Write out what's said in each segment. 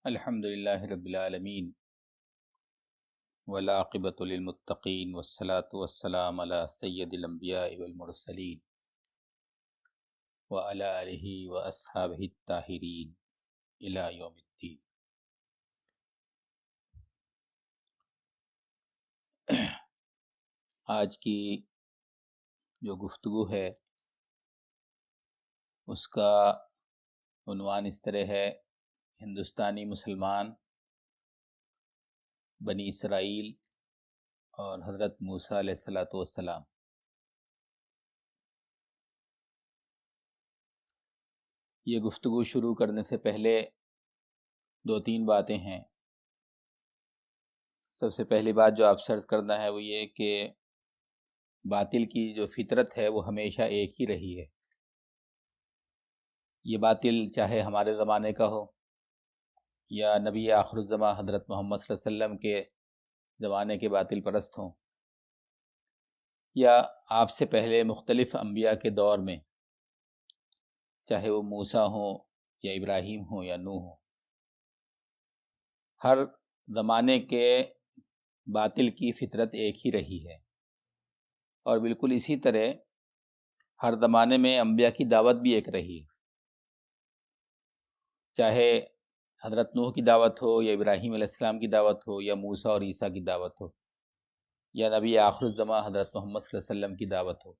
الحمد للہ رب العالمین والعاقبۃ للمتقین والصلاة والسلام علی سید الانبیاء والمرسلین وعلی آلہ واصحابہ الطاہرین الی یوم الدین۔ آج کی جو گفتگو ہے اس کا عنوان اس طرح ہے: ہندوستانی مسلمان، بنی اسرائیل اور حضرت موسیٰ علیہ السلام۔ یہ گفتگو شروع کرنے سے پہلے دو تین باتیں ہیں۔ سب سے پہلی بات جو آپ سے عرض کرنا ہے وہ یہ کہ باطل کی جو فطرت ہے وہ ہمیشہ ایک ہی رہی ہے۔ یہ باطل چاہے ہمارے زمانے کا ہو یا نبی آخر الزماں حضرت محمد صلی اللہ علیہ وسلم کے زمانے کے باطل پرست ہوں، یا آپ سے پہلے مختلف انبیاء کے دور میں، چاہے وہ موسیٰ ہوں یا ابراہیم ہوں یا نوح ہوں، ہر زمانے کے باطل کی فطرت ایک ہی رہی ہے۔ اور بالکل اسی طرح ہر زمانے میں انبیاء کی دعوت بھی ایک رہی ہے، چاہے حضرت نوح کی دعوت ہو یا ابراہیم علیہ السلام کی دعوت ہو یا موسیٰ اور عیسیٰ کی دعوت ہو یا نبی آخر الزماں حضرت محمد صلی اللہ علیہ وسلم کی دعوت ہو،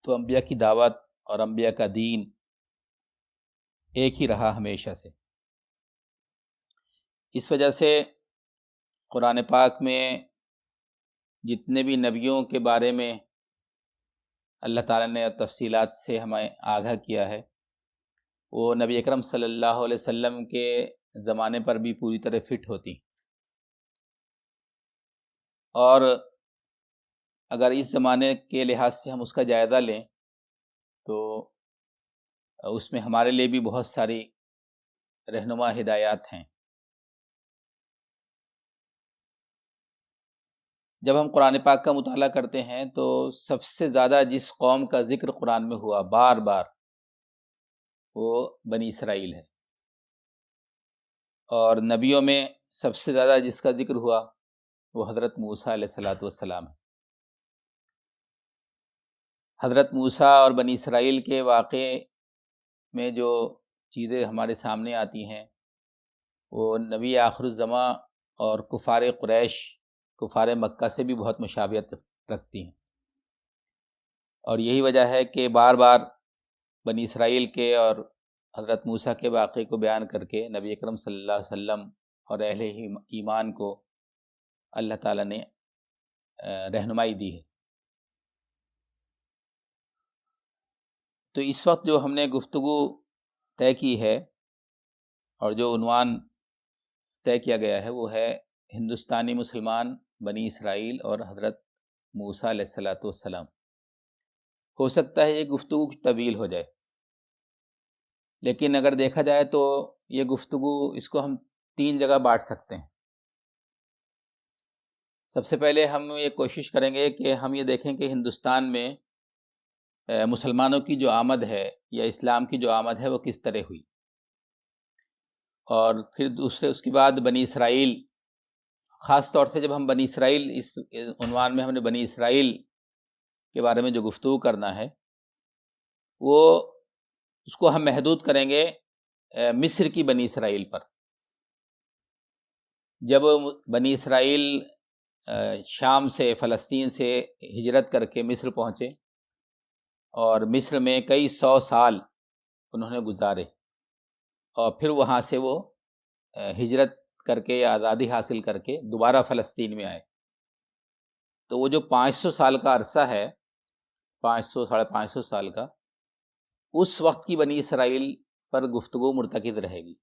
تو انبیاء کی دعوت اور انبیاء کا دین ایک ہی رہا ہمیشہ سے۔ اس وجہ سے قرآن پاک میں جتنے بھی نبیوں کے بارے میں اللہ تعالیٰ نے تفصیلات سے ہمیں آگاہ کیا ہے، وہ نبی اکرم صلی اللہ علیہ وسلم کے زمانے پر بھی پوری طرح فٹ ہوتی۔ اور اگر اس زمانے کے لحاظ سے ہم اس کا جائزہ لیں تو اس میں ہمارے لیے بھی بہت ساری رہنما ہدایات ہیں۔ جب ہم قرآن پاک کا مطالعہ کرتے ہیں تو سب سے زیادہ جس قوم کا ذکر قرآن میں ہوا بار بار وہ بنی اسرائیل ہے، اور نبیوں میں سب سے زیادہ جس کا ذکر ہوا وہ حضرت موسیٰ علیہ السلام ہے۔ حضرت موسیٰ اور بنی اسرائیل کے واقعے میں جو چیزیں ہمارے سامنے آتی ہیں وہ نبی آخر الزماں اور کفار قریش، کفار مکہ سے بھی بہت مشابہت رکھتی ہیں، اور یہی وجہ ہے کہ بار بار بنی اسرائیل کے اور حضرت موسیٰ کے واقعے کو بیان کر کے نبی اکرم صلی اللہ علیہ وسلم اور اہل ایمان کو اللہ تعالیٰ نے رہنمائی دی ہے۔ تو اس وقت جو ہم نے گفتگو طے کی ہے اور جو عنوان طے کیا گیا ہے وہ ہے ہندوستانی مسلمان، بنی اسرائیل اور حضرت موسیٰ علیہ السلام۔ ہو سکتا ہے یہ گفتگو طویل ہو جائے، لیکن اگر دیکھا جائے تو یہ گفتگو اس کو ہم تین جگہ بانٹ سکتے ہیں۔ سب سے پہلے ہم یہ کوشش کریں گے کہ ہم یہ دیکھیں کہ ہندوستان میں مسلمانوں کی جو آمد ہے یا اسلام کی جو آمد ہے وہ کس طرح ہوئی، اور پھر اس کے بعد بنی اسرائیل، خاص طور سے جب ہم بنی اسرائیل، اس عنوان میں ہم نے بنی اسرائیل کے بارے میں جو گفتگو کرنا ہے وہ اس کو ہم محدود کریں گے مصر کی بنی اسرائیل پر۔ جب بنی اسرائیل شام سے، فلسطین سے ہجرت کر کے مصر پہنچے اور مصر میں کئی 100 سال انہوں نے گزارے، اور پھر وہاں سے وہ ہجرت کر کے یا آزادی حاصل کر کے دوبارہ فلسطین میں آئے، تو وہ جو 500 سال کا عرصہ ہے، 500 ساڑھے 500 سال کا، اس وقت کی بنی اسرائیل پر گفتگو مرتکز رہے گی۔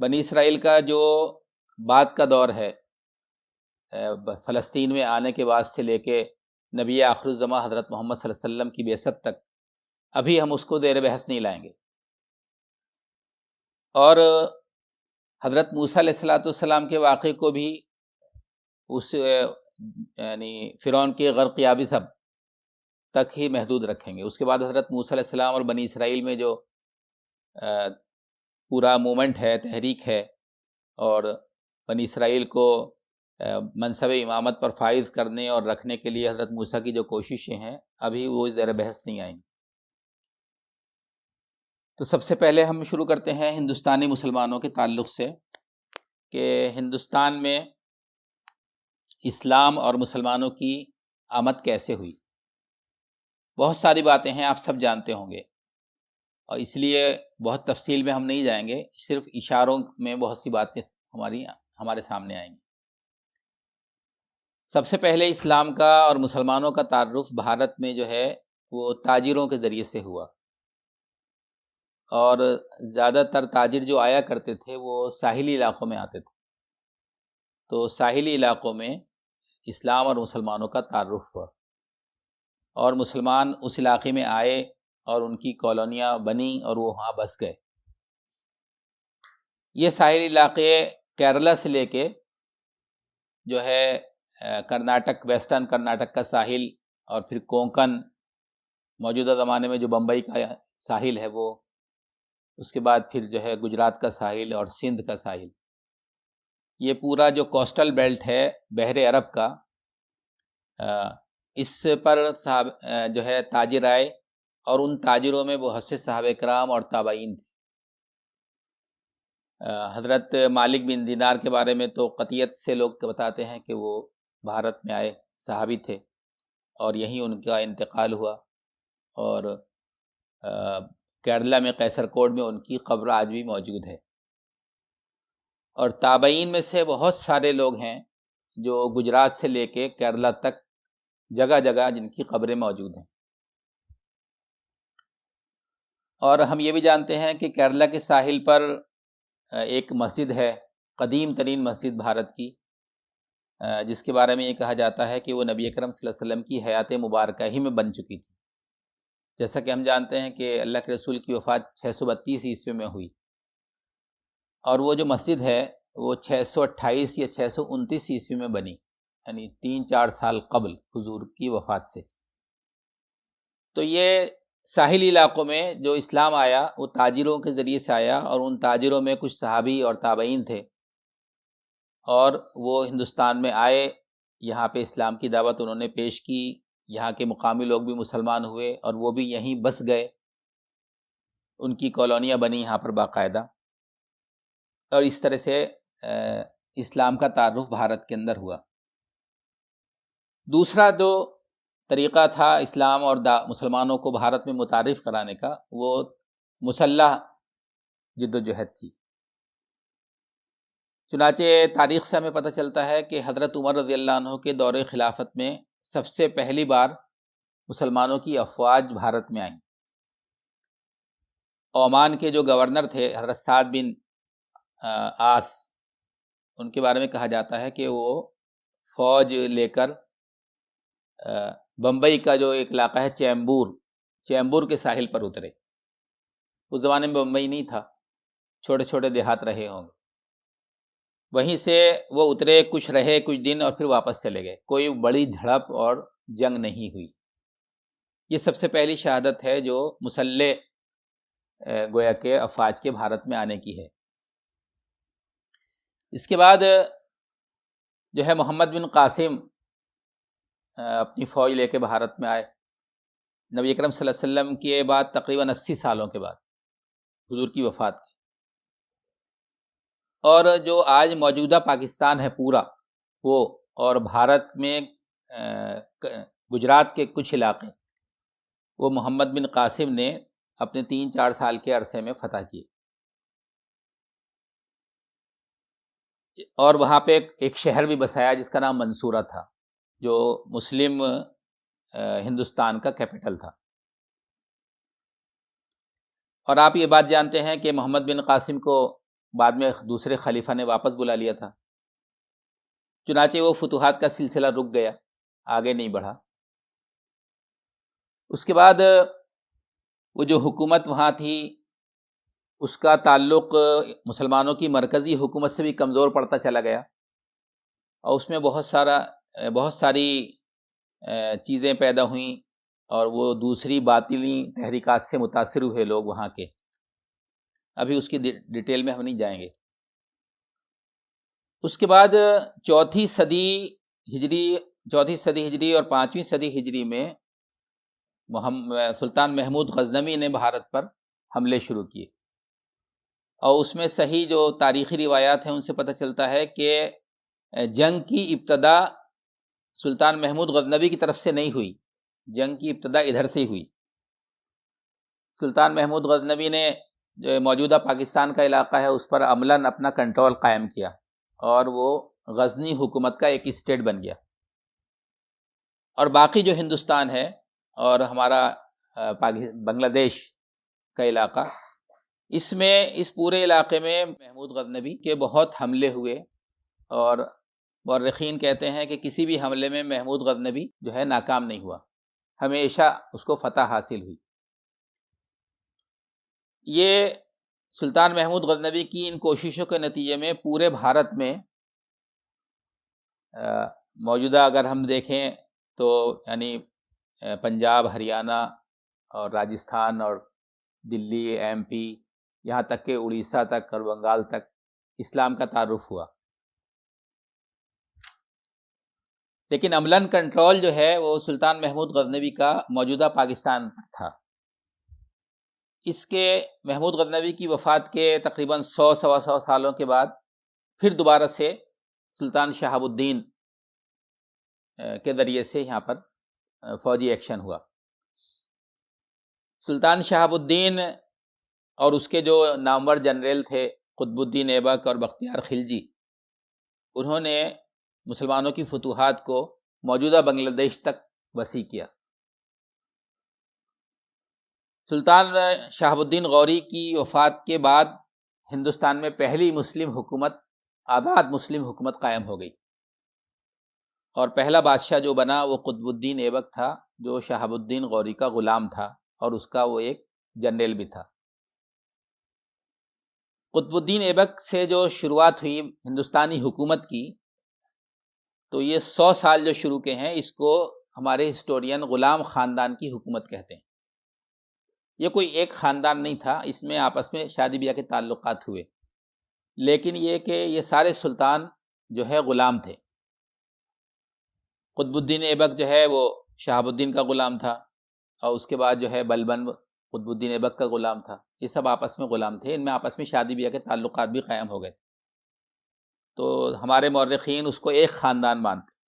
بنی اسرائیل کا جو بعد کا دور ہے، فلسطین میں آنے کے بعد سے لے کے نبی آخر الزماں حضرت محمد صلی اللہ علیہ وسلم کی بعثت تک، ابھی ہم اس کو زیر بحث نہیں لائیں گے۔ اور حضرت موسیٰ علیہ السلام کے واقعے کو بھی اس یعنی فرعون کے غرق یابس تک ہی محدود رکھیں گے۔ اس کے بعد حضرت موسیٰ علیہ السلام اور بنی اسرائیل میں جو پورا مومنٹ ہے، تحریک ہے، اور بنی اسرائیل کو منصب امامت پر فائز کرنے اور رکھنے کے لیے حضرت موسیٰ کی جو کوششیں ہیں ابھی وہ زیر بحث نہیں آئیں۔ تو سب سے پہلے ہم شروع کرتے ہیں ہندوستانی مسلمانوں کے تعلق سے کہ ہندوستان میں اسلام اور مسلمانوں کی آمد کیسے ہوئی۔ بہت ساری باتیں ہیں، آپ سب جانتے ہوں گے، اور اس لیے بہت تفصیل میں ہم نہیں جائیں گے، صرف اشاروں میں بہت سی باتیں ہمارے سامنے آئیں گی۔ سب سے پہلے اسلام کا اور مسلمانوں کا تعارف بھارت میں جو ہے وہ تاجروں کے ذریعے سے ہوا، اور زیادہ تر تاجر جو آیا کرتے تھے وہ ساحلی علاقوں میں آتے تھے، تو ساحلی علاقوں میں اسلام اور مسلمانوں کا تعارف ہوا، اور مسلمان اس علاقے میں آئے اور ان کی کالونیاں بنی اور وہ وہاں بس گئے۔ یہ ساحلی علاقے کیرلا سے لے کے جو ہے کرناٹک، ویسٹرن کرناٹک کا ساحل، اور پھر کونکن، موجودہ زمانے میں جو بمبئی کا ساحل ہے وہ، اس کے بعد پھر جو ہے گجرات کا ساحل اور سندھ کا ساحل، یہ پورا جو کوسٹل بیلٹ ہے بحر عرب کا، اس پر جو ہے تاجر آئے، اور ان تاجروں میں بہت سے صحابہ کرام اور تابعین تھے۔ حضرت مالک بن دینار کے بارے میں تو قطعیت سے لوگ بتاتے ہیں کہ وہ بھارت میں آئے صحابی تھے، اور یہیں ان کا انتقال ہوا، اور کیرلا میں قیصر کوٹ میں ان کی قبر آج بھی موجود ہے۔ اور تابعین میں سے بہت سارے لوگ ہیں جو گجرات سے لے کے کیرلا تک جگہ جگہ جن کی قبریں موجود ہیں۔ اور ہم یہ بھی جانتے ہیں کہ کیرلا کے ساحل پر ایک مسجد ہے، قدیم ترین مسجد بھارت کی، جس کے بارے میں یہ کہا جاتا ہے کہ وہ نبی اکرم صلی اللہ علیہ وسلم کی حیات مبارکہ ہی میں بن چکی تھی۔ جیسا کہ ہم جانتے ہیں کہ اللہ کے رسول کی وفات 632 عیسوی میں ہوئی، اور وہ جو مسجد ہے وہ 628 یا 629 عیسوی میں بنی، یعنی 3-4 سال قبل حضور کی وفات سے۔ تو یہ ساحلی علاقوں میں جو اسلام آیا وہ تاجروں کے ذریعے سے آیا، اور ان تاجروں میں کچھ صحابی اور تابعین تھے، اور وہ ہندوستان میں آئے، یہاں پہ اسلام کی دعوت انہوں نے پیش کی، یہاں کے مقامی لوگ بھی مسلمان ہوئے اور وہ بھی یہیں بس گئے، ان کی کالونیاں بنی یہاں پر باقاعدہ، اور اس طرح سے اسلام کا تعارف بھارت کے اندر ہوا۔ دوسرا جو طریقہ تھا اسلام اور مسلمانوں کو بھارت میں متعارف کرانے کا، وہ مسلح جد و جہد تھی۔ چنانچہ تاریخ سے ہمیں پتہ چلتا ہے کہ حضرت عمر رضی اللہ عنہ کے دور خلافت میں سب سے پہلی بار مسلمانوں کی افواج بھارت میں آئیں۔ عمان کے جو گورنر تھے حضرت سعد بن آس، ان کے بارے میں کہا جاتا ہے کہ وہ فوج لے کر بمبئی کا جو ایک علاقہ ہے چیمبور کے ساحل پر اترے۔ اس زمانے میں بمبئی نہیں تھا، چھوٹے چھوٹے دیہات رہے ہوں گے۔ وہیں سے وہ اترے، کچھ رہے کچھ دن، اور پھر واپس چلے گئے۔ کوئی بڑی جھڑپ اور جنگ نہیں ہوئی۔ یہ سب سے پہلی شہادت ہے جو مسلح گویا کہ افواج کے بھارت میں آنے کی ہے۔ اس کے بعد جو ہے محمد بن قاسم اپنی فوج لے کے بھارت میں آئے، نبی اکرم صلی اللہ علیہ وسلم کے بعد تقریباً 80 سالوں کے بعد، حضور کی وفات کی۔ اور جو آج موجودہ پاکستان ہے پورا وہ، اور بھارت میں گجرات کے کچھ علاقے، وہ محمد بن قاسم نے اپنے 3-4 سال کے عرصے میں فتح کیے، اور وہاں پہ ایک شہر بھی بسایا جس کا نام منصورہ تھا، جو مسلم ہندوستان کا کیپٹل تھا۔ اور آپ یہ بات جانتے ہیں کہ محمد بن قاسم کو بعد میں دوسرے خلیفہ نے واپس بلا لیا تھا، چنانچہ وہ فتوحات کا سلسلہ رک گیا، آگے نہیں بڑھا۔ اس کے بعد وہ جو حکومت وہاں تھی اس کا تعلق مسلمانوں کی مرکزی حکومت سے بھی کمزور پڑتا چلا گیا، اور اس میں بہت ساری چیزیں پیدا ہوئیں، اور وہ دوسری باطلی تحریکات سے متاثر ہوئے لوگ وہاں کے، ابھی اس کی ڈیٹیل میں ہم نہیں جائیں گے۔ اس کے بعد چوتھی صدی ہجری اور 5ویں صدی ہجری میں سلطان محمود غزنوی نے بھارت پر حملے شروع کیے، اور اس میں صحیح جو تاریخی روایات ہیں ان سے پتہ چلتا ہے کہ جنگ کی ابتدا سلطان محمود غزنوی کی طرف سے نہیں ہوئی، جنگ کی ابتدا ادھر سے ہی ہوئی۔ سلطان محمود غزنوی نے جو موجودہ پاکستان کا علاقہ ہے اس پر عملاً اپنا کنٹرول قائم کیا، اور وہ غزنی حکومت کا ایک اسٹیٹ بن گیا، اور باقی جو ہندوستان ہے اور ہمارا بنگلہ دیش کا علاقہ، اس پورے علاقے میں محمود غزنوی کے بہت حملے ہوئے، اور مورخین کہتے ہیں کہ کسی بھی حملے میں محمود غزنوی جو ہے ناکام نہیں ہوا، ہمیشہ اس کو فتح حاصل ہوئی۔ یہ سلطان محمود غزنوی کی ان کوششوں کے نتیجے میں پورے بھارت میں موجودہ اگر ہم دیکھیں تو یعنی پنجاب، ہریانہ اور راجستھان اور دلی، ایم پی، یہاں تک کہ اڑیسہ تک اور بنگال تک اسلام کا تعارف ہوا، لیکن عملاً کنٹرول جو ہے وہ سلطان محمود غزنوی کا موجودہ پاکستان پر تھا۔ اس کے محمود غزنوی کی وفات کے تقریباً 100 سالوں کے بعد پھر دوبارہ سے سلطان شہاب الدین کے ذریعے سے یہاں پر فوجی ایکشن ہوا۔ سلطان شہاب الدین اور اس کے جو نامور جنرل تھے قطب الدین ایبک اور بختیار خلجی، انہوں نے مسلمانوں کی فتوحات کو موجودہ بنگلہ دیش تک وسیع کیا۔ سلطان شہاب الدین غوری کی وفات کے بعد ہندوستان میں پہلی مسلم حکومت، آزاد مسلم حکومت قائم ہو گئی، اور پہلا بادشاہ جو بنا وہ قطب الدین ایبک تھا، جو شہاب الدین غوری کا غلام تھا اور اس کا وہ ایک جنرل بھی تھا۔ قطب الدین ایبک سے جو شروعات ہوئی ہندوستانی حکومت کی، تو یہ 100 سال جو شروع کے ہیں اس کو ہمارے ہسٹورین غلام خاندان کی حکومت کہتے ہیں۔ یہ کوئی ایک خاندان نہیں تھا، اس میں آپس میں شادی بیاہ کے تعلقات ہوئے، لیکن یہ کہ یہ سارے سلطان جو ہے غلام تھے۔ قطب الدین ایبک جو ہے وہ شہاب الدین کا غلام تھا، اور اس کے بعد جو ہے بلبن قطب الدین ایبک کا غلام تھا، یہ سب آپس میں غلام تھے، ان میں آپس میں شادی بیاہ کے تعلقات بھی قائم ہو گئے، تو ہمارے مورخین اس کو ایک خاندان مانتے۔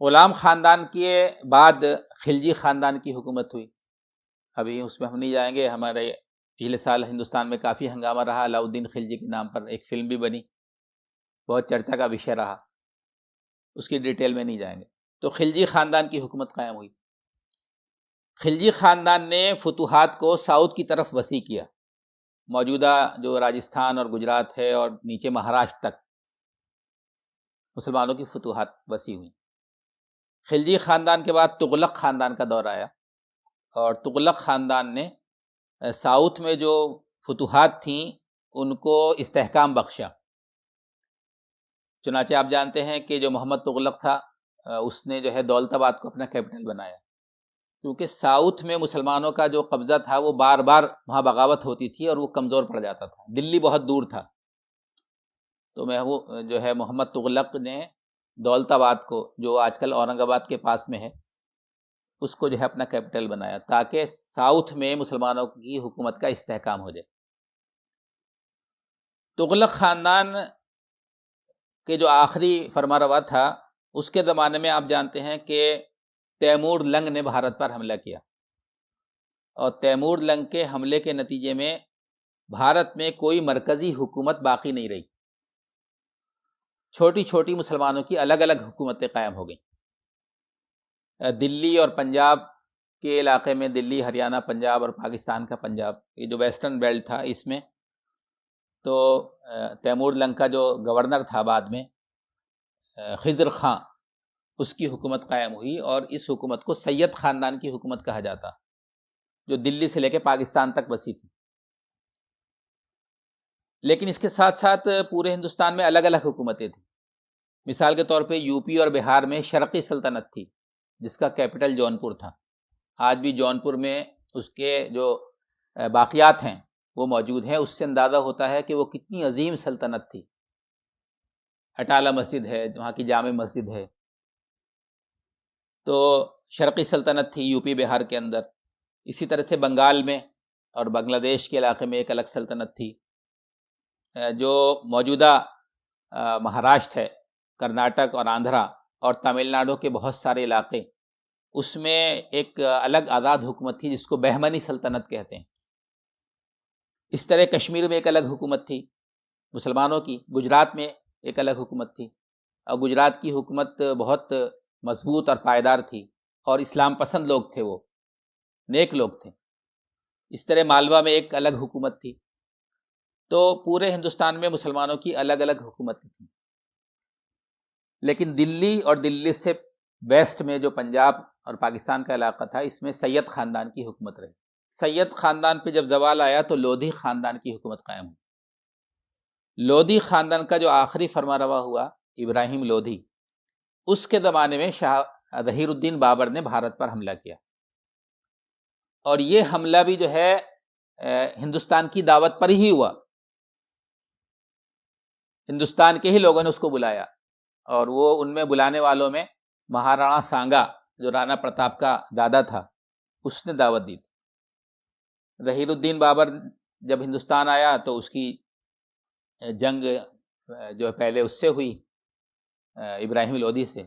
غلام خاندان کے بعد خلجی خاندان کی حکومت ہوئی، ابھی اس میں ہم نہیں جائیں گے، ہمارے پچھلے سال ہندوستان میں کافی ہنگامہ رہا، علاؤالدین خلجی کے نام پر ایک فلم بھی بنی، بہت چرچا کا وشے رہا، اس کی ڈیٹیل میں نہیں جائیں گے۔ تو خلجی خاندان کی حکومت قائم ہوئی۔ خلجی خاندان نے فتوحات کو ساؤتھ کی طرف وسیع کیا، موجودہ جو راجستھان اور گجرات ہے اور نیچے مہاراشٹر تک مسلمانوں کی فتوحات وسیع ہوئی۔ خلجی خاندان کے بعد تغلق خاندان کا دور آیا، اور تغلق خاندان نے ساؤتھ میں جو فتوحات تھیں ان کو استحکام بخشا۔ چنانچہ آپ جانتے ہیں کہ جو محمد تغلق تھا اس نے جو ہے دولت آباد کو اپنا کیپٹل بنایا، کیونکہ ساؤتھ میں مسلمانوں کا جو قبضہ تھا وہ بار بار وہاں بغاوت ہوتی تھی اور وہ کمزور پڑ جاتا تھا، دلی بہت دور تھا، تو جو ہے محمد تغلق نے دولت آباد کو، جو آج کل اورنگ آباد کے پاس میں ہے، اس کو جو ہے اپنا کیپٹل بنایا تاکہ ساؤتھ میں مسلمانوں کی حکومت کا استحکام ہو جائے۔ تغلق خاندان کے جو آخری فرمانروا تھا اس کے زمانے میں آپ جانتے ہیں کہ تیمور لنگ نے بھارت پر حملہ کیا، اور تیمور لنگ کے حملے کے نتیجے میں بھارت میں کوئی مرکزی حکومت باقی نہیں رہی، چھوٹی چھوٹی مسلمانوں کی الگ الگ حکومتیں قائم ہو گئیں۔ دلی اور پنجاب کے علاقے میں، دلی، ہریانہ، پنجاب اور پاکستان کا پنجاب، یہ جو ویسٹرن بیلٹ تھا، اس میں تو تیمور لنگ کا جو گورنر تھا بعد میں خضر خان، اس کی حکومت قائم ہوئی، اور اس حکومت کو سید خاندان کی حکومت کہا جاتا، جو دلی سے لے کے پاکستان تک وسیع تھی۔ لیکن اس کے ساتھ ساتھ پورے ہندوستان میں الگ الگ حکومتیں تھیں۔ مثال کے طور پہ یو پی اور بہار میں شرقی سلطنت تھی جس کا کیپٹل جونپور تھا، آج بھی جونپور میں اس کے جو باقیات ہیں وہ موجود ہیں، اس سے اندازہ ہوتا ہے کہ وہ کتنی عظیم سلطنت تھی۔ اٹالہ مسجد ہے، وہاں کی جامع مسجد ہے، تو شرقی سلطنت تھی یو پی بہار کے اندر۔ اسی طرح سے بنگال میں اور بنگلہ دیش کے علاقے میں ایک الگ سلطنت تھی۔ جو موجودہ مہاراشٹر ہے، کرناٹک اور آندھرا اور تمل ناڈو کے بہت سارے علاقے، اس میں ایک الگ آزاد حکومت تھی جس کو بہمنی سلطنت کہتے ہیں۔ اس طرح کشمیر میں ایک الگ حکومت تھی مسلمانوں کی، گجرات میں ایک الگ حکومت تھی، اور گجرات کی حکومت بہت مضبوط اور پائیدار تھی، اور اسلام پسند لوگ تھے، وہ نیک لوگ تھے۔ اس طرح مالوا میں ایک الگ حکومت تھی۔ تو پورے ہندوستان میں مسلمانوں کی الگ الگ حکومتیں تھیں، لیکن دلی اور دلی سے ویسٹ میں جو پنجاب اور پاکستان کا علاقہ تھا، اس میں سید خاندان کی حکومت رہی۔ سید خاندان پہ جب زوال آیا تو لودھی خاندان کی حکومت قائم ہوئی۔ لودھی خاندان کا جو آخری فرما روا ہوا ابراہیم لودھی، اس کے زمانے میں شاہ ظہیر الدین بابر نے بھارت پر حملہ کیا، اور یہ حملہ بھی جو ہے ہندوستان کی دعوت پر ہی ہوا۔ ہندوستان کے ہی لوگوں نے اس کو بلایا، اور وہ ان میں بلانے والوں میں مہارانا سانگا جو رانا پرتاپ کا دادا تھا، اس نے دعوت دی تھی۔ ظہیر الدین بابر جب ہندوستان آیا تو اس کی جنگ جو پہلے اس سے ہوئی ابراہیم لودھی سے،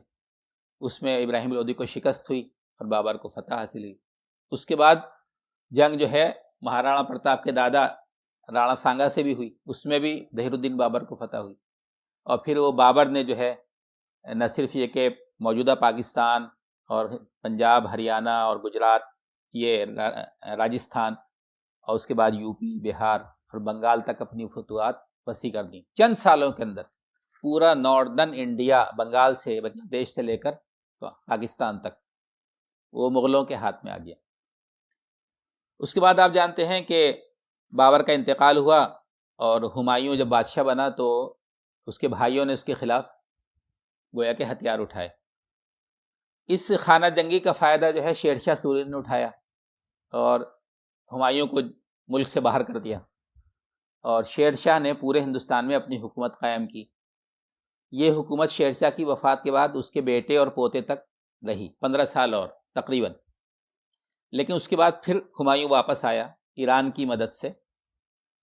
اس میں ابراہیم لودھی کو شکست ہوئی اور بابر کو فتح حاصل ہوئی۔ اس کے بعد جنگ جو ہے مہارانا پرتاپ کے دادا رانا سانگا سے بھی ہوئی، اس میں بھی ظہیر الدین بابر کو فتح ہوئی، اور پھر وہ بابر نے جو ہے نہ صرف یہ کہ موجودہ پاکستان اور پنجاب، ہریانہ اور گجرات، یہ راجستھان، اور اس کے بعد یو پی، بہار اور بنگال تک اپنی فتوحات وسیع کر دیں۔ چند سالوں کے اندر پورا ناردرن انڈیا، بنگال سے، بنگلہ دیش سے لے کر پاکستان تک، وہ مغلوں کے ہاتھ میں آ گیا۔ اس کے بعد آپ جانتے ہیں کہ بابر کا انتقال ہوا، اور ہمایوں جب بادشاہ بنا تو اس کے بھائیوں نے اس کے خلاف گویا کہ ہتھیار اٹھائے۔ اس خانہ جنگی کا فائدہ جو ہے شیر شاہ سوری نے اٹھایا، اور ہمایوں کو ملک سے باہر کر دیا، اور شیر شاہ نے پورے ہندوستان میں اپنی حکومت قائم کی۔ یہ حکومت شیر شاہ کی وفات کے بعد اس کے بیٹے اور پوتے تک رہی، 15 سال اور تقریباً۔ لیکن اس کے بعد پھر ہمایوں واپس آیا ایران کی مدد سے،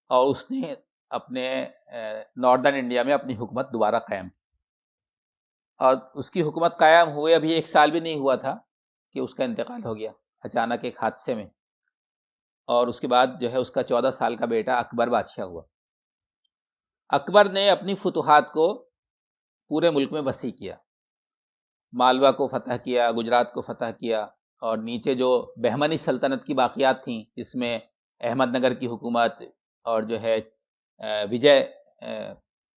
اور اس نے اپنے ناردرن انڈیا میں اپنی حکومت دوبارہ قائم کی، اور اس کی حکومت قائم ہوئے ابھی 1 سال بھی نہیں ہوا تھا کہ اس کا انتقال ہو گیا اچانک ایک حادثے میں، اور اس کے بعد جو ہے اس کا 14 سال کا بیٹا اکبر بادشاہ ہوا۔ اکبر نے اپنی فتوحات کو پورے ملک میں وسیع کیا، مالوا کو فتح کیا، گجرات کو فتح کیا، اور نیچے جو بہمنی سلطنت کی باقیات تھیں، اس میں احمد نگر کی حکومت، اور جو ہے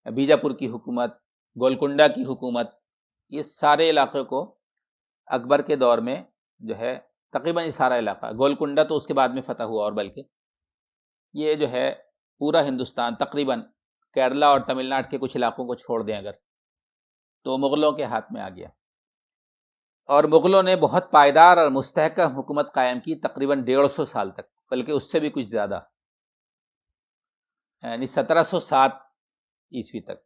بیجاپور کی حکومت، گولکنڈا کی حکومت، یہ سارے علاقے کو اکبر کے دور میں جو ہے تقریباً یہ سارا علاقہ، گولکنڈا تو اس کے بعد میں فتح ہوا، اور بلکہ یہ جو ہے پورا ہندوستان تقریباً کیرلا اور تمل ناڈو کے کچھ علاقوں کو چھوڑ دیں اگر، تو مغلوں کے ہاتھ میں آ گیا، اور مغلوں نے بہت پائیدار اور مستحکم حکومت قائم کی تقریباً 150 سال تک، بلکہ اس سے بھی کچھ زیادہ، یعنی 1707 عیسوی تک۔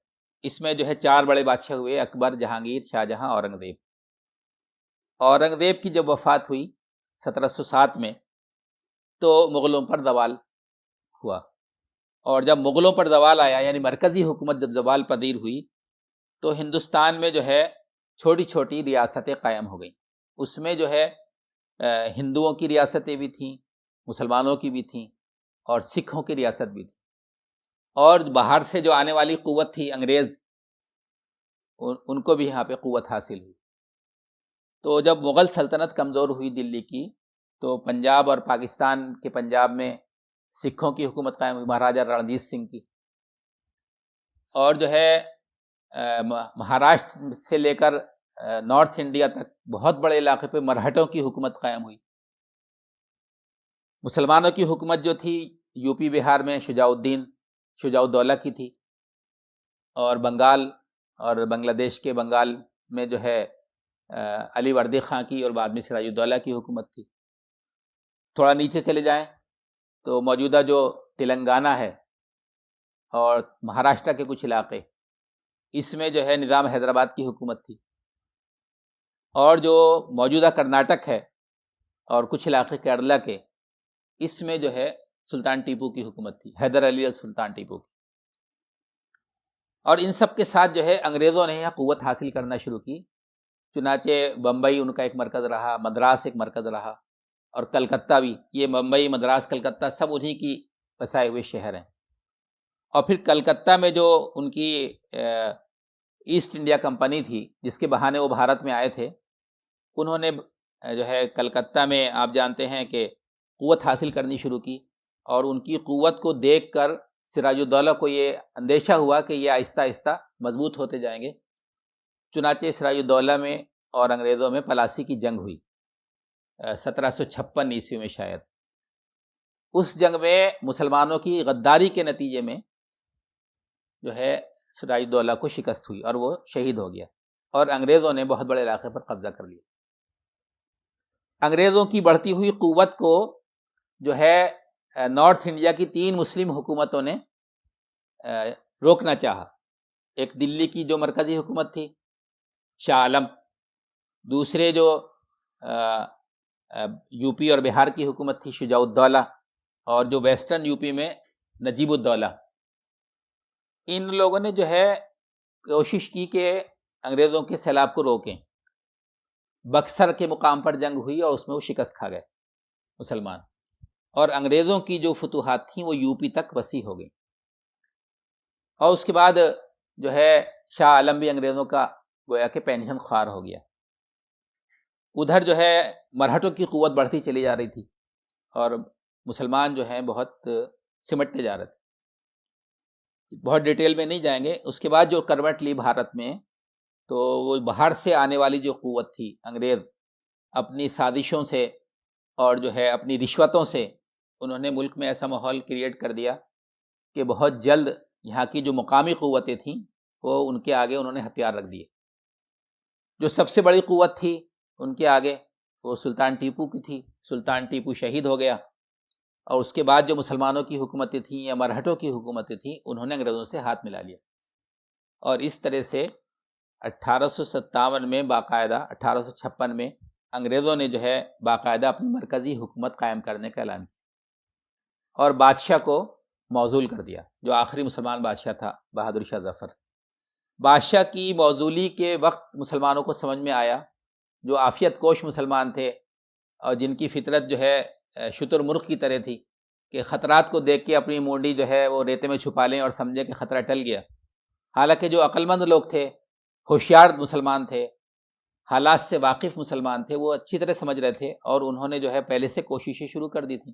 اس میں جو ہے 4 بڑے بادشاہ ہوئے، اکبر، جہانگیر، شاہجہاں، اورنگزیب۔ اورنگزیب کی جب وفات ہوئی 1707 میں، تو مغلوں پر زوال ہوا، اور جب مغلوں پر زوال آیا، یعنی مرکزی حکومت جب زوال پذیر ہوئی، تو ہندوستان میں جو ہے چھوٹی چھوٹی ریاستیں قائم ہو گئیں۔ اس میں جو ہے ہندوؤں کی ریاستیں بھی تھیں، مسلمانوں کی بھی تھیں، اور سکھوں کی ریاست بھی تھی، اور باہر سے جو آنے والی قوت تھی انگریز، ان کو بھی یہاں پہ قوت حاصل ہوئی۔ تو جب مغل سلطنت کمزور ہوئی دلی کی، تو پنجاب اور پاکستان کے پنجاب میں سکھوں کی حکومت قائم ہوئی، مہاراجہ رنجیت سنگھ کی، اور جو ہے مہاراشٹر سے لے کر نارتھ انڈیا تک بہت بڑے علاقے پہ مرہٹوں کی حکومت قائم ہوئی۔ مسلمانوں کی حکومت جو تھی یو پی بہار میں شجاع الدولہ کی تھی، اور بنگال اور بنگلہ دیش کے بنگال میں جو ہے علی وردی خان کی اور بعد میں سراج الدولہ کی حکومت تھی۔ تھوڑا نیچے چلے جائیں تو موجودہ جو تلنگانہ ہے اور مہاراشٹر کے کچھ علاقے، اس میں جو ہے نظام حیدرآباد کی حکومت تھی، اور جو موجودہ کرناٹک ہے اور کچھ علاقے کیرلا کے، اس میں جو ہے سلطان ٹیپو کی حکومت تھی، حیدر علی سلطان ٹیپو کی. اور ان سب کے ساتھ جو ہے انگریزوں نے یہاں قوت حاصل کرنا شروع کی. چنانچہ بمبئی ان کا ایک مرکز رہا، مدراس ایک مرکز رہا، اور کلکتہ بھی. یہ بمبئی، مدراس، کلکتہ سب انہی کی بسائے ہوئے شہر ہیں. اور پھر کلکتہ میں جو ان کی ایسٹ انڈیا کمپنی تھی، جس کے بہانے وہ بھارت میں آئے تھے، انہوں نے جو ہے کلکتہ میں آپ جانتے ہیں کہ قوت حاصل کرنی شروع کی. اور ان کی قوت کو دیکھ کر سراج الدولہ کو یہ اندیشہ ہوا کہ یہ آہستہ آہستہ مضبوط ہوتے جائیں گے. چنانچہ سراج الدولہ میں اور انگریزوں میں پلاسی کی جنگ ہوئی 1756 عیسوی میں شاید. اس جنگ میں مسلمانوں کی غداری کے نتیجے میں جو ہے سراج الدولہ کو شکست ہوئی اور وہ شہید ہو گیا، اور انگریزوں نے بہت بڑے علاقے پر قبضہ کر لیا. انگریزوں کی بڑھتی ہوئی قوت کو جو ہے نارتھ انڈیا کی 3 مسلم حکومتوں نے روکنا چاہا. ایک دلی کی جو مرکزی حکومت تھی، شاہ عالم. دوسرے جو یو پی اور بہار کی حکومت تھی، شجاع الدولہ. اور جو ویسٹرن یو پی میں نجیب الدولہ. ان لوگوں نے جو ہے کوشش کی کہ انگریزوں کے سیلاب کو روکیں. بکسر کے مقام پر جنگ ہوئی اور اس میں وہ شکست کھا گئے مسلمان، اور انگریزوں کی جو فتوحات تھیں وہ یو پی تک وسیع ہو گئی. اور اس کے بعد جو ہے شاہ عالم بھی انگریزوں کا گویا کہ پینشن خوار ہو گیا. ادھر جو ہے مرہٹوں کی قوت بڑھتی چلی جا رہی تھی، اور مسلمان جو ہیں بہت سمٹتے جا رہے تھے. بہت ڈیٹیل میں نہیں جائیں گے. اس کے بعد جو کروٹ لی بھارت میں، تو وہ باہر سے آنے والی جو قوت تھی، انگریز اپنی سازشوں سے اور جو ہے اپنی رشوتوں سے انہوں نے ملک میں ایسا ماحول کریٹ کر دیا کہ بہت جلد یہاں کی جو مقامی قوتیں تھیں وہ ان کے آگے انہوں نے ہتھیار رکھ دیے. جو سب سے بڑی قوت تھی ان کے آگے وہ سلطان ٹیپو کی تھی. سلطان ٹیپو شہید ہو گیا، اور اس کے بعد جو مسلمانوں کی حکومتیں تھیں یا مرہٹوں کی حکومتیں تھیں، انہوں نے انگریزوں سے ہاتھ ملا لیا. اور اس طرح سے 1857 میں باقاعدہ 1856 میں انگریزوں نے جو ہے باقاعدہ اپنی مرکزی حکومت قائم کرنے کا اعلان کیا، اور بادشاہ کو معزول کر دیا. جو آخری مسلمان بادشاہ تھا، بہادر شاہ ظفر. بادشاہ کی معزولی کے وقت مسلمانوں کو سمجھ میں آیا، جو عافیت کوش مسلمان تھے اور جن کی فطرت جو ہے شتر مرغ کی طرح تھی کہ خطرات کو دیکھ کے اپنی مونڈی جو ہے وہ ریتے میں چھپا لیں اور سمجھیں کہ خطرہ ٹل گیا. حالانکہ جو عقل مند لوگ تھے، ہوشیار مسلمان تھے، حالات سے واقف مسلمان تھے، وہ اچھی طرح سمجھ رہے تھے، اور انہوں نے جو ہے پہلے سے کوششیں شروع کر دی تھیں.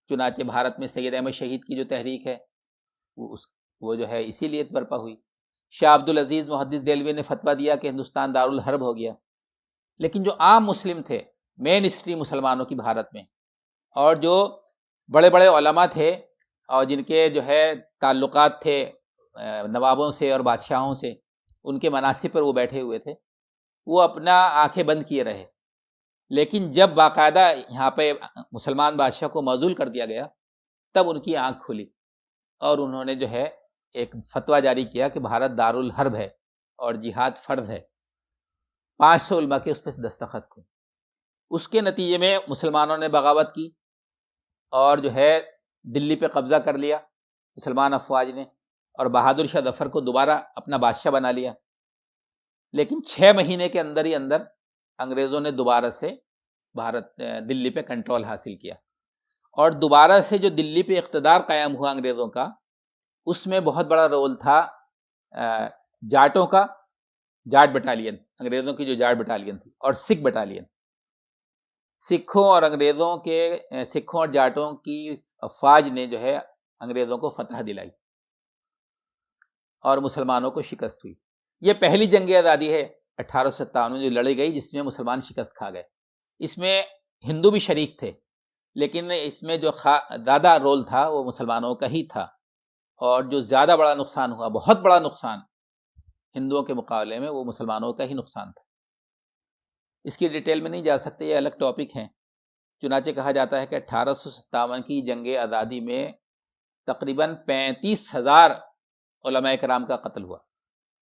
چنانچہ بھارت میں سید احمد شہید کی جو تحریک ہے وہ جو ہے اسی لیے برپا ہوئی. شاہ عبدالعزیز محدث دہلوی نے فتویٰ دیا کہ ہندوستان دارالحرب ہو گیا. لیکن جو عام مسلم تھے، مین اسٹریم مسلمانوں کی بھارت میں، اور جو بڑے بڑے علماء تھے اور جن کے جو ہے تعلقات تھے نوابوں سے اور بادشاہوں سے، ان کے مناصب پر وہ بیٹھے ہوئے تھے، وہ اپنا آنکھیں بند کیے رہے. لیکن جب باقاعدہ یہاں پہ مسلمان بادشاہ کو معزول کر دیا گیا، تب ان کی آنکھ کھلی اور انہوں نے جو ہے ایک فتویٰ جاری کیا کہ بھارت دارالحرب ہے اور جہاد فرض ہے. 500 علماء کے اس پہ دستخط تھے. اس کے نتیجے میں مسلمانوں نے بغاوت کی اور جو ہے دلی پہ قبضہ کر لیا مسلمان افواج نے، اور بہادر شاہ ظفر کو دوبارہ اپنا بادشاہ بنا لیا. لیکن 6 مہینے کے اندر ہی اندر انگریزوں نے دوبارہ سے دلی پہ کنٹرول حاصل کیا، اور دوبارہ سے جو دلی پہ اقتدار قائم ہوا انگریزوں کا، اس میں بہت بڑا رول تھا جاٹوں کا. جاٹ بٹالین، انگریزوں کی جو جاٹ بٹالین تھی، اور سکھ بٹالین. سکھوں اور جاٹوں کی افواج نے جو ہے انگریزوں کو فتح دلائی اور مسلمانوں کو شکست ہوئی. یہ پہلی جنگ آزادی ہے 1857 میں جو لڑی گئی، جس میں مسلمان شکست کھا گئے. اس میں ہندو بھی شریک تھے، لیکن اس میں جو زیادہ رول تھا وہ مسلمانوں کا ہی تھا، اور جو زیادہ بڑا نقصان ہوا، بہت بڑا نقصان ہندوؤں کے مقابلے میں، وہ مسلمانوں کا ہی نقصان تھا. اس کی ڈیٹیل میں نہیں جا سکتے، یہ الگ ٹاپک ہیں. چنانچہ کہا جاتا ہے کہ 1857 کی جنگ آزادی میں تقریباً 35,000 علماء کرام کا قتل ہوا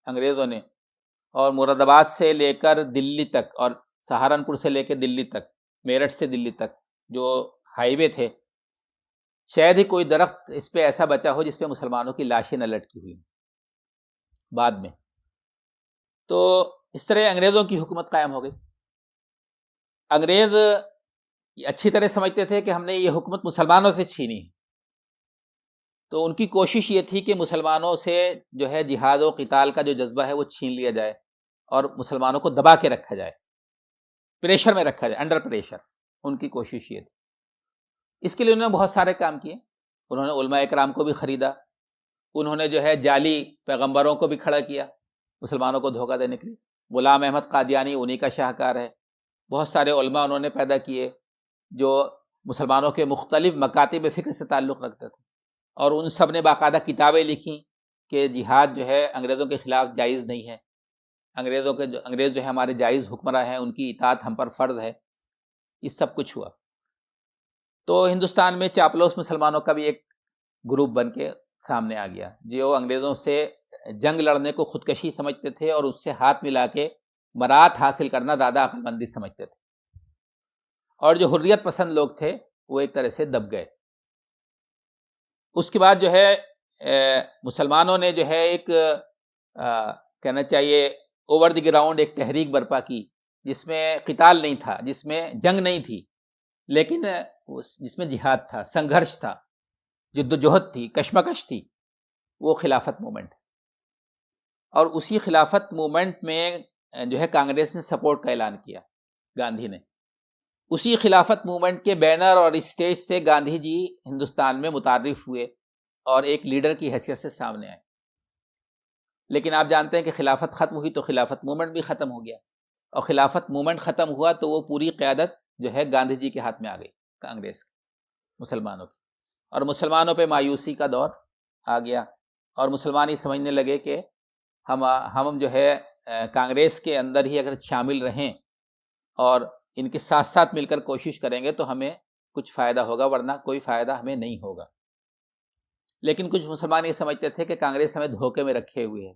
انگریزوں نے، اور مراد آباد سے لے کر دلی تک اور سہارنپور سے لے کے دلی تک، میرٹھ سے دلی تک جو ہائی وے تھے، شاید ہی کوئی درخت اس پہ ایسا بچا ہو جس پہ مسلمانوں کی لاشیں نہ لٹکی ہوئی بعد میں۔ تو اس طرح انگریزوں کی حکومت قائم ہو گئی۔ انگریز اچھی طرح سمجھتے تھے کہ ہم نے یہ حکومت مسلمانوں سے چھینی ہے، تو ان کی کوشش یہ تھی کہ مسلمانوں سے جو ہے جہاد و قتال کا جو جذبہ ہے وہ چھین لیا جائے اور مسلمانوں کو دبا کے رکھا جائے، پریشر میں رکھا جائے، انڈر پریشر۔ ان کی کوشش یہ تھی۔ اس کے لیے انہوں نے بہت سارے کام کیے۔ انہوں نے علماء اکرام کو بھی خریدا، انہوں نے جو ہے جعلی پیغمبروں کو بھی کھڑا کیا مسلمانوں کو دھوکہ دینے کے لیے۔ غلام احمد قادیانی انہی کا شاہکار ہے۔ بہت سارے علماء انہوں نے پیدا کیے جو مسلمانوں کے مختلف مکاتب فکر سے تعلق رکھتے تھے، اور ان سب نے باقاعدہ کتابیں لکھیں کہ جہاد جو ہے انگریزوں کے خلاف جائز نہیں ہے، انگریز جو ہے ہمارے جائز حکمراں ہیں، ان کی اطاعت ہم پر فرض ہے۔ یہ سب کچھ ہوا۔ تو ہندوستان میں چاپلوس مسلمانوں کا بھی ایک گروپ بن کے سامنے آ گیا، جو انگریزوں سے جنگ لڑنے کو خودکشی سمجھتے تھے اور اس سے ہاتھ ملا کے برات حاصل کرنا زیادہ عقل مندی سمجھتے تھے، اور جو حریت پسند لوگ تھے وہ ایک طرح سے دب گئے۔ اس کے بعد جو ہے مسلمانوں نے جو ہے ایک کہنا چاہیے اوور دی گراؤنڈ ایک تحریک برپا کی، جس میں قتال نہیں تھا، جس میں جنگ نہیں تھی، لیکن جس میں جہاد تھا، سنگھرش تھا، جد و جہد تھی، کشمکش تھی، وہ خلافت مومنٹ۔ اور اسی خلافت مومنٹ میں جو ہے کانگریس نے سپورٹ کا اعلان کیا، گاندھی نے۔ اسی خلافت مومنٹ کے بینر اور اسٹیج سے گاندھی جی ہندوستان میں متعارف ہوئے اور ایک لیڈر کی حیثیت سے سامنے آئے۔ لیکن آپ جانتے ہیں کہ خلافت ختم ہوئی تو خلافت مومنٹ بھی ختم ہو گیا، اور خلافت مومنٹ ختم ہوا تو وہ پوری قیادت جو ہے گاندھی جی کے ہاتھ میں آ گئی، کانگریس کی، مسلمانوں کی، اور مسلمانوں پہ مایوسی کا دور آ گیا، اور مسلمان ہی سمجھنے لگے کہ ہم جو ہے کانگریس کے اندر ہی اگر شامل رہیں اور ان کے ساتھ ساتھ مل کر کوشش کریں گے تو ہمیں کچھ فائدہ ہوگا، ورنہ کوئی فائدہ ہمیں نہیں ہوگا۔ لیکن کچھ مسلمان یہ سمجھتے تھے کہ کانگریس ہمیں دھوکے میں رکھے ہوئے ہے،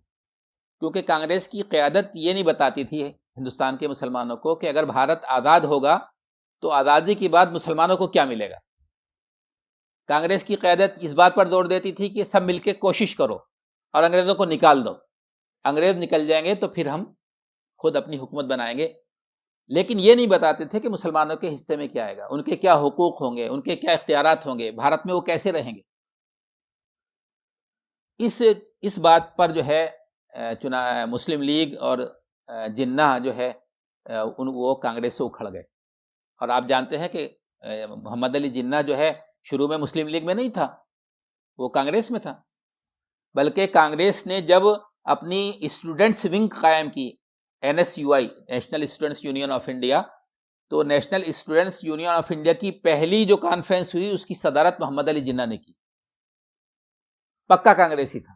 کیونکہ کانگریس کی قیادت یہ نہیں بتاتی تھی ہندوستان کے مسلمانوں کو کہ اگر بھارت آزاد ہوگا تو آزادی کے بعد مسلمانوں کو کیا ملے گا۔ کانگریس کی قیادت اس بات پر زور دیتی تھی کہ سب مل کے کوشش کرو اور انگریزوں کو نکال دو، انگریز نکل جائیں گے تو پھر ہم خود اپنی حکومت بنائیں گے، لیکن یہ نہیں بتاتے تھے کہ مسلمانوں کے حصے میں کیا آئے گا، ان کے کیا حقوق ہوں گے، ان کے کیا اختیارات ہوں گے، بھارت میں وہ کیسے رہیں گے۔ اس بات پر جو ہے مسلم لیگ اور جناح جو ہے وہ کانگریس سے اکھڑ گئے۔ اور آپ جانتے ہیں کہ محمد علی جناح جو ہے شروع میں مسلم لیگ میں نہیں تھا، وہ کانگریس میں تھا، بلکہ کانگریس نے جب اپنی اسٹوڈنٹس ونگ قائم کی، NSUI national students union of India, تو national students union of India کی پہلی جو کانفرنس ہوئی اس کی صدارت محمد علی جناح نے کی، پکا کانگریسی تھا،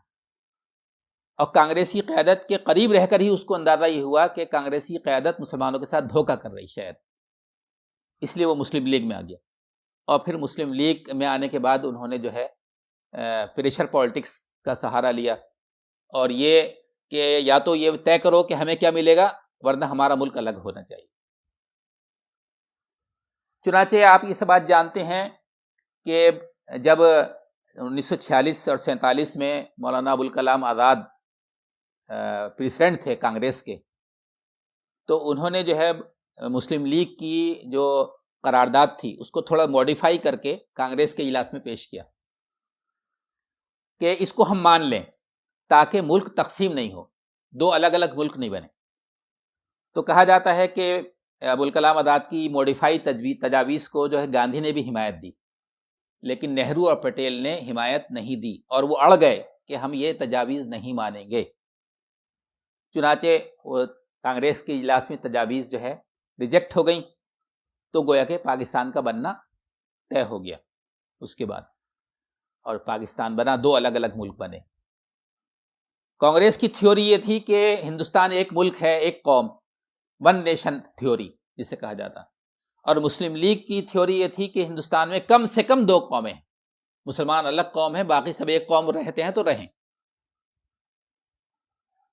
اور کانگریسی قیادت کے قریب رہ کر ہی اس کو اندازہ یہ ہوا کہ کانگریسی قیادت مسلمانوں کے ساتھ دھوکہ کر رہی شاید، اس لیے وہ مسلم لیگ میں آ گیا۔ اور پھر مسلم لیگ میں آنے کے بعد انہوں نے جو ہے پریشر پالیٹکس کا سہارا لیا، اور یہ کہ یا تو یہ طے کرو کہ ہمیں کیا ملے گا ورنہ ہمارا ملک الگ ہونا چاہیے۔ چنانچہ آپ یہ سب بات جانتے ہیں کہ جب 1946 اور 47 میں مولانا ابوالکلام آزاد پریزیڈنٹ تھے کانگریس کے، تو انہوں نے جو ہے مسلم لیگ کی جو قرارداد تھی اس کو تھوڑا موڈیفائی کر کے کانگریس کے اجلاس میں پیش کیا کہ اس کو ہم مان لیں تاکہ ملک تقسیم نہیں ہو، دو الگ الگ ملک نہیں بنے۔ تو کہا جاتا ہے کہ ابوالکلام آزاد کی موڈیفائی تجاویز کو جو ہے گاندھی نے بھی حمایت دی، لیکن نہرو اور پٹیل نے حمایت نہیں دی، اور وہ اڑ گئے کہ ہم یہ تجاویز نہیں مانیں گے۔ چنانچہ وہ کانگریس کے اجلاس میں تجاویز جو ہے ریجیکٹ ہو گئیں، تو گویا کہ پاکستان کا بننا طے ہو گیا اس کے بعد، اور پاکستان بنا، دو الگ الگ ملک بنے۔ کانگریس کی تھیوری یہ تھی کہ ہندوستان ایک ملک ہے، ایک قوم، ون نیشن تھیوری جسے کہا جاتا، اور مسلم لیگ کی تھیوری یہ تھی کہ ہندوستان میں کم سے کم 2 قومیں ہیں، مسلمان الگ قوم ہے، باقی سب ایک قوم رہتے ہیں تو رہیں۔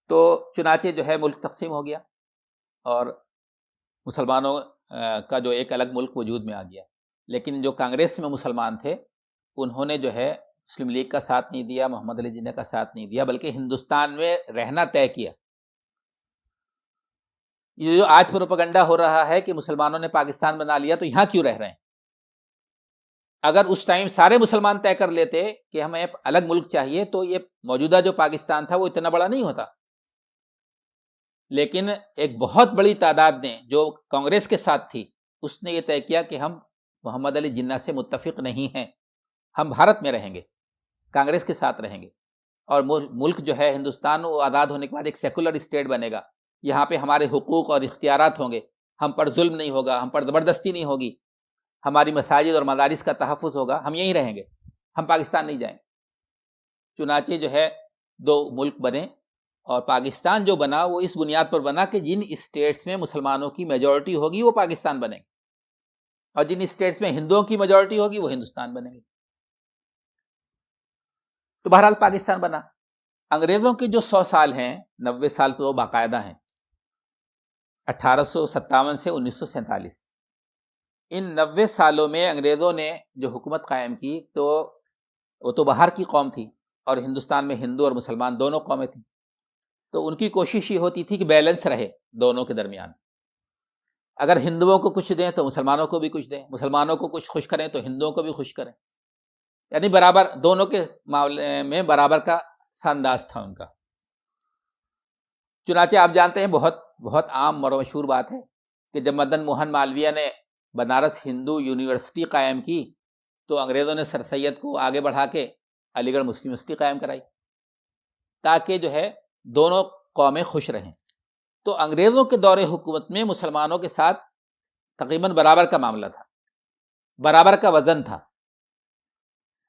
تو چنانچہ جو ہے ملک تقسیم ہو گیا اور مسلمانوں کا جو ایک الگ ملک وجود میں آ گیا۔ لیکن جو کانگریس میں مسلمان تھے انہوں نے جو ہے مسلم لیگ کا ساتھ نہیں دیا، محمد علی جناح کا ساتھ نہیں دیا، بلکہ ہندوستان میں رہنا طے کیا۔ یہ جو آج پروپیگنڈا ہو رہا ہے کہ مسلمانوں نے پاکستان بنا لیا تو یہاں کیوں رہ رہے ہیں، اگر اس ٹائم سارے مسلمان طے کر لیتے کہ ہمیں الگ ملک چاہیے تو یہ موجودہ جو پاکستان تھا وہ اتنا بڑا نہیں ہوتا۔ لیکن ایک بہت بڑی تعداد نے جو کانگریس کے ساتھ تھی اس نے یہ طے کیا کہ ہم محمد علی جناح سے متفق نہیں ہیں، ہم بھارت میں رہیں گے، کانگریس کے ساتھ رہیں گے، اور ملک جو ہے ہندوستان وہ آزاد ہونے کے بعد ایک سیکولر اسٹیٹ بنے گا، یہاں پہ ہمارے حقوق اور اختیارات ہوں گے، ہم پر ظلم نہیں ہوگا، ہم پر زبردستی نہیں ہوگی، ہماری مساجد اور مدارس کا تحفظ ہوگا، ہم یہیں رہیں گے، ہم پاکستان نہیں جائیں۔ چنانچہ جو ہے 2 ملک بنے، اور پاکستان جو بنا وہ اس بنیاد پر بنا کہ جن اسٹیٹس میں مسلمانوں کی میجورٹی ہوگی وہ پاکستان بنے گے، اور جن اسٹیٹس میں ہندوؤں کی میجورٹی ہوگی وہ ہندوستان بنے گے۔ تو بہرحال پاکستان بنا۔ انگریزوں کے جو 100 سال ہیں، 90 سال تو باقاعدہ ہیں، 1857 سے 1947، ان 90 سالوں میں انگریزوں نے جو حکومت قائم کی تو وہ تو باہر کی قوم تھی، اور ہندوستان میں ہندو اور مسلمان دونوں قومیں تھیں، تو ان کی کوشش یہ ہوتی تھی کہ بیلنس رہے دونوں کے درمیان، اگر ہندوؤں کو کچھ دیں تو مسلمانوں کو بھی کچھ دیں، مسلمانوں کو کچھ خوش کریں تو ہندوؤں کو بھی خوش کریں، یعنی برابر، دونوں کے معاملے میں برابر کا انداز تھا ان کا۔ چنانچہ آپ جانتے ہیں بہت عام اور مشہور بات ہے کہ جب مدن موہن مالویہ نے بنارس ہندو یونیورسٹی قائم کی تو انگریزوں نے سر سید کو آگے بڑھا کے علی گڑھ مسلم یونیورسٹی قائم کرائی تاکہ جو ہے دونوں قومیں خوش رہیں۔ تو انگریزوں کے دور حکومت میں مسلمانوں کے ساتھ تقریباً برابر کا معاملہ تھا، برابر کا وزن تھا،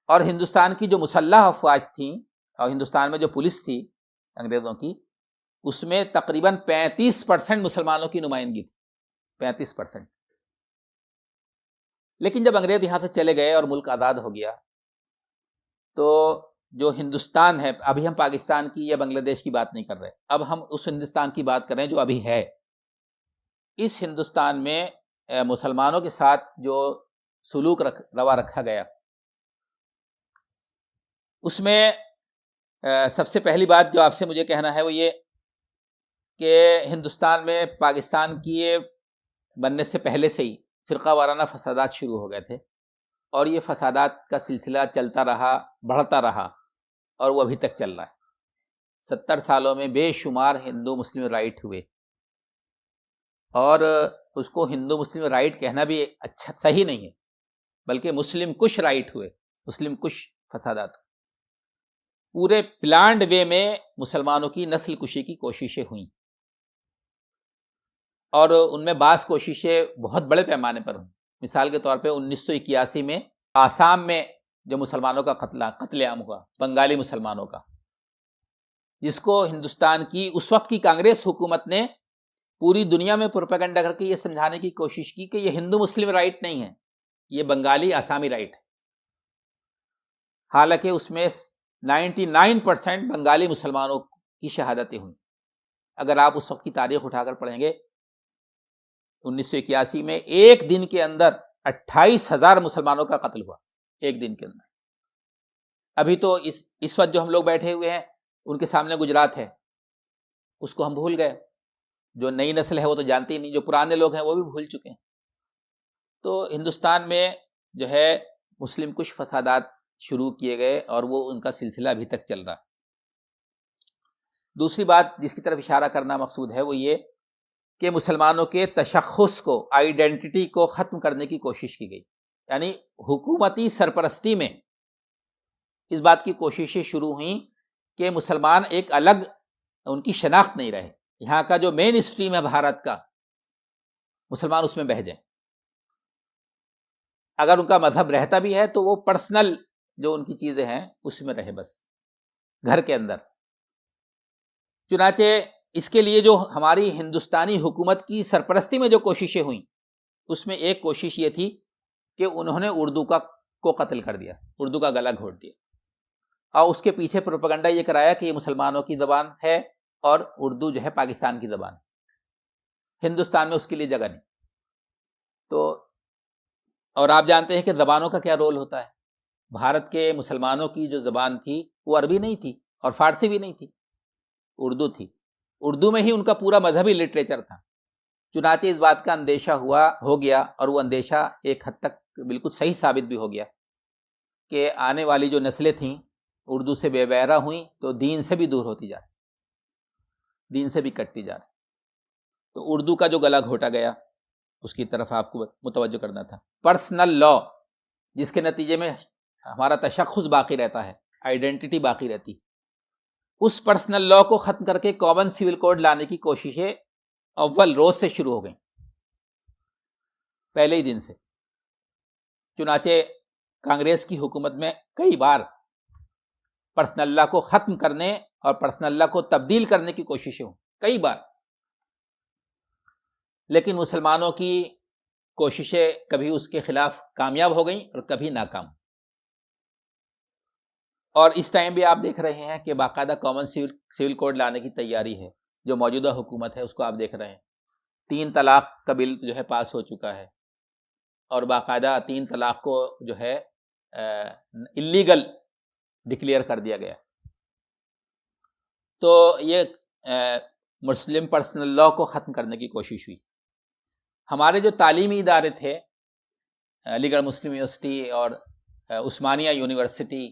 اور ہندوستان کی جو مسلح افواج تھیں اور ہندوستان میں جو پولیس تھی انگریزوں کی، اس میں تقریباً 35% مسلمانوں کی نمائندگی تھی، 35%۔ لیکن جب انگریز یہاں سے چلے گئے اور ملک آزاد ہو گیا تو جو ہندوستان ہے، ابھی ہم پاکستان کی یا بنگلہ دیش کی بات نہیں کر رہے، اب ہم اس ہندوستان کی بات کر رہے ہیں جو ابھی ہے۔ اس ہندوستان میں مسلمانوں کے ساتھ جو سلوک روا رکھا گیا، اس میں سب سے پہلی بات جو آپ سے مجھے کہنا ہے وہ یہ کہ ہندوستان میں پاکستان کی بننے سے پہلے سے ہی فرقہ وارانہ فسادات شروع ہو گئے تھے، اور یہ فسادات کا سلسلہ چلتا رہا، بڑھتا رہا، اور وہ ابھی تک چل رہا ہے۔ 70 سالوں میں بے شمار ہندو مسلم رائٹ ہوئے، اور اس کو ہندو مسلم رائٹ کہنا بھی اچھا صحیح نہیں ہے، بلکہ مسلم کش رائٹ ہوئے، مسلم کش فسادات ہوئے۔ پورے پلانڈ وے میں مسلمانوں کی نسل کشی کی کوششیں ہوئیں، اور ان میں بعض کوششیں بہت بڑے پیمانے پر ہوئیں۔ مثال کے طور پہ 1981 میں آسام میں جو مسلمانوں کا قتل عام ہوا، بنگالی مسلمانوں کا، جس کو ہندوستان کی اس وقت کی کانگریس حکومت نے پوری دنیا میں پروپیگنڈا کر کے یہ سمجھانے کی کوشش کی کہ یہ ہندو مسلم رائٹ نہیں ہے، یہ بنگالی آسامی رائٹ ہے، حالانکہ اس میں 99% بنگالی مسلمانوں کی شہادتیں ہوئیں۔ اگر آپ اس وقت کی تاریخ اٹھا کر پڑھیں گے، 1981 میں ایک دن کے اندر 28,000 مسلمانوں کا قتل ہوا، ایک دن کے اندر۔ ابھی تو اس وقت جو ہم لوگ بیٹھے ہوئے ہیں ان کے سامنے گجرات ہے، اس کو ہم بھول گئے، جو نئی نسل ہے وہ تو جانتی ہی نہیں، جو پرانے لوگ ہیں وہ بھی بھول چکے ہیں۔ تو ہندوستان میں جو ہے مسلم کچھ فسادات شروع کیے گئے، اور وہ ان کا سلسلہ ابھی تک چل رہا ہے۔ دوسری بات جس کی طرف اشارہ کرنا مقصود ہے وہ یہ کہ مسلمانوں کے تشخص کو، آئیڈینٹی کو ختم کرنے کی کوشش کی گئی، یعنی حکومتی سرپرستی میں اس بات کی کوششیں شروع ہوئیں کہ مسلمان ایک الگ، ان کی شناخت نہیں رہے، یہاں کا جو مین اسٹریم ہے بھارت کا، مسلمان اس میں بہہ جائیں، اگر ان کا مذہب رہتا بھی ہے تو وہ پرسنل جو ان کی چیزیں ہیں اس میں رہے، بس گھر کے اندر۔ چنانچہ اس کے لیے جو ہماری ہندوستانی حکومت کی سرپرستی میں جو کوششیں ہوئیں اس میں ایک کوشش یہ تھی کہ انہوں نے اردو کو قتل کر دیا، اردو کا گلا گھونٹ دیا، اور اس کے پیچھے پروپیگنڈا یہ کرایا کہ یہ مسلمانوں کی زبان ہے اور اردو جو ہے پاکستان کی زبان ہے، ہندوستان میں اس کے لیے جگہ نہیں۔ تو اور آپ جانتے ہیں کہ زبانوں کا کیا رول ہوتا ہے۔ بھارت کے مسلمانوں کی جو زبان تھی وہ عربی نہیں تھی اور فارسی بھی نہیں تھی، اردو تھی۔ اردو میں ہی ان کا پورا مذہبی لٹریچر تھا، چنانچہ اس بات کا اندیشہ ہو گیا، اور وہ اندیشہ ایک حد تک بالکل صحیح ثابت بھی ہو گیا، کہ آنے والی جو نسلیں تھیں اردو سے بے بہرہ ہوئیں تو دین سے بھی دور ہوتی جا رہی، دین سے بھی کٹتی جا رہی۔ تو اردو کا جو گلا گھونٹا گیا اس کی طرف آپ کو متوجہ کرنا تھا۔ پرسنل لا، جس کے نتیجے میں ہمارا تشخص باقی رہتا ہے، آئیڈینٹی باقی رہتی، اس پرسنل لا کو ختم کر کے کامن سول کوڈ لانے کی کوششیں اول روز سے شروع ہو گئیں، پہلے ہی دن سے۔ چنانچہ کانگریس کی حکومت میں کئی بار پرسنل لا کو ختم کرنے اور پرسنل لا کو تبدیل کرنے کی کوششیں ہوں، کئی بار، لیکن مسلمانوں کی کوششیں کبھی اس کے خلاف کامیاب ہو گئیں اور کبھی ناکام۔ اور اس ٹائم بھی آپ دیکھ رہے ہیں کہ باقاعدہ کامن سول کوڈ لانے کی تیاری ہے، جو موجودہ حکومت ہے اس کو آپ دیکھ رہے ہیں۔ 3 طلاق کا بل جو ہے پاس ہو چکا ہے، اور باقاعدہ 3 طلاق کو جو ہے اللیگل ڈکلیئر کر دیا گیا۔ تو یہ مسلم پرسنل لا کو ختم کرنے کی کوشش ہوئی۔ ہمارے جو تعلیمی ادارے تھے، علی گڑھ مسلم یونیورسٹی اور عثمانیہ یونیورسٹی،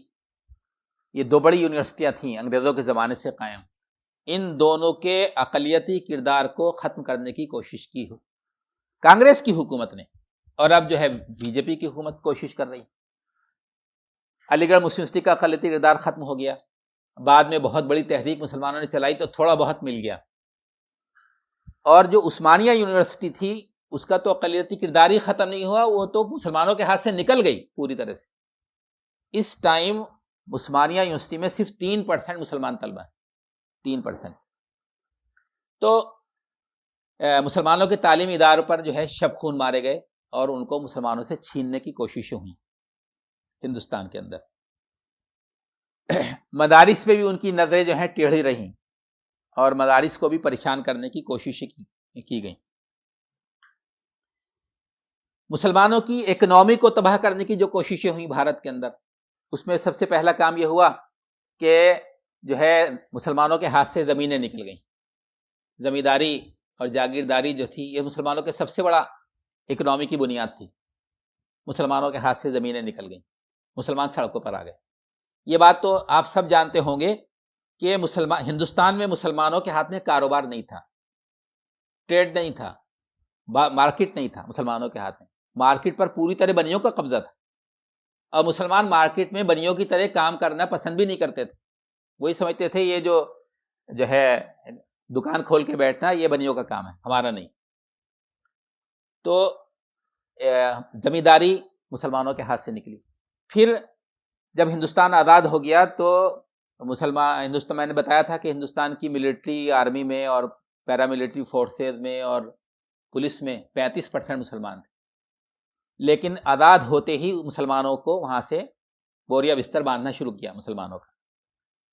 یہ 2 بڑی یونیورسٹیاں تھیں انگریزوں کے زمانے سے قائم، ان دونوں کے اقلیتی کردار کو ختم کرنے کی کوشش کی ہو کانگریس کی حکومت نے، اور اب جو ہے بی جے پی کی حکومت کوشش کر رہی۔ علی گڑھ مسلم یونیورسٹی کا اقلیتی کردار ختم ہو گیا، بعد میں بہت بڑی تحریک مسلمانوں نے چلائی تو تھوڑا بہت مل گیا، اور جو عثمانیہ یونیورسٹی تھی اس کا تو اقلیتی کردار ہی ختم نہیں ہوا، وہ تو مسلمانوں کے ہاتھ سے نکل گئی پوری طرح سے۔ اس ٹائم عثمانیہ یونیورسٹی میں صرف 3% مسلمان طلبہ ہیں، 3%۔ تو مسلمانوں کے تعلیمی اداروں پر جو ہے شب خون مارے گئے، اور ان کو مسلمانوں سے چھیننے کی کوششیں ہوئیں ہندوستان کے اندر۔ مدارس پہ بھی ان کی نظریں جو ہیں ٹیڑھی رہیں، اور مدارس کو بھی پریشان کرنے کی کوششیں کی گئیں۔ مسلمانوں کی اکنامی کو تباہ کرنے کی جو کوششیں ہوئیں بھارت کے اندر، اس میں سب سے پہلا کام یہ ہوا کہ جو ہے مسلمانوں کے ہاتھ سے زمینیں نکل گئیں۔ زمینداری اور جاگیرداری جو تھی یہ مسلمانوں کے سب سے بڑا اکنامی کی بنیاد تھی، مسلمانوں کے ہاتھ سے زمینیں نکل گئیں، مسلمان سڑکوں پر آ گئے۔ یہ بات تو آپ سب جانتے ہوں گے کہ ہندوستان میں مسلمانوں کے ہاتھ میں کاروبار نہیں تھا، ٹریڈ نہیں تھا، مارکیٹ نہیں تھا مسلمانوں کے ہاتھ میں، مارکیٹ پر پوری طرح بنیوں کا قبضہ تھا، اور مسلمان مارکیٹ میں بنیوں کی طرح کام کرنا پسند بھی نہیں کرتے تھے۔ وہی سمجھتے تھے یہ جو ہے دکان کھول کے بیٹھنا یہ بنیوں کا کام ہے، ہمارا نہیں۔ تو زمینداری مسلمانوں کے ہاتھ سے نکلی۔ پھر جب ہندوستان آزاد ہو گیا تو ہندوستان، میں نے بتایا تھا کہ ہندوستان کی ملٹری آرمی میں اور پیراملٹری فورسز میں اور پولیس میں 35% مسلمان تھے، لیکن آزاد ہوتے ہی مسلمانوں کو وہاں سے بوریا بستر باندھنا شروع کیا مسلمانوں کا۔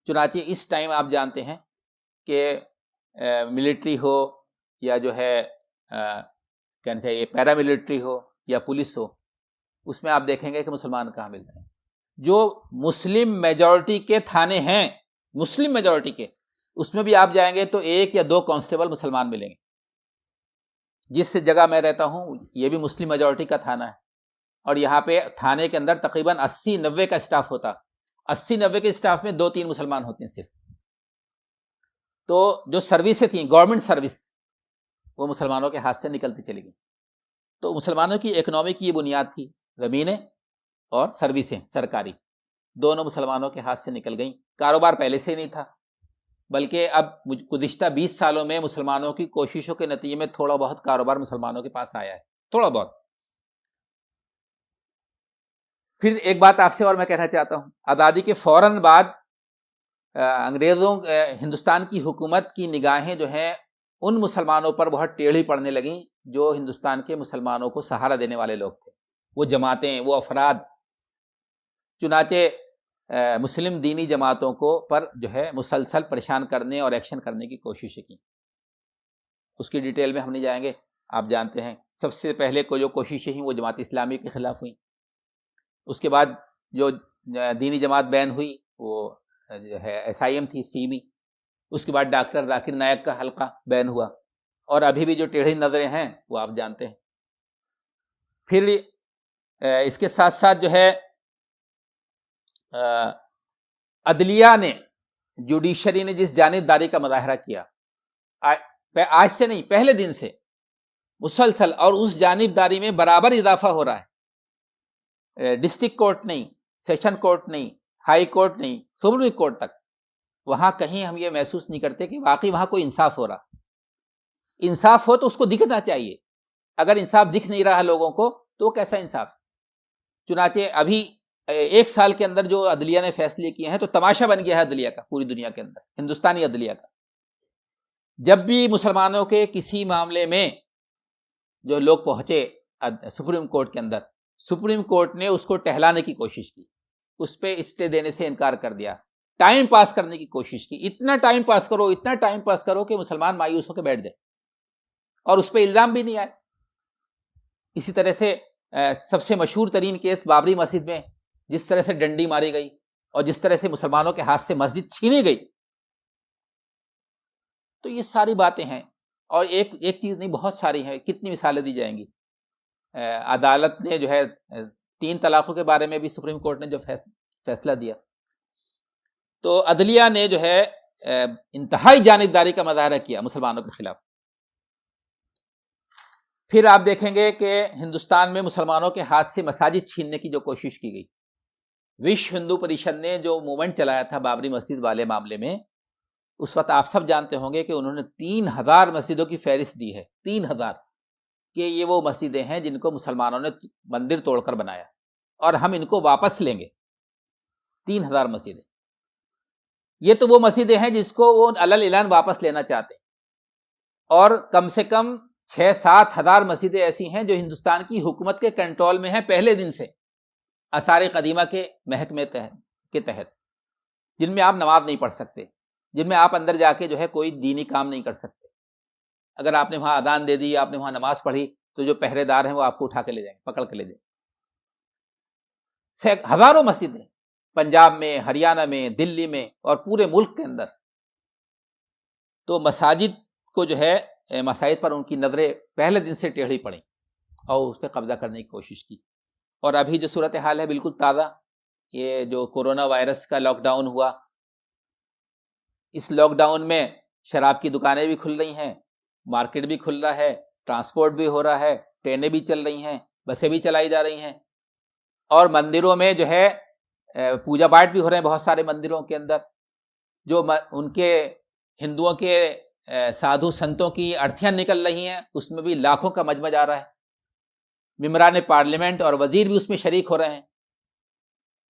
چنانچہ اس ٹائم آپ جانتے ہیں کہ ملٹری ہو یا جو ہے کہنا چاہیے پیراملٹری ہو یا پولیس ہو، اس میں آپ دیکھیں گے کہ مسلمان کہاں ملتے ہیں۔ جو مسلم میجورٹی کے تھانے ہیں، مسلم میجورٹی کے، اس میں بھی آپ جائیں گے تو 1 یا 2 کانسٹیبل مسلمان ملیں گے۔ جس جگہ میں رہتا ہوں یہ بھی مسلم میجورٹی کا تھانہ ہے، اور یہاں پہ تھانے کے اندر تقریباً 80-90 کا اسٹاف ہوتا، 80-90 کے اسٹاف میں 2-3 مسلمان ہوتے ہیں صرف۔ تو جو سروسیں تھیں گورنمنٹ سروس، وہ مسلمانوں کے ہاتھ سے نکلتی چلی گئی۔ تو مسلمانوں کی اکنامی کی یہ بنیاد تھی، زمینیں اور سروسیں سرکاری، دونوں مسلمانوں کے ہاتھ سے نکل گئیں۔ کاروبار پہلے سے ہی نہیں تھا، بلکہ اب گزشتہ 20 سالوں میں مسلمانوں کی کوششوں کے نتیجے میں تھوڑا بہت کاروبار مسلمانوں کے پاس آیا ہے، تھوڑا بہت۔ پھر ایک بات آپ سے اور میں کہنا چاہتا ہوں، آزادی کے فوراً بعد ہندوستان کی حکومت کی نگاہیں جو ہیں ان مسلمانوں پر بہت ٹیڑھی پڑنے لگیں جو ہندوستان کے مسلمانوں کو سہارا دینے والے لوگ تھے، وہ جماعتیں، وہ افراد، چنانچہ مسلم دینی جماعتوں کو پر جو ہے مسلسل پریشان کرنے اور ایکشن کرنے کی کوششیں کی. اس کی ڈیٹیل میں ہم نہیں جائیں گے، آپ جانتے ہیں. سب سے پہلے کو جو کوششیں ہیں وہ جماعت اسلامی کے خلاف ہوئیں. اس کے بعد جو دینی جماعت بین ہوئی وہ جو ہے SIM تھی، CB. اس کے بعد ڈاکٹر ذاکر نائک کا حلقہ بین ہوا، اور ابھی بھی جو ٹیڑھی نظریں ہیں وہ آپ جانتے ہیں. پھر اس کے ساتھ ساتھ جو ہے عدلیہ نے، جوڈیشری نے جس جانبداری کا مظاہرہ کیا، آج سے نہیں پہلے دن سے مسلسل، اور اس جانبداری میں برابر اضافہ ہو رہا ہے. ڈسٹرکٹ کورٹ نہیں، سیشن کورٹ نہیں، ہائی کورٹ نہیں، سپریم کورٹ تک، وہاں کہیں ہم یہ محسوس نہیں کرتے کہ واقعی وہاں کوئی انصاف ہو رہا. انصاف ہو تو اس کو دکھنا چاہیے. اگر انصاف دکھ نہیں رہا لوگوں کو تو کیسا انصاف؟ چنانچہ ابھی 1 سال کے اندر جو عدلیہ نے فیصلے کیے ہیں تو تماشا بن گیا ہے عدلیہ کا پوری دنیا کے اندر، ہندوستانی عدلیہ کا. جب بھی مسلمانوں کے کسی معاملے میں جو لوگ پہنچے سپریم کورٹ کے اندر، سپریم کورٹ نے اس کو ٹہلانے کی کوشش کی، اس پہ اسٹے دینے سے انکار کر دیا، ٹائم پاس کرنے کی کوشش کی. اتنا ٹائم پاس کرو، اتنا ٹائم پاس کرو کہ مسلمان مایوس ہو کے بیٹھ جائے، اور اس پہ الزام بھی نہیں آئے. اسی طرح سے سب سے مشہور ترین کیس بابری مسجد میں جس طرح سے ڈنڈی ماری گئی اور جس طرح سے مسلمانوں کے ہاتھ سے مسجد چھینی گئی. تو یہ ساری باتیں ہیں، اور ایک چیز نہیں، بہت ساری ہیں، کتنی مثالیں دی جائیں گی. عدالت نے جو ہے 3 طلاقوں کے بارے میں بھی سپریم کورٹ نے جو فیصلہ دیا. تو عدلیہ نے جو ہے انتہائی جانبداری کا مظاہرہ کیا مسلمانوں کے خلاف. پھر آپ دیکھیں گے کہ ہندوستان میں مسلمانوں کے ہاتھ سے مساجد چھیننے کی جو کوشش کی گئی. وشو ہندو پریشد نے جو موومنٹ چلایا تھا بابری مسجد والے معاملے میں، اس وقت آپ سب جانتے ہوں گے کہ انہوں نے 3000 مسجدوں کی فہرست دی ہے، 3000، کہ یہ وہ مسجدیں ہیں جن کو مسلمانوں نے مندر توڑ کر بنایا اور ہم ان کو واپس لیں گے. 3000 مسجدیں. یہ تو وہ مسجدیں ہیں جس کو وہ علل اعلان واپس لینا چاہتے ہیں، اور کم سے کم 6-7 ہزار مسجدیں ایسی ہیں جو ہندوستان کی حکومت کے کنٹرول میں ہیں پہلے دن سے، آثار قدیمہ کے محکمے کے تحت، جن میں آپ نماز نہیں پڑھ سکتے، جن میں آپ اندر جا کے جو ہے کوئی دینی کام نہیں کر سکتے. اگر آپ نے وہاں اذان دے دی، آپ نے وہاں نماز پڑھی، تو جو پہرے دار ہیں وہ آپ کو اٹھا کے لے جائیں گے، پکڑ کے لے جائیں گے. ہزاروں مسجدیں پنجاب میں، ہریانہ میں، دلی میں اور پورے ملک کے اندر. تو مساجد کو جو ہے، مساجد پر ان کی نظریں پہلے دن سے ٹیڑھی پڑیں اور اس پہ قبضہ کرنے کی کوشش کی. اور ابھی جو صورتحال ہے بالکل تازہ، یہ جو کورونا وائرس کا لاک ڈاؤن ہوا، اس لاک ڈاؤن میں شراب کی دکانیں بھی کھل رہی ہیں، مارکیٹ بھی کھل رہا ہے، ٹرانسپورٹ بھی ہو رہا ہے، ٹرینیں بھی چل رہی ہیں، بسیں بھی چلائی جا رہی ہیں، اور مندروں میں جو ہے پوجا پاٹ بھی ہو رہے ہیں بہت سارے مندروں کے اندر. جو ان کے ہندوؤں کے سادھو سنتوں کی ارتھیاں نکل رہی ہیں، اس میں بھی لاکھوں کا مجمع جا رہا ہے. ممبران پارلیمنٹ اور وزیر بھی اس میں شریک ہو رہے ہیں.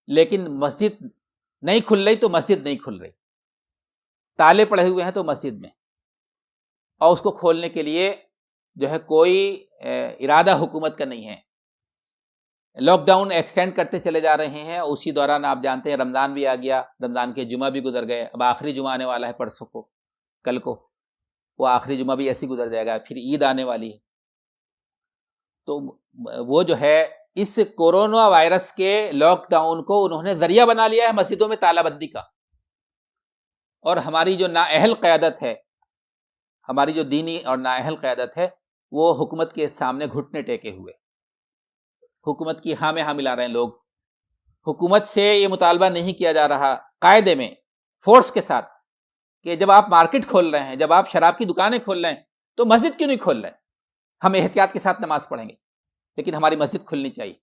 لیکن مسجد نہیں کھل رہی تو مسجد نہیں کھل رہی، تالے پڑے ہوئے ہیں تو مسجد میں، اور اس کو کھولنے کے لیے جو ہے کوئی ارادہ حکومت کا نہیں ہے. لاک ڈاؤن ایکسٹینڈ کرتے چلے جا رہے ہیں. اسی دوران آپ جانتے ہیں رمضان بھی آ گیا، رمضان کے جمعہ بھی گزر گئے، اب آخری جمعہ آنے والا ہے پرسوں کو، کل کو، وہ آخری جمعہ بھی ایسے گزر جائے گا، پھر عید آنے والی ہے. تو وہ جو ہے اس کورونا وائرس کے لاک ڈاؤن کو انہوں نے ذریعہ بنا لیا ہے مسجدوں میں تالہ بندی کا. اور ہماری جو نااہل قیادت ہے، ہماری جو دینی اور نااہل قیادت ہے، وہ حکومت کے سامنے گھٹنے ٹیکے ہوئے، حکومت کی ہاں میں ہاں ملا رہے ہیں لوگ. حکومت سے یہ مطالبہ نہیں کیا جا رہا قاعدے میں، فورس کے ساتھ، کہ جب آپ مارکیٹ کھول رہے ہیں، جب آپ شراب کی دکانیں کھول رہے ہیں، تو مسجد کیوں نہیں کھول رہے ہیں؟ ہم احتیاط کے ساتھ نماز پڑھیں گے، لیکن ہماری مسجد کھلنی چاہیے،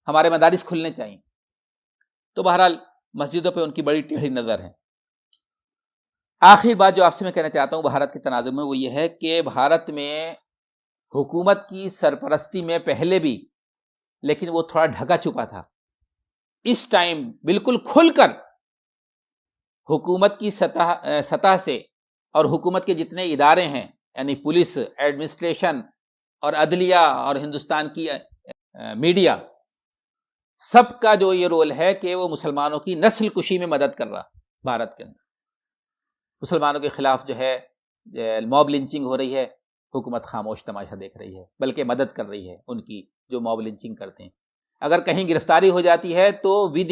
ہمارے مدارس کھلنے چاہیے. تو بہرحال مسجدوں پہ ان کی بڑی ٹیڑھی نظر ہے. آخری بات جو آپ سے میں کہنا چاہتا ہوں بھارت کے تناظر میں، وہ یہ ہے کہ بھارت میں حکومت کی سرپرستی میں پہلے بھی، لیکن وہ تھوڑا ڈھکا چھپا تھا. اس ٹائم بالکل کھل کر حکومت کی سطح سے اور حکومت کے جتنے ادارے ہیں، یعنی پولیس، ایڈمنسٹریشن، اور عدلیہ اور ہندوستان کی میڈیا، سب کا جو یہ رول ہے کہ وہ مسلمانوں کی نسل کشی میں مدد کر رہا بھارت کے اندر. مسلمانوں کے خلاف جو ہے موب لنچنگ ہو رہی ہے، حکومت خاموش تماشا دیکھ رہی ہے، بلکہ مدد کر رہی ہے ان کی جو موب لنچنگ کرتے ہیں. اگر کہیں گرفتاری ہو جاتی ہے تو ود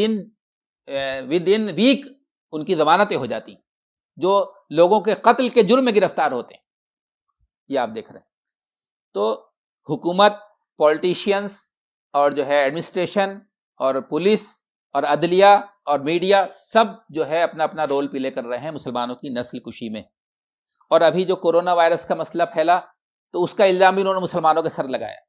ان ویک ان کی ضمانتیں ہو جاتی، جو لوگوں کے قتل کے جرم میں گرفتار ہوتے ہیں. یہ آپ دیکھ رہے ہیں. تو حکومت، پولیٹیشینز اور جو ہے ایڈمنسٹریشن اور پولیس اور عدلیہ اور میڈیا، سب جو ہے اپنا اپنا رول پلے کر رہے ہیں مسلمانوں کی نسل کشی میں. اور ابھی جو کورونا وائرس کا مسئلہ پھیلا تو اس کا الزام بھی انہوں نے مسلمانوں کے سر لگایا.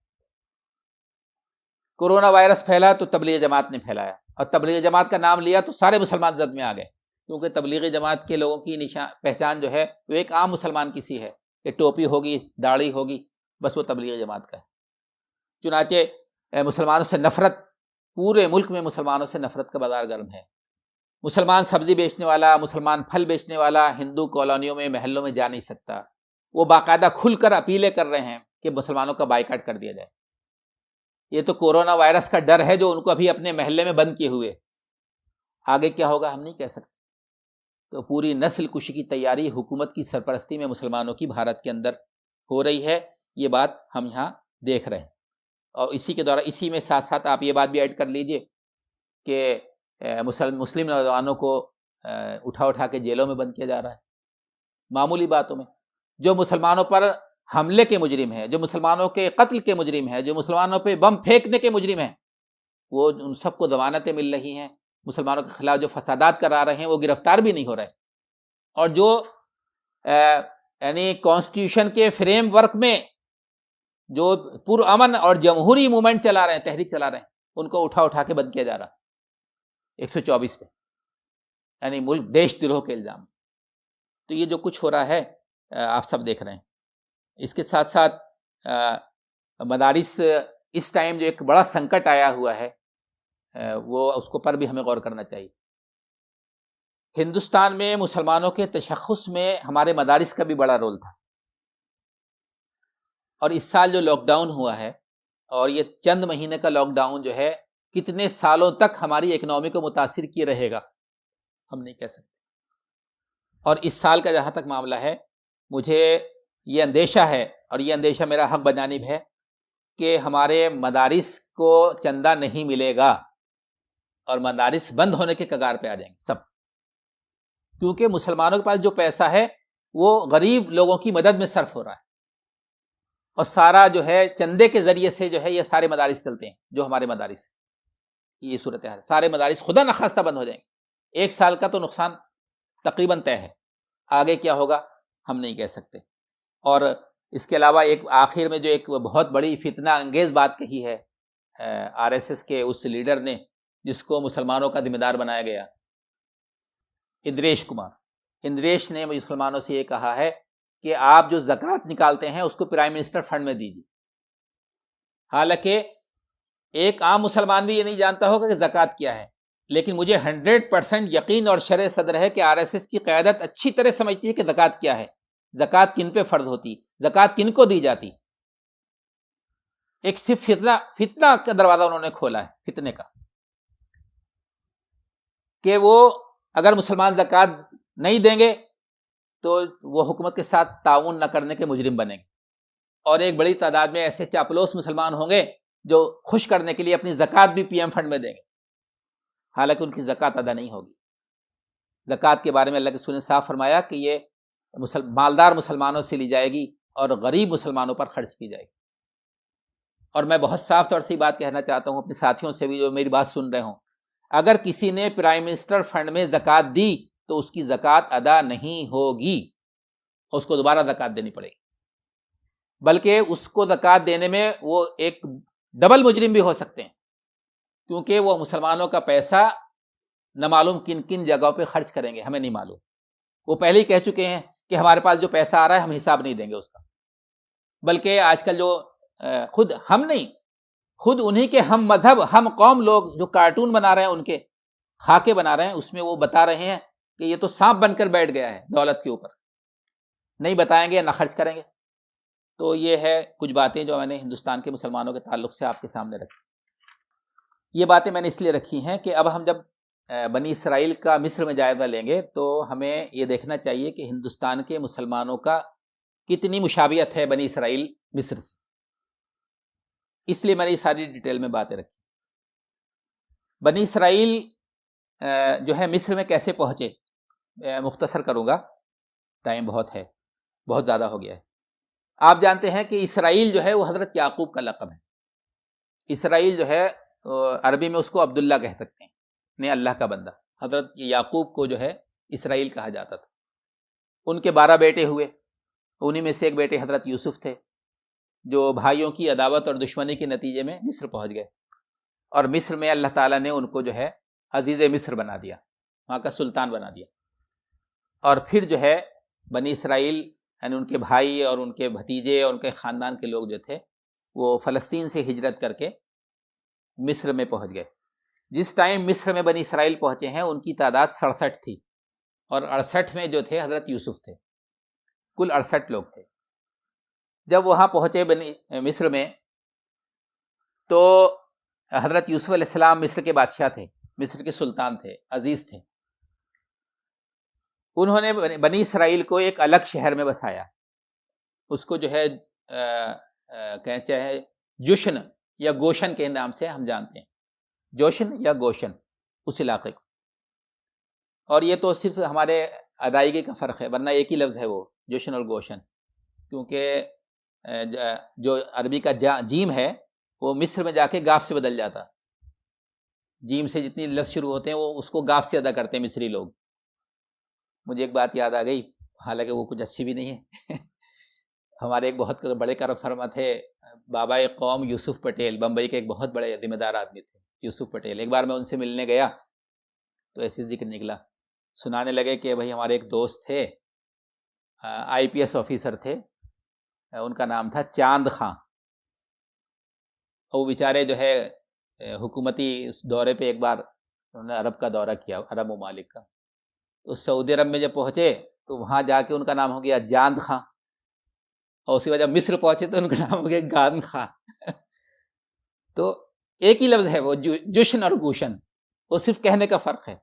کورونا وائرس پھیلا تو تبلیغ جماعت نے پھیلایا، اور تبلیغ جماعت کا نام لیا تو سارے مسلمان زد میں آ گئے، کیونکہ تبلیغ جماعت کے لوگوں کی پہچان جو ہے وہ ایک عام مسلمان کی سی ہے کہ ٹوپی ہوگی، داڑھی ہوگی، بس وہ تبلیغ جماعت کا ہے. چنانچہ مسلمانوں سے نفرت، پورے ملک میں مسلمانوں سے نفرت کا بازار گرم ہے. مسلمان سبزی بیچنے والا، مسلمان پھل بیچنے والا ہندو کالونیوں میں، محلوں میں جا نہیں سکتا. وہ باقاعدہ کھل کر اپیلیں کر رہے ہیں کہ مسلمانوں کا بائیکاٹ کر دیا جائے. یہ تو کورونا وائرس کا ڈر ہے جو ان کو ابھی اپنے محلے میں بند کیے ہوئے. آگے کیا ہوگا ہم نہیں کہہ سکتے. تو پوری نسل کشی کی تیاری حکومت کی سرپرستی میں مسلمانوں کی بھارت کے اندر ہو رہی ہے. یہ بات ہم یہاں دیکھ رہے ہیں. اور اسی کے دوران، اسی میں ساتھ ساتھ آپ یہ بات بھی ایڈ کر لیجئے کہ مسلم نوجوانوں کو اٹھا کے جیلوں میں بند کیا جا رہا ہے معمولی باتوں میں. جو مسلمانوں پر حملے کے مجرم ہیں، جو مسلمانوں کے قتل کے مجرم ہیں، جو مسلمانوں پہ بم پھینکنے کے مجرم ہیں، وہ ان سب کو ضمانتیں مل رہی ہیں. مسلمانوں کے خلاف جو فسادات کرا رہے ہیں وہ گرفتار بھی نہیں ہو رہے. اور جو یعنی کانسٹیٹیوشن کے فریم ورک میں جو پرامن اور جمہوری موومنٹ چلا رہے ہیں، تحریک چلا رہے ہیں، ان کو اٹھا کے بند کیا جا رہا 124 پہ، یعنی ملک دیش دروہ کے الزام. تو یہ جو کچھ ہو رہا ہے آپ سب دیکھ رہے ہیں. اس کے ساتھ ساتھ مدارس اس ٹائم جو ایک بڑا سنکٹ آیا ہوا ہے، وہ اس کو پر بھی ہمیں غور کرنا چاہیے. ہندوستان میں مسلمانوں کے تشخص میں ہمارے مدارس کا بھی بڑا رول تھا. اور اس سال جو لاک ڈاؤن ہوا ہے، اور یہ چند مہینے کا لاک ڈاؤن جو ہے کتنے سالوں تک ہماری اکنامی کو متاثر کیے رہے گا ہم نہیں کہہ سکتے. اور اس سال کا جہاں تک معاملہ ہے، مجھے یہ اندیشہ ہے، اور یہ اندیشہ میرا حق بجانب ہے، کہ ہمارے مدارس کو چندہ نہیں ملے گا اور مدارس بند ہونے کے کگار پہ آ جائیں گے سب. کیونکہ مسلمانوں کے پاس جو پیسہ ہے وہ غریب لوگوں کی مدد میں صرف ہو رہا ہے، اور سارا جو ہے چندے کے ذریعے سے جو ہے یہ سارے مدارس چلتے ہیں. جو ہمارے مدارس، یہ صورتحال، سارے مدارس خدا نخواستہ بند ہو جائیں گے. 1 سال کا تو نقصان تقریباً طے ہے. آگے کیا ہوگا ہم نہیں کہہ سکتے. اور اس کے علاوہ ایک آخر میں جو ایک بہت بڑی فتنہ انگیز بات کہی ہے RSS کے اس لیڈر نے، جس کو مسلمانوں کا ذمہ دار بنایا گیا، اندریش کمار. اندریش نے مسلمانوں سے یہ کہا ہے کہ آپ جو زکوٰۃ نکالتے ہیں اس کو پرائم منسٹر فنڈ میں دیجیے. حالانکہ ایک عام مسلمان بھی یہ نہیں جانتا ہوگا کہ زکوٰۃ کیا ہے، لیکن مجھے 100% یقین اور شرح صدر ہے کہ RSS کی قیادت اچھی طرح سمجھتی ہے کہ زکوٰۃ کیا ہے، زکوٰۃ کن پہ فرض ہوتی، زکوٰۃ کن کو دی جاتی. ایک صرف فتنہ کا دروازہ انہوں نے کھولا ہے، فتنے کا، کہ وہ اگر مسلمان زکوٰۃ نہیں دیں گے تو وہ حکومت کے ساتھ تعاون نہ کرنے کے مجرم بنیں گے. اور ایک بڑی تعداد میں ایسے چاپلوس مسلمان ہوں گے جو خوش کرنے کے لیے اپنی زکوٰۃ بھی PM فنڈ میں دیں گے، حالانکہ ان کی زکوٰۃ ادا نہیں ہوگی. زکوٰۃ کے بارے میں اللہ کے رسول نے صاف فرمایا کہ یہ مالدار مسلمانوں سے لی جائے گی اور غریب مسلمانوں پر خرچ کی جائے گی. اور میں بہت صاف طور سے یہ بات کہنا چاہتا ہوں اپنے ساتھیوں سے بھی جو میری بات سن رہے ہوں، اگر کسی نے پرائم منسٹر فنڈ میں زکوٰۃ دی تو اس کی زکوٰۃ ادا نہیں ہوگی، اس کو دوبارہ زکوٰۃ دینی پڑے گی. بلکہ اس کو زکوٰۃ دینے میں وہ ایک ڈبل مجرم بھی ہو سکتے ہیں، کیونکہ وہ مسلمانوں کا پیسہ نہ معلوم کن کن جگہوں پہ خرچ کریں گے، ہمیں نہیں معلوم. وہ پہلے ہی کہہ چکے ہیں کہ ہمارے پاس جو پیسہ آ رہا ہے ہم حساب نہیں دیں گے اس کا. بلکہ آج کل جو خود ہم نہیں، خود انہی کے ہم مذہب ہم قوم لوگ جو کارٹون بنا رہے ہیں، ان کے خاکے بنا رہے ہیں، اس میں وہ بتا رہے ہیں کہ یہ تو سانپ بن کر بیٹھ گیا ہے دولت کے اوپر. نہیں بتائیں گے نہ خرچ کریں گے. تو یہ ہے کچھ باتیں جو میں نے ہندوستان کے مسلمانوں کے تعلق سے آپ کے سامنے رکھی. یہ باتیں میں نے اس لیے رکھی ہیں کہ اب ہم جب بنی اسرائیل کا مصر میں جائزہ لیں گے تو ہمیں یہ دیکھنا چاہیے کہ ہندوستان کے مسلمانوں کا کتنی مشابہت ہے بنی اسرائیل مصر سے. اس لیے میں نے یہ ساری ڈیٹیل میں باتیں رکھی. بنی اسرائیل جو ہے مصر میں کیسے پہنچے مختصر کروں گا، ٹائم بہت ہے، بہت زیادہ ہو گیا ہے. آپ جانتے ہیں کہ اسرائیل جو ہے وہ حضرت یعقوب کا لقب ہے. اسرائیل جو ہے عربی میں اس کو عبداللہ کہہ سکتے ہیں، نے اللہ کا بندہ. حضرت یعقوب کو جو ہے اسرائیل کہا جاتا تھا. ان کے 12 بیٹے ہوئے، انہی میں سے ایک بیٹے حضرت یوسف تھے جو بھائیوں کی عداوت اور دشمنی کے نتیجے میں مصر پہنچ گئے، اور مصر میں اللہ تعالیٰ نے ان کو جو ہے عزیز مصر بنا دیا، وہاں کا سلطان بنا دیا. اور پھر جو ہے بنی اسرائیل یعنی ان کے بھائی اور ان کے بھتیجے اور ان کے خاندان کے لوگ جو تھے وہ فلسطین سے ہجرت کر کے مصر میں پہنچ گئے. جس ٹائم مصر میں بنی اسرائیل پہنچے ہیں ان کی تعداد 67 تھی، اور 68 میں جو تھے حضرت یوسف تھے. کل 68 لوگ تھے. جب وہاں پہنچے مصر میں تو حضرت یوسف علیہ السلام مصر کے بادشاہ تھے، مصر کے سلطان تھے، عزیز تھے. انہوں نے بنی اسرائیل کو ایک الگ شہر میں بسایا. اس کو جو ہے کہنا چاہے جوشن یا گوشن کے نام سے ہم جانتے ہیں، جوشن یا گوشن اس علاقے کو. اور یہ تو صرف ہمارے ادائیگی کا فرق ہے، ورنہ ایک ہی لفظ ہے وہ جوشن اور گوشن. کیونکہ جو عربی کا جیم ہے وہ مصر میں جا کے گاف سے بدل جاتا. جیم سے جتنی لفظ شروع ہوتے ہیں وہ اس کو گاف سے ادا کرتے ہیں مصری لوگ. مجھے ایک بات یاد آ گئی، حالانکہ وہ کچھ اچھی بھی نہیں ہے. ہمارے ایک بہت بڑے کار فرما تھے بابا قوم یوسف پٹیل، بمبئی کے ایک بہت بڑے ذمہ دار آدمی تھے یوسف پٹیل. ایک بار میں ان سے ملنے گیا تو ایسے ذکر نکلا، سنانے لگے کہ بھائی ہمارے ایک دوست تھے IPS آفیسر تھے، ان کا نام تھا چاند خان. وہ بیچارے جو ہے حکومتی اس دورے پہ ایک بار انہوں نے عرب کا دورہ کیا، عرب ممالک کا. تو سعودی عرب میں جب پہنچے تو وہاں جا کے ان کا نام ہو گیا جاند خان، اور اسی وجہ مصر پہنچے تو ان کا نام ہو گیا گاند خان. تو ایک ہی لفظ ہے وہ جوشن اور گوشن، وہ صرف کہنے کا فرق ہے.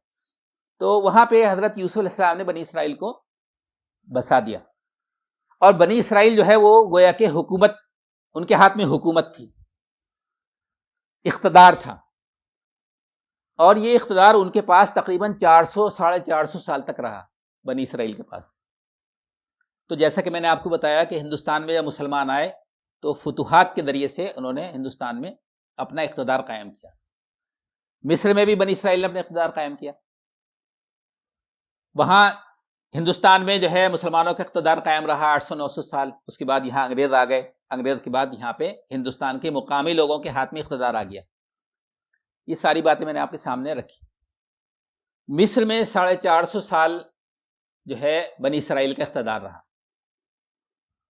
تو وہاں پہ حضرت یوسف علیہ السلام نے بنی اسرائیل کو بسا دیا، اور بنی اسرائیل جو ہے وہ گویا کہ حکومت، ان کے ہاتھ میں حکومت تھی، اقتدار تھا. اور یہ اقتدار ان کے پاس تقریباً 400-450 سال تک رہا بنی اسرائیل کے پاس. تو جیسا کہ میں نے آپ کو بتایا کہ ہندوستان میں جب مسلمان آئے تو فتوحات کے ذریعے سے انہوں نے ہندوستان میں اپنا اقتدار قائم کیا. مصر میں بھی بنی اسرائیل نے اپنا اقتدار قائم کیا. وہاں ہندوستان میں جو ہے مسلمانوں کا اقتدار قائم رہا 800-900 سال. اس کے بعد یہاں انگریز آ گئے، انگریز کے بعد یہاں پہ ہندوستان کے مقامی لوگوں کے ہاتھ میں اقتدار آ گیا. یہ ساری باتیں میں نے آپ کے سامنے رکھی. مصر میں 450 سال جو ہے بنی اسرائیل کا اقتدار رہا.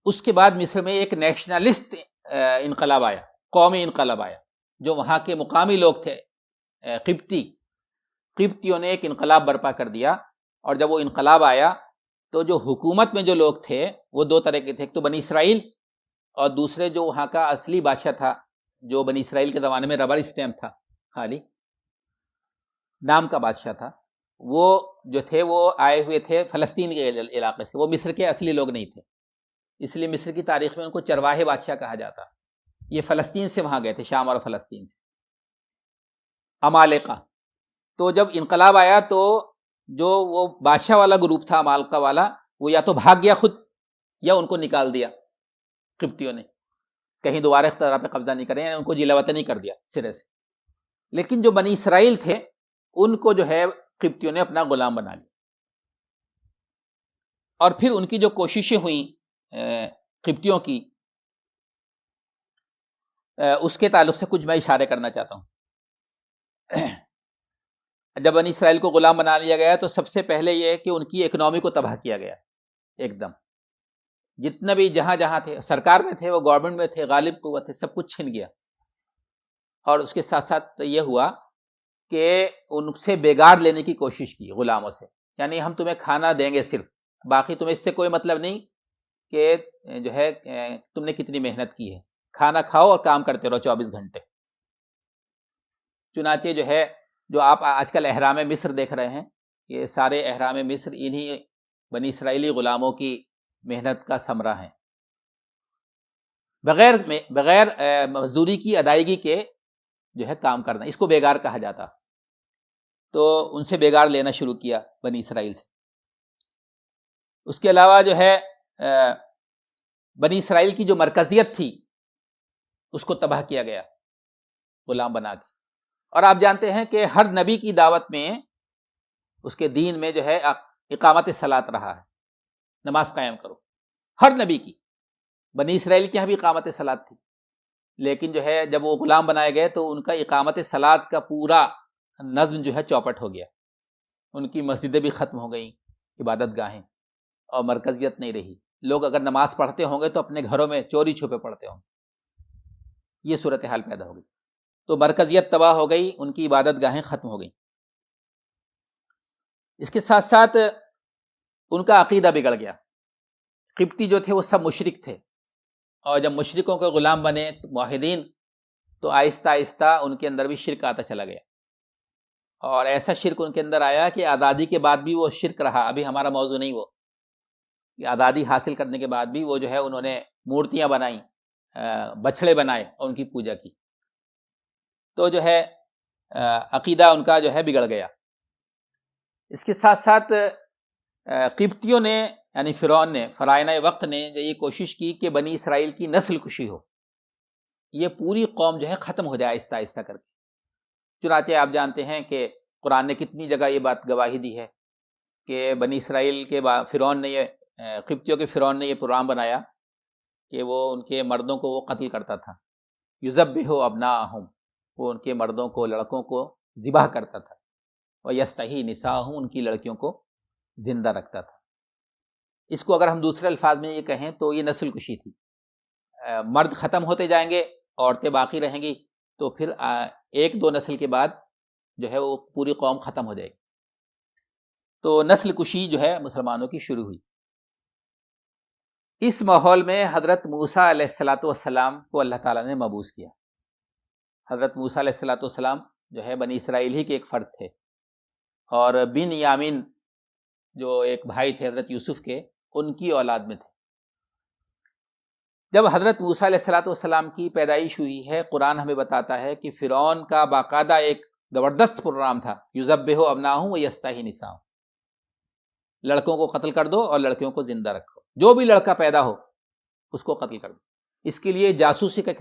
اس کے بعد مصر میں ایک نیشنلسٹ انقلاب آیا، قومی انقلاب آیا. جو وہاں کے مقامی لوگ تھے قبطیوں نے ایک انقلاب برپا کر دیا. اور جب وہ انقلاب آیا تو جو حکومت میں جو لوگ تھے وہ دو طرح کے تھے، ایک تو بنی اسرائیل، اور دوسرے جو وہاں کا اصلی بادشاہ تھا جو بنی اسرائیل کے زمانے میں ربر اسٹیمپ تھا، خالی نام کا بادشاہ تھا. وہ جو تھے وہ آئے ہوئے تھے فلسطین کے علاقے سے، وہ مصر کے اصلی لوگ نہیں تھے. اس لیے مصر کی تاریخ میں ان کو چرواہے بادشاہ کہا جاتا. یہ فلسطین سے وہاں گئے تھے، شام اور فلسطین سے، عمالقہ. تو جب انقلاب آیا تو جو وہ بادشاہ والا گروپ تھا عمالقہ والا، وہ یا تو بھاگ گیا خود یا ان کو نکال دیا قبطیوں نے، کہیں دوبارہ اقتدار پہ قبضہ نہیں کریں، ان کو جلا وطنی کر دیا سرے سے. لیکن جو بنی اسرائیل تھے ان کو جو ہے قبطیوں نے اپنا غلام بنا لیا. اور پھر ان کی جو کوششیں ہوئیں قبطیوں کی، اس کے تعلق سے کچھ میں اشارے کرنا چاہتا ہوں. جب بنی اسرائیل کو غلام بنا لیا گیا تو سب سے پہلے یہ کہ ان کی اکنامی کو تباہ کیا گیا ایک دم. جتنا بھی جہاں جہاں تھے، سرکار میں تھے، وہ گورنمنٹ میں تھے، غالب قوت تھے، سب کچھ چھن گیا. اور اس کے ساتھ ساتھ یہ ہوا کہ ان سے بیگار لینے کی کوشش کی غلاموں سے. یعنی ہم تمہیں کھانا دیں گے صرف، باقی تمہیں اس سے کوئی مطلب نہیں کہ جو ہے تم نے کتنی محنت کی ہے، کھانا کھاؤ اور کام کرتے رہو 24 گھنٹے۔ چنانچہ جو ہے جو آپ آج کل احرام مصر دیکھ رہے ہیں، یہ سارے احرام مصر انہی بنی اسرائیلی غلاموں کی محنت کا ثمرہ ہیں۔ بغیر مزدوری کی ادائیگی کے جو ہے کام کرنا، اس کو بیگار کہا جاتا۔ تو ان سے بیگار لینا شروع کیا بنی اسرائیل سے۔ اس کے علاوہ جو ہے بنی اسرائیل کی جو مرکزیت تھی اس کو تباہ کیا گیا غلام بنا کے۔ اور آپ جانتے ہیں کہ ہر نبی کی دعوت میں، اس کے دین میں جو ہے اقامت صلاۃ رہا ہے، نماز قائم کرو، ہر نبی کی۔ بنی اسرائیل کے یہاں بھی اقامت صلاۃ تھی، لیکن جو ہے جب وہ غلام بنائے گئے تو ان کا اقامت صلاۃ کا پورا نظم جو ہے چوپٹ ہو گیا، ان کی مسجدیں بھی ختم ہو گئیں، عبادت گاہیں، اور مرکزیت نہیں رہی۔ لوگ اگر نماز پڑھتے ہوں گے تو اپنے گھروں میں چوری چھپے پڑھتے ہوں گے، یہ صورتحال پیدا ہو گئی۔ تو مرکزیت تباہ ہو گئی، ان کی عبادت گاہیں ختم ہو گئیں۔ اس کے ساتھ ساتھ ان کا عقیدہ بگڑ گیا۔ قبطی جو تھے وہ سب مشرک تھے، اور جب مشرکوں کے غلام بنے موحدین تو آہستہ آہستہ ان کے اندر بھی شرک آتا چلا گیا، اور ایسا شرک ان کے اندر آیا کہ آزادی کے بعد بھی وہ شرک رہا۔ ابھی ہمارا موضوع نہیں وہ، آزادی حاصل کرنے کے بعد بھی وہ جو ہے انہوں نے مورتیاں بنائیں، بچھڑے بنائے اور ان کی پوجا کی۔ تو جو ہے عقیدہ ان کا جو ہے بگڑ گیا۔ اس کے ساتھ ساتھ قبطیوں نے، یعنی فرعون نے، فرعونہ وقت نے یہ کوشش کی کہ بنی اسرائیل کی نسل کشی ہو، یہ پوری قوم جو ہے ختم ہو جائے آہستہ آہستہ کر کے۔ چنانچہ آپ جانتے ہیں کہ قرآن نے کتنی جگہ یہ بات گواہی دی ہے کہ بنی اسرائیل کے فرعون نے قبطیوں کے فرعون نے یہ پروگرام بنایا کہ وہ ان کے مردوں کو وہ قتل کرتا تھا، یذبح ابناءہم، وہ ان کے مردوں کو، لڑکوں کو ذبح کرتا تھا، ویستحیی نساءہم، ان کی لڑکیوں کو زندہ رکھتا تھا۔ اس کو اگر ہم دوسرے الفاظ میں یہ کہیں تو یہ نسل کشی تھی۔ مرد ختم ہوتے جائیں گے، عورتیں باقی رہیں گی، تو پھر ایک دو نسل کے بعد جو ہے وہ پوری قوم ختم ہو جائے گی۔ تو نسل کشی جو ہے مسلمانوں کی شروع ہوئی۔ اس ماحول میں حضرت موسیٰ علیہ السلام کو اللہ تعالیٰ نے مبعوث کیا۔ حضرت موسیٰ علیہ السلام جو ہے بنی اسرائیل ہی کے ایک فرد تھے، اور بن یامین جو ایک بھائی تھے حضرت یوسف کے، ان کی اولاد میں تھے۔ جب حضرت موسیٰ علیہ السلام کی پیدائش ہوئی ہے، قرآن ہمیں بتاتا ہے کہ فرعون کا باقاعدہ ایک زبردست پروگرام تھا، یذبح ابناءہم ویستحیی نساءہم، لڑکوں کو قتل کر دو اور لڑکیوں کو زندہ رکھو، جو بھی لڑکا پیدا ہو اس کو قتل کر دو۔ اس کے لیے جاسوسی کا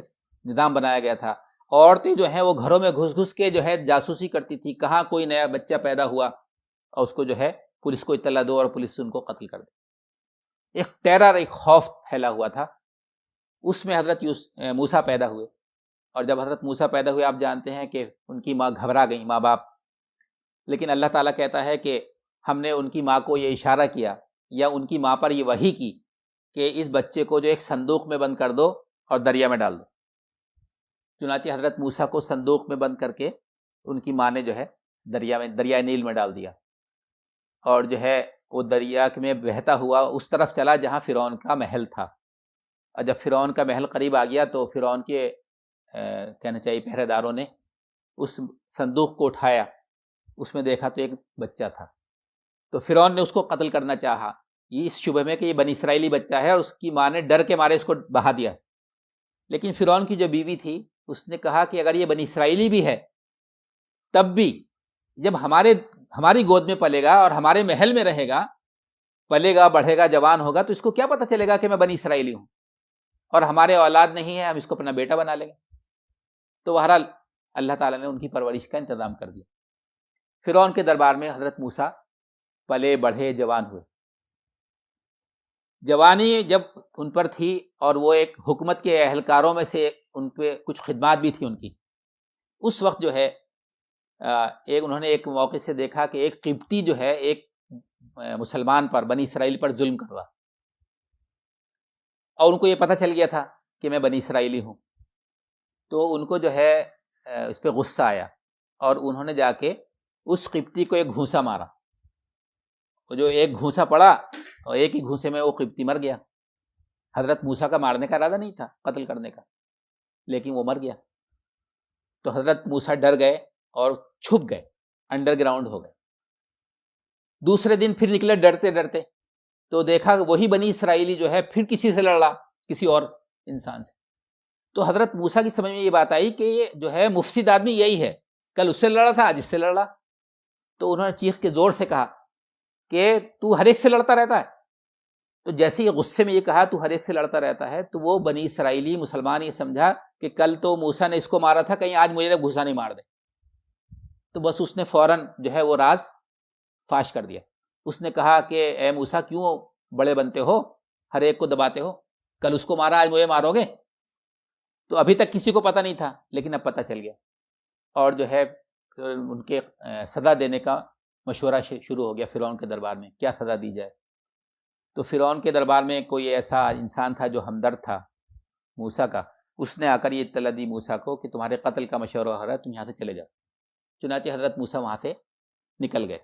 نظام بنایا گیا تھا۔ عورتیں جو ہیں وہ گھروں میں گھس گھس کے جو ہے جاسوسی کرتی تھی، کہاں کوئی نیا بچہ پیدا ہوا اور اس کو جو ہے پولیس کو اطلاع دو اور پولیس ان کو قتل کر دے۔ ایک ٹیرر، ایک خوف پھیلا ہوا تھا۔ اس میں حضرت موسیٰ پیدا ہوئے، اور جب حضرت موسیٰ پیدا ہوئے آپ جانتے ہیں کہ ان کی ماں گھبرا گئی، ماں باپ۔ لیکن اللہ تعالیٰ کہتا ہے کہ ہم نے ان کی ماں کو یہ اشارہ کیا، یا ان کی ماں پر یہ وحی کی کہ اس بچے کو جو ایک صندوق میں بند کر دو اور دریا میں ڈال دو۔ چنانچہ حضرت موسیٰ کو صندوق میں بند کر کے ان کی ماں نے جو ہے دریائے نیل میں ڈال دیا، اور جو ہے وہ دریا میں بہتا ہوا اس طرف چلا جہاں فرعون کا محل تھا۔ اور جب فرعون کا محل قریب آ گیا تو فرعون کے کہنا چاہیے پہرے داروں نے اس صندوق کو اٹھایا، اس میں دیکھا تو ایک بچہ تھا۔ تو فرعون نے اس کو قتل کرنا چاہا، یہ اس شبہ میں کہ یہ بنی اسرائیلی بچہ ہے، اور اس کی ماں نے ڈر کے مارے اس کو بہا دیا۔ لیکن فرعون کی جو بیوی تھی اس نے کہا کہ اگر یہ بنی اسرائیلی بھی ہے تب بھی جب ہماری گود میں پلے گا اور ہمارے محل میں رہے گا، پلے گا، بڑھے گا، جوان ہوگا، تو اس کو کیا پتہ چلے گا کہ میں بنی اسرائیلی ہوں، اور ہمارے اولاد نہیں ہے، ہم اس کو اپنا بیٹا بنا لیں گے۔ تو بہرحال اللہ تعالیٰ نے ان کی پرورش کا انتظام کر دیا۔ فرعون کے دربار میں حضرت موسیٰ پلے، بڑھے، جوان ہوئے۔ جوانی جب ان پر تھی اور وہ ایک حکومت کے اہلکاروں میں سے ان پہ کچھ خدمات بھی تھی ان کی، اس وقت جو ہے انہوں نے ایک موقع سے دیکھا کہ ایک قبطی جو ہے ایک مسلمان پر، بنی اسرائیل پر ظلم کر رہا، اور ان کو یہ پتہ چل گیا تھا کہ میں بنی اسرائیلی ہوں۔ تو ان کو جو ہے اس پہ غصہ آیا، اور انہوں نے جا کے اس قبطی کو ایک گھونسا مارا۔ وہ جو ایک گھونسا پڑا اور ایک ہی گھونسے میں وہ قبطی مر گیا۔ حضرت موسیٰ کا مارنے کا ارادہ نہیں تھا، قتل کرنے کا، لیکن وہ مر گیا۔ تو حضرت موسیٰ ڈر گئے اور چھپ گئے، انڈر گراؤنڈ ہو گئے۔ دوسرے دن پھر نکلے ڈرتے ڈرتے، تو دیکھا وہی بنی اسرائیلی جو ہے پھر کسی سے لڑ رہا، کسی اور انسان سے۔ تو حضرت موسیٰ کی سمجھ میں یہ بات آئی کہ یہ جو ہے مفسد آدمی یہی ہے، کل اس سے لڑا تھا، آج اس سے لڑ رہا۔ تو انہوں نے چیخ کے زور سے کہا کہ تو ہر ایک سے لڑتا رہتا ہے۔ تو جیسے ہی غصے میں یہ کہا تو ہر ایک سے لڑتا رہتا ہے، تو وہ بنی اسرائیلی مسلمان یہ سمجھا کہ کل تو موسیٰ نے اس کو مارا تھا، کہیں آج مجھے گھسا نہیں مار دے۔ تو بس اس نے فوراً جو ہے وہ راز فاش کر دیا۔ اس نے کہا کہ اے موسیٰ کیوں بڑے بنتے ہو، ہر ایک کو دباتے ہو، کل اس کو مارا آج مجھے مارو گے؟ تو ابھی تک کسی کو پتہ نہیں تھا، لیکن اب پتہ چل گیا، اور جو ہے ان کے سزا دینے کا مشورہ شروع ہو گیا فرعون کے دربار میں، کیا سزا دی جائے۔ تو فرعون کے دربار میں کوئی ایسا انسان تھا جو ہمدرد تھا موسیٰ کا، اس نے آ کر یہ اطلاع دی موسیٰ کو کہ تمہارے قتل کا مشورہ ہو رہا ہے، تم یہاں سے چلے جاؤ۔ چنانچہ حضرت موسیٰ وہاں سے نکل گئے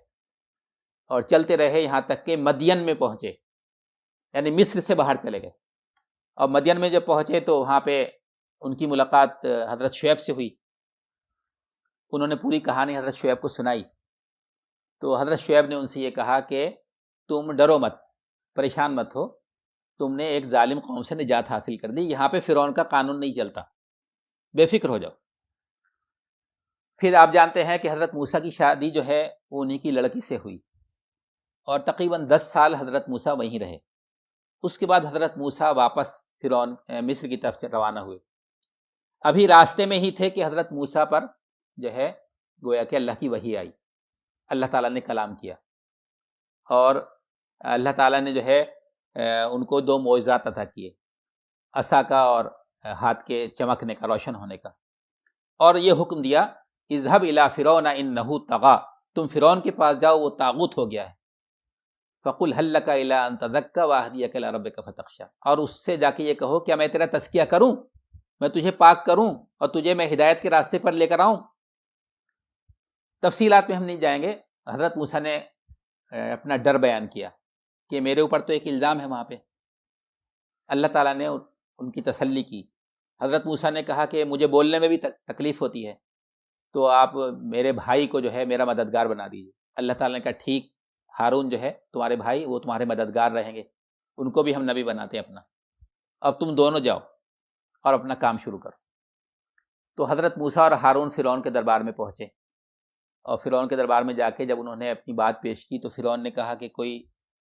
اور چلتے رہے یہاں تک کہ مدین میں پہنچے، یعنی مصر سے باہر چلے گئے۔ اور مدین میں جب پہنچے تو وہاں پہ ان کی ملاقات حضرت شعیب سے ہوئی۔ انہوں نے پوری کہانی حضرت شعیب کو سنائی۔ تو حضرت شعیب نے ان سے یہ کہا کہ تم ڈرو مت، پریشان مت ہو، تم نے ایک ظالم قوم سے نجات حاصل کر دی، یہاں پہ فرعون کا قانون نہیں چلتا، بے فکر ہو جاؤ۔ پھر آپ جانتے ہیں کہ حضرت موسیٰ کی شادی جو ہے وہ انہی کی لڑکی سے ہوئی، اور تقریباً 10 سال حضرت موسیٰ وہیں رہے۔ اس کے بعد حضرت موسیٰ واپس فرعون مصر کی طرف روانہ ہوئے۔ ابھی راستے میں ہی تھے کہ حضرت موسیٰ پر جو ہے گویا کہ اللہ کی وحی آئی، اللہ تعالیٰ نے کلام کیا، اور اللہ تعالیٰ نے جو ہے ان کو 2 معجزات عطا کیے، عصا کا اور ہاتھ کے چمکنے کا، روشن ہونے کا، اور یہ حکم دیا اذهب الى فرعون انه طغى، تم فرعون کے پاس جاؤ، وہ طاغوت ہو گیا ہے۔ فقل هل لك الى ان تزكى واهديك الى ربك فتخشى، اور اس سے جا کے یہ کہو کیا میں تیرا تزکیہ کروں، میں تجھے پاک کروں اور تجھے میں ہدایت کے راستے پر لے کر آؤں۔ تفصیلات میں ہم نہیں جائیں گے۔ حضرت موسیٰ نے اپنا ڈر بیان کیا کہ میرے اوپر تو ایک الزام ہے وہاں پہ۔ اللہ تعالیٰ نے ان کی تسلی کی۔ حضرت موسیٰ نے کہا کہ مجھے بولنے میں بھی تکلیف ہوتی ہے، تو آپ میرے بھائی کو جو ہے میرا مددگار بنا دیجیے۔ اللہ تعالیٰ نے کہا ٹھیک، ہارون جو ہے تمہارے بھائی، وہ تمہارے مددگار رہیں گے، ان کو بھی ہم نبی بناتے ہیں اپنا، اب تم دونوں جاؤ اور اپنا کام شروع کرو۔ تو حضرت موسیٰ اور ہارون فرعون کے دربار میں پہنچے، اور فرعون کے دربار میں جا کے جب انہوں نے اپنی بات پیش کی تو فرعون نے کہا کہ کوئی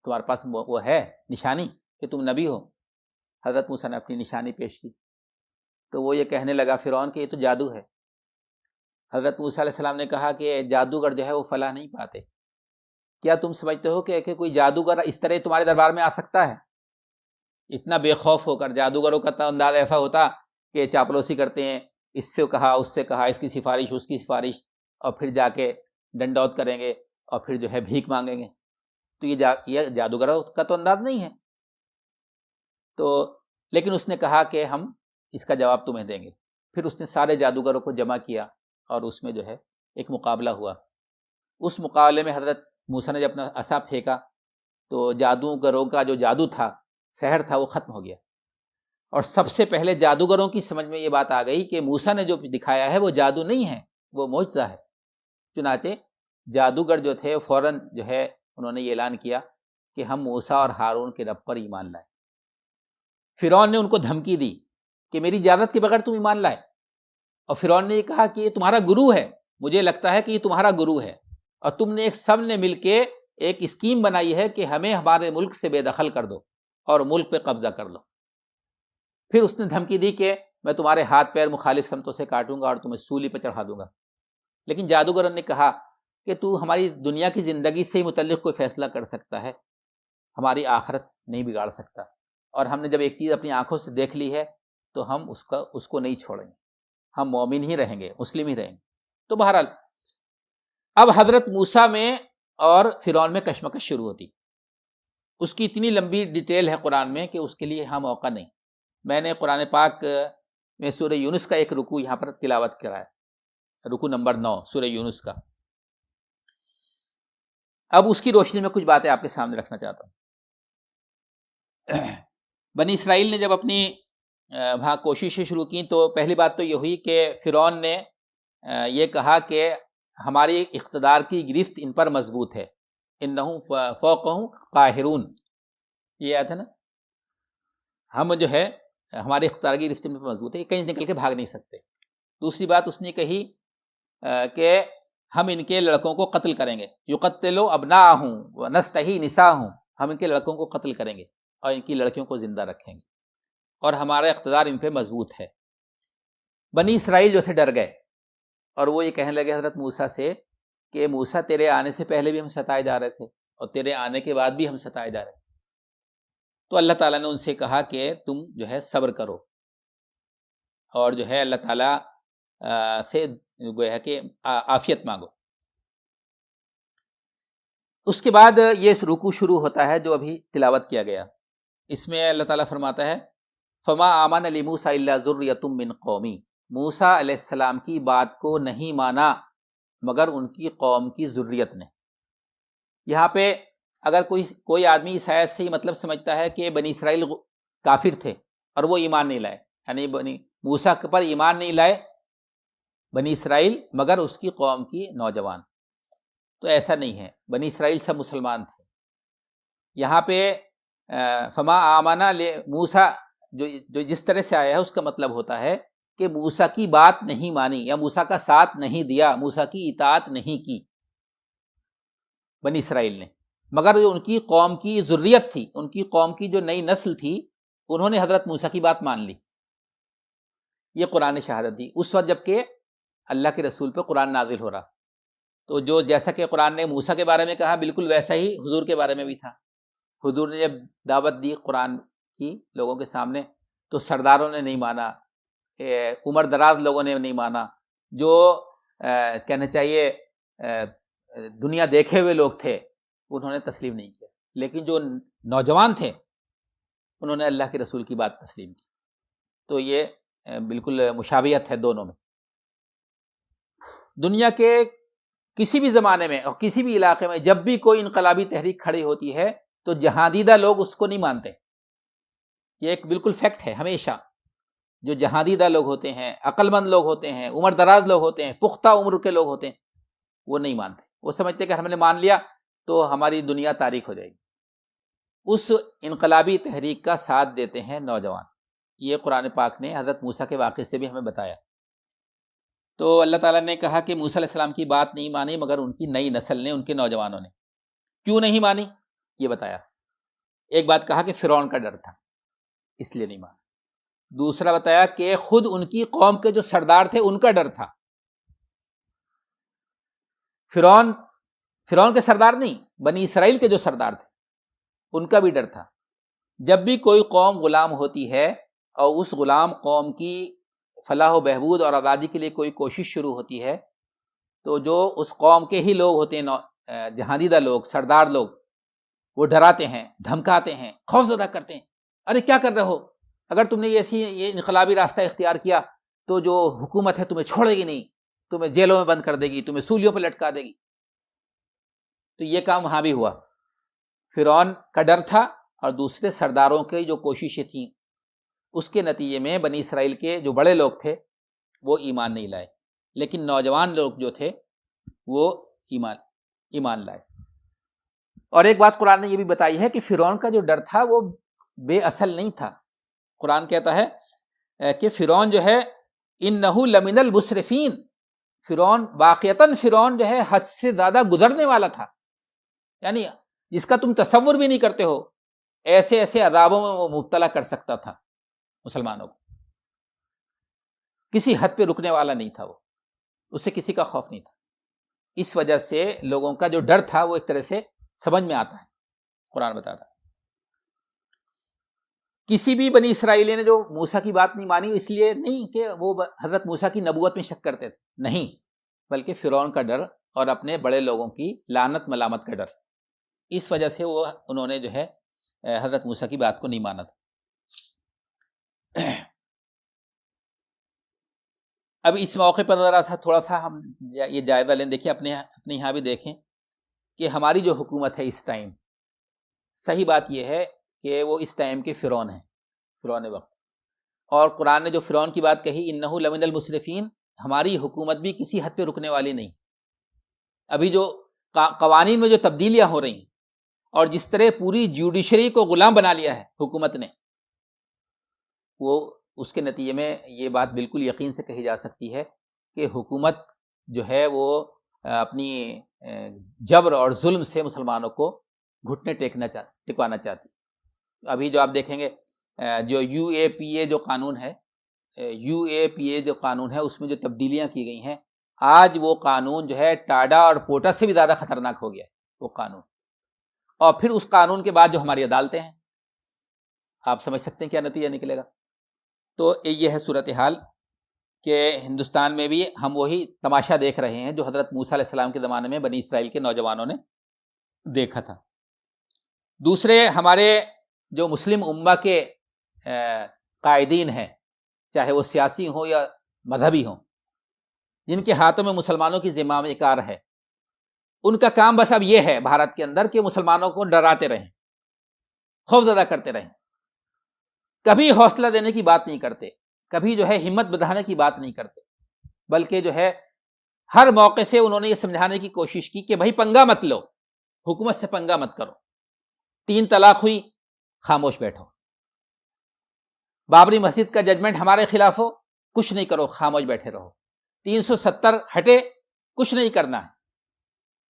تمہارے پاس وہ ہے نشانی کہ تم نبی ہو؟ حضرت موسیٰ نے اپنی نشانی پیش کی، تو وہ یہ کہنے لگا فرعون کہ یہ تو جادو ہے۔ حضرت موسیٰ علیہ السلام نے کہا کہ جادوگر جو ہے وہ فلاح نہیں پاتے، کیا تم سمجھتے ہو کہ کوئی جادوگر اس طرح تمہارے دربار میں آ سکتا ہے؟ اتنا بے خوف ہو کر، جادوگروں کا تو انداز ایسا ہوتا کہ چاپلوسی کرتے ہیں، اس سے کہا اس سے کہا، اس کی سفارش اس کی سفارش، اور پھر جا کے ڈنڈوت کریں گے اور پھر جو ہے بھیک مانگیں گے۔ تو یہ جادوگروں کا تو انداز نہیں ہے۔ تو لیکن اس نے کہا کہ ہم اس کا جواب تمہیں دیں گے۔ پھر اس نے سارے جادوگروں کو جمع کیا اور اس میں جو ہے ایک مقابلہ ہوا۔ اس مقابلے میں حضرت موسیٰ نے جب اپنا عصا پھینکا تو جادوگروں کا جو جادو تھا، سحر تھا، وہ ختم ہو گیا، اور سب سے پہلے جادوگروں کی سمجھ میں یہ بات آ گئی کہ موسیٰ نے جو دکھایا ہے وہ جادو نہیں ہے، وہ معجزہ ہے۔ چنانچہ جادوگر جو تھے فوراً جو ہے انہوں نے یہ اعلان کیا کہ ہم موسیٰ اور ہارون کے رب پر ایمان لائے۔ فرعون نے ان کو دھمکی دی کہ میری اجازت کے بغیر تم ایمان لائے، اور فرعون نے یہ کہا کہ یہ تمہارا گرو ہے، مجھے لگتا ہے کہ یہ تمہارا گرو ہے، اور تم نے سب نے مل کے ایک اسکیم بنائی ہے کہ ہمیں ہمارے ملک سے بے دخل کر دو اور ملک پہ قبضہ کر لو۔ پھر اس نے دھمکی دی کہ میں تمہارے ہاتھ پیر مخالف سمتوں سے کاٹوں گا اور تمہیں سولی پہ چڑھا دوں گا۔ لیکن جادوگروں نے کہا کہ تو ہماری دنیا کی زندگی سے ہی متعلق کوئی فیصلہ کر سکتا ہے، ہماری آخرت نہیں بگاڑ سکتا، اور ہم نے جب ایک چیز اپنی آنکھوں سے دیکھ لی ہے تو ہم اس کو نہیں چھوڑیں گے، ہم مومن ہی رہیں گے، مسلم ہی رہیں گے۔ تو بہرحال اب حضرت موسیٰ میں اور فرعون میں کشمکش شروع ہوتی۔ اس کی اتنی لمبی ڈیٹیل ہے قرآن میں کہ اس کے لیے یہاں موقع نہیں۔ میں نے قرآن پاک میں سورہ یونس کا ایک رکوع یہاں پر تلاوت کرایا، رکوع نمبر 9 سورہ یونس کا۔ اب اس کی روشنی میں کچھ باتیں آپ کے سامنے رکھنا چاہتا ہوں۔ بنی اسرائیل نے جب اپنی وہاں کوششیں شروع کی تو پہلی بات تو یہ ہوئی کہ فرعون نے یہ کہا کہ ہماری اقتدار کی گرفت ان پر مضبوط ہے، انہم فوقہم قاہرون، یہ آیا تھا نا، ہم جو ہے ہماری اقتدار کی گرفت ان پر مضبوط ہے، کہیں نکل کے بھاگ نہیں سکتے۔ دوسری بات اس نے کہی کہ ہم ان کے لڑکوں کو قتل کریں گے، یقتلوا ابناءہم ونستحیی نساءہم، ہم ان کے لڑکوں کو قتل کریں گے اور ان کی لڑکیوں کو زندہ رکھیں گے، اور ہمارا اقتدار ان پہ مضبوط ہے۔ بنی اسرائیل جو تھے ڈر گئے، اور وہ یہ کہنے لگے حضرت موسیٰ سے کہ موسیٰ تیرے آنے سے پہلے بھی ہم ستائے جا رہے تھے اور تیرے آنے کے بعد بھی ہم ستائے جا رہے تھے۔ تو اللہ تعالیٰ نے ان سے کہا کہ تم جو ہے صبر کرو، اور جو ہے اللہ تعالیٰ سے گویا ہے کہ عافیت مانگو۔ اس کے بعد یہ رکوع شروع ہوتا ہے جو ابھی تلاوت کیا گیا، اس میں اللہ تعالیٰ فرماتا ہے فما آمن لموسیٰ الا ذریۃ من قومی، موسیٰ علیہ السلام کی بات کو نہیں مانا مگر ان کی قوم کی ذریت نے۔ یہاں پہ اگر کوئی آدمی اس آیت سے یہ مطلب سمجھتا ہے کہ بنی اسرائیل کافر تھے اور وہ ایمان نہیں لائے، یعنی موسیٰ پر ایمان نہیں لائے بنی اسرائیل مگر اس کی قوم کی نوجوان، تو ایسا نہیں ہے، بنی اسرائیل سب مسلمان تھے۔ یہاں پہ فما آمنا موسیٰ جو جس طرح سے آیا ہے اس کا مطلب ہوتا ہے کہ موسیٰ کی بات نہیں مانی یا موسیٰ کا ساتھ نہیں دیا، موسیٰ کی اطاعت نہیں کی بنی اسرائیل نے، مگر جو ان کی قوم کی ذریت تھی، ان کی قوم کی جو نئی نسل تھی، انہوں نے حضرت موسیٰ کی بات مان لی۔ یہ قرآن نے شہادت دی اس وقت جب کہ اللہ کے رسول پہ قرآن نازل ہو رہا، تو جو جیسا کہ قرآن نے موسیٰ کے بارے میں کہا بالکل ویسا ہی حضور کے بارے میں بھی تھا۔ حضور نے جب دعوت دی قرآن کی لوگوں کے سامنے تو سرداروں نے نہیں مانا، عمر دراز لوگوں نے نہیں مانا، جو کہنا چاہیے دنیا دیکھے ہوئے لوگ تھے انہوں نے تسلیم نہیں کیا، لیکن جو نوجوان تھے انہوں نے اللہ کے رسول کی بات تسلیم کی۔ تو یہ بالکل مشابہت ہے دونوں میں۔ دنیا کے کسی بھی زمانے میں اور کسی بھی علاقے میں جب بھی کوئی انقلابی تحریک کھڑی ہوتی ہے تو جہاندیدہ لوگ اس کو نہیں مانتے، یہ ایک بالکل فیکٹ ہے۔ ہمیشہ جو جہاندیدہ لوگ ہوتے ہیں، عقل مند لوگ ہوتے ہیں، عمر دراز لوگ ہوتے ہیں، پختہ عمر کے لوگ ہوتے ہیں، وہ نہیں مانتے، وہ سمجھتے کہ ہم نے مان لیا تو ہماری دنیا تاریخ ہو جائے گی۔ اس انقلابی تحریک کا ساتھ دیتے ہیں نوجوان۔ یہ قرآن پاک نے حضرت موسیٰ کے واقعے سے بھی ہمیں بتایا۔ تو اللہ تعالیٰ نے کہا کہ موسیٰ علیہ السلام کی بات نہیں مانی مگر ان کی نئی نسل نے، ان کے نوجوانوں نے۔ کیوں نہیں مانی یہ بتایا۔ ایک بات کہا کہ فرعون کا ڈر تھا اس لیے نہیں مانا، دوسرا بتایا کہ خود ان کی قوم کے جو سردار تھے ان کا ڈر تھا۔ فرعون کے سردار نہیں، بنی اسرائیل کے جو سردار تھے ان کا بھی ڈر تھا۔ جب بھی کوئی قوم غلام ہوتی ہے اور اس غلام قوم کی فلاح و بہبود اور آزادی کے لیے کوئی کوشش شروع ہوتی ہے تو جو اس قوم کے ہی لوگ ہوتے ہیں، جہاندیدہ لوگ، سردار لوگ، وہ ڈراتے ہیں، دھمکاتے ہیں، خوف زدہ کرتے ہیں، ارے کیا کر رہے ہو، اگر تم نے یہ انقلابی راستہ اختیار کیا تو جو حکومت ہے تمہیں چھوڑے گی نہیں، تمہیں جیلوں میں بند کر دے گی، تمہیں سولیوں پہ لٹکا دے گی۔ تو یہ کام وہاں بھی ہوا، فرعون کا ڈر تھا اور دوسرے سرداروں کی جو کوششیں تھیں اس کے نتیجے میں بنی اسرائیل کے جو بڑے لوگ تھے وہ ایمان نہیں لائے، لیکن نوجوان لوگ جو تھے وہ ایمان لائے۔ اور ایک بات قرآن نے یہ بھی بتائی ہے کہ فرعون کا جو ڈر تھا وہ بے اصل نہیں تھا۔ قرآن کہتا ہے کہ فرعون جو ہے انہ لمن المسرفین، فرعون واقعتاً فرعون جو ہے حد سے زیادہ گزرنے والا تھا، یعنی جس کا تم تصور بھی نہیں کرتے ہو، ایسے ایسے عذابوں میں وہ مبتلا کر سکتا تھا مسلمانوں کو، کسی حد پہ رکنے والا نہیں تھا، وہ اس سے کسی کا خوف نہیں تھا۔ اس وجہ سے لوگوں کا جو ڈر تھا وہ ایک طرح سے سمجھ میں آتا ہے، قرآن بتاتا ہے۔ کسی بھی بنی اسرائیلی نے جو موسیٰ کی بات نہیں مانی اس لیے نہیں کہ وہ حضرت موسیٰ کی نبوت میں شک کرتے تھے، نہیں، بلکہ فرعون کا ڈر اور اپنے بڑے لوگوں کی لعنت ملامت کا ڈر، اس وجہ سے انہوں نے جو ہے حضرت موسیٰ کی بات کو نہیں مانا تھا۔ اب اس موقع پر ذرا تھا تھوڑا سا ہم یہ جائزہ لیں، دیکھیں اپنے یہاں بھی دیکھیں کہ ہماری جو حکومت ہے اس ٹائم، صحیح بات یہ ہے کہ وہ اس ٹائم کے فرعون ہیں، فرعون وقت. اور قرآن نے جو فرعون کی بات کہی انہ لمن المسرفین، ہماری حکومت بھی کسی حد پہ رکنے والی نہیں. ابھی جو قوانین میں جو تبدیلیاں ہو رہی ہیں اور جس طرح پوری جوڈیشری کو غلام بنا لیا ہے حکومت نے، وہ اس کے نتیجے میں یہ بات بالکل یقین سے کہی جا سکتی ہے کہ حکومت جو ہے وہ اپنی جبر اور ظلم سے مسلمانوں کو گھٹنے ٹکوانا چاہتی. ابھی جو آپ دیکھیں گے جو یو اے پی اے جو قانون ہے، یو اے پی اے جو قانون ہے اس میں جو تبدیلیاں کی گئی ہیں، آج وہ قانون جو ہے ٹاڈا اور پوٹا سے بھی زیادہ خطرناک ہو گیا ہے وہ قانون. اور پھر اس قانون کے بعد جو ہماری عدالتیں ہیں، آپ سمجھ سکتے ہیں کیا نتیجہ نکلے گا. تو یہ ہے صورتحال کہ ہندوستان میں بھی ہم وہی تماشا دیکھ رہے ہیں جو حضرت موسیٰ علیہ السلام کے زمانے میں بنی اسرائیل کے نوجوانوں نے دیکھا تھا. دوسرے ہمارے جو مسلم امہ کے قائدین ہیں، چاہے وہ سیاسی ہوں یا مذہبی ہوں، جن کے ہاتھوں میں مسلمانوں کی ذمہ کار ہے، ان کا کام بس اب یہ ہے بھارت کے اندر کہ مسلمانوں کو ڈراتے رہیں، خوف زدہ کرتے رہیں، کبھی حوصلہ دینے کی بات نہیں کرتے، کبھی جو ہے ہمت بڑھانے کی بات نہیں کرتے، بلکہ جو ہے ہر موقع سے انہوں نے یہ سمجھانے کی کوشش کی کہ بھائی پنگا مت لو، حکومت سے پنگا مت کرو. 3 طلاق ہوئی، خاموش بیٹھو. بابری مسجد کا ججمنٹ ہمارے خلاف ہو، کچھ نہیں کرو، خاموش بیٹھے رہو. 370 ہٹے، کچھ نہیں کرنا ہے،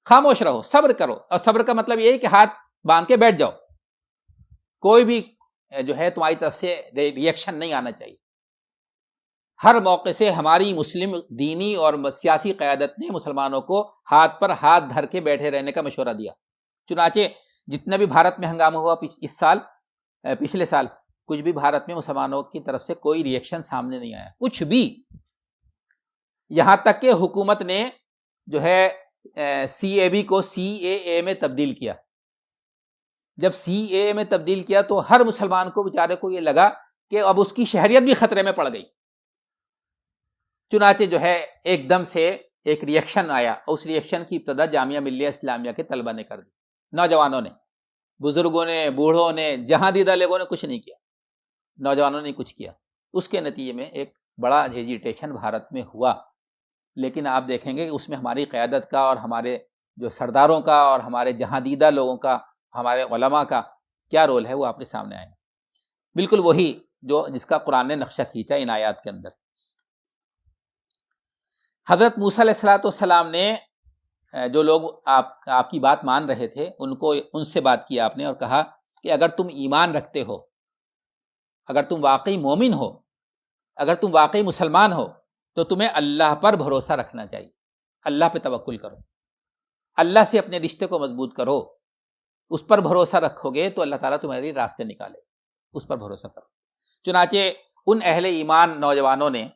خاموش رہو، صبر کرو. اور صبر کا مطلب یہ ہے کہ ہاتھ باندھ کے بیٹھ جاؤ، کوئی بھی جو ہے تمہاری طرف سے ری ایکشن نہیں آنا چاہیے. ہر موقع سے ہماری مسلم دینی اور سیاسی قیادت نے مسلمانوں کو ہاتھ پر ہاتھ دھر کے بیٹھے رہنے کا مشورہ دیا. چنانچہ جتنا بھی بھارت میں ہنگامہ ہوا اس سال، پچھلے سال، کچھ بھی بھارت میں مسلمانوں کی طرف سے کوئی ری ایکشن سامنے نہیں آیا، کچھ بھی. یہاں تک کہ حکومت نے جو ہے سی اے بی کو سی اے اے میں تبدیل کیا. جب سی اے اے میں تبدیل کیا تو ہر مسلمان کو بیچارے کو یہ لگا کہ اب اس کی شہریت بھی خطرے میں پڑ گئی. چنانچہ جو ہے ایک دم سے ایک ری ایکشن آیا، اس ری ایکشن کی ابتدا جامعہ ملیہ اسلامیہ کے طلبہ نے کر دی. نوجوانوں نے، بزرگوں نے، بوڑھوں نے، جہاں دیدہ لوگوں نے کچھ نہیں کیا، نوجوانوں نے کچھ کیا. اس کے نتیجے میں ایک بڑا ایجیٹیشن بھارت میں ہوا. لیکن آپ دیکھیں گے کہ اس میں ہماری قیادت کا اور ہمارے جو سرداروں کا اور ہمارے جہاں دیدہ لوگوں کا، ہمارے علماء کا کیا رول ہے وہ آپ کے سامنے آئے. بالکل وہی جس کا قرآن نے نقشہ کھینچا ان آیات کے اندر. حضرت موسیٰ علیہ الصلوۃ والسلام نے جو لوگ آپ کی بات مان رہے تھے ان سے بات کی آپ نے اور کہا کہ اگر تم ایمان رکھتے ہو، اگر تم واقعی مومن ہو، اگر تم واقعی مسلمان ہو تو تمہیں اللہ پر بھروسہ رکھنا چاہیے. اللہ پہ توکل کرو، اللہ سے اپنے رشتے کو مضبوط کرو. اس پر بھروسہ رکھو گے تو اللہ تعالیٰ تمہارے راستے نکالے. اس پر بھروسہ کرو. چنانچہ ان اہل ایمان نوجوانوں نے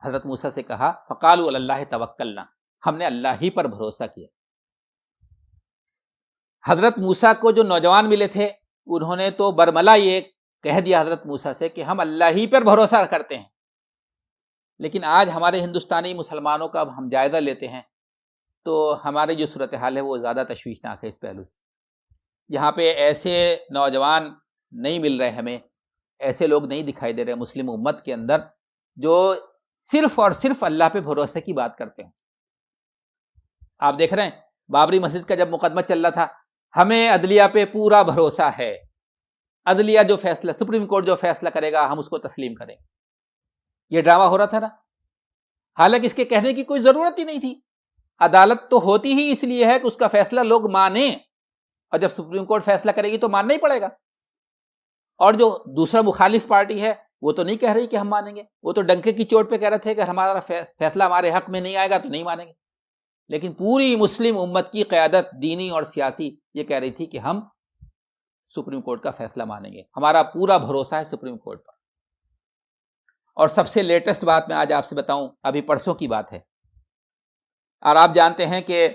حضرت موسیٰ سے کہا فقالوا علی اللہ توکلنا، ہم نے اللہ ہی پر بھروسہ کیا. حضرت موسیٰ کو جو نوجوان ملے تھے انہوں نے تو برملا یہ کہہ دیا حضرت موسیٰ سے کہ ہم اللہ ہی پر بھروسہ کرتے ہیں. لیکن آج ہمارے ہندوستانی مسلمانوں کا اب ہم جائزہ لیتے ہیں تو ہماری جو صورتحال ہے وہ زیادہ تشویشناک ہے اس پہلو سے. یہاں پہ ایسے نوجوان نہیں مل رہے، ہمیں ایسے لوگ نہیں دکھائی دے رہے مسلم امت کے اندر جو صرف اور صرف اللہ پہ بھروسے کی بات کرتے ہیں. آپ دیکھ رہے ہیں بابری مسجد کا جب مقدمہ چل رہا تھا، ہمیں عدلیہ پہ پورا بھروسہ ہے، عدلیہ جو فیصلہ، سپریم کورٹ جو فیصلہ کرے گا ہم اس کو تسلیم کریں. یہ ڈرامہ ہو رہا تھا نا، حالانکہ اس کے کہنے کی کوئی ضرورت ہی نہیں تھی. عدالت تو ہوتی ہی اس لیے ہے کہ اس کا فیصلہ لوگ مانیں، اور جب سپریم کورٹ فیصلہ کرے گی تو ماننا ہی پڑے گا. اور جو دوسرا مخالف پارٹی ہے وہ تو نہیں کہہ رہی کہ ہم مانیں گے، وہ تو ڈنکے کی چوٹ پہ کہہ رہے تھے کہ ہمارا فیصلہ ہمارے حق میں نہیں آئے گا تو نہیں مانیں گے. لیکن پوری مسلم امت کی قیادت دینی اور سیاسی یہ کہہ رہی تھی کہ ہم سپریم کورٹ کا فیصلہ مانیں گے، ہمارا پورا بھروسہ ہے سپریم کورٹ پر. اور سب سے لیٹسٹ بات میں آج آپ سے بتاؤں، ابھی پرسوں کی بات ہے، اور آپ جانتے ہیں کہ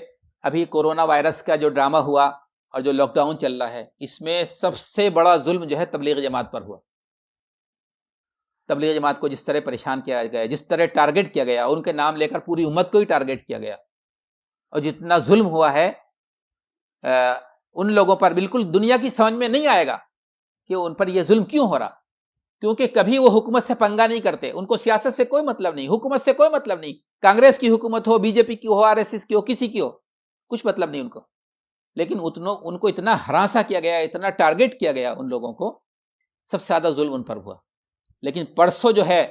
ابھی کورونا وائرس کا جو ڈرامہ ہوا اور جو لاک ڈاؤن چل رہا ہے، اس میں سب سے بڑا ظلم جو ہے تبلیغ جماعت پر ہوا. تبلیغ جماعت کو جس طرح پریشان کیا گیا، جس طرح ٹارگٹ کیا گیا، ان کے نام لے کر پوری امت کو ہی ٹارگٹ کیا گیا، اور جتنا ظلم ہوا ہے ان لوگوں پر بالکل دنیا کی سمجھ میں نہیں آئے گا کہ ان پر یہ ظلم کیوں ہو رہا. کیونکہ کبھی وہ حکومت سے پنگا نہیں کرتے، ان کو سیاست سے کوئی مطلب نہیں، حکومت سے کوئی مطلب نہیں، کانگریس کی حکومت ہو، بی جے پی کی ہو، RSS کی ہو، کسی کی ہو، کچھ مطلب نہیں ان کو. لیکن ان کو اتنا ہراساں کیا گیا، اتنا ٹارگٹ کیا گیا ان لوگوں کو، سب سے زیادہ ظلم ان پر ہوا. لیکن پرسوں جو ہے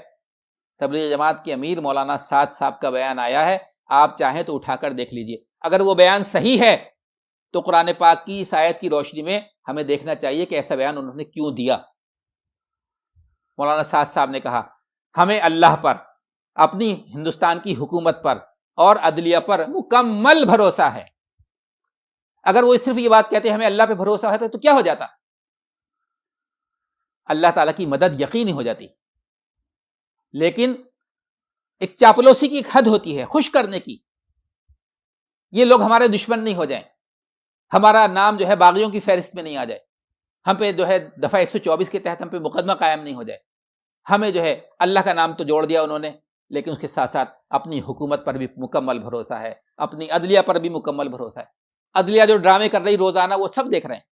تبلیغ جماعت کے امیر مولانا سعد صاحب کا بیان آیا ہے، آپ چاہیں تو اٹھا کر دیکھ لیجئے. اگر وہ بیان صحیح ہے تو قرآن پاک کی اس آیت کی روشنی میں ہمیں دیکھنا چاہیے کہ ایسا بیان انہوں نے کیوں دیا. مولانا سعد صاحب نے کہا ہمیں اللہ پر، اپنی ہندوستان کی حکومت پر اور عدلیہ پر مکمل بھروسہ ہے. اگر وہ صرف یہ بات کہتے ہیں ہمیں اللہ پہ بھروسہ ہے تو کیا ہو جاتا؟ اللہ تعالیٰ کی مدد یقینی ہو جاتی. لیکن ایک چاپلوسی کی ایک حد ہوتی ہے، خوش کرنے کی. یہ لوگ ہمارے دشمن نہیں ہو جائیں، ہمارا نام جو ہے باغیوں کی فہرست میں نہیں آ جائے، ہم پہ جو ہے دفعہ 124 کے تحت ہم پہ مقدمہ قائم نہیں ہو جائے. ہمیں جو ہے اللہ کا نام تو جوڑ دیا انہوں نے، لیکن اس کے ساتھ ساتھ اپنی حکومت پر بھی مکمل بھروسہ ہے، اپنی عدلیہ پر بھی مکمل بھروسہ ہے. عدلیہ جو ڈرامے کر رہی روزانہ وہ سب دیکھ رہے ہیں،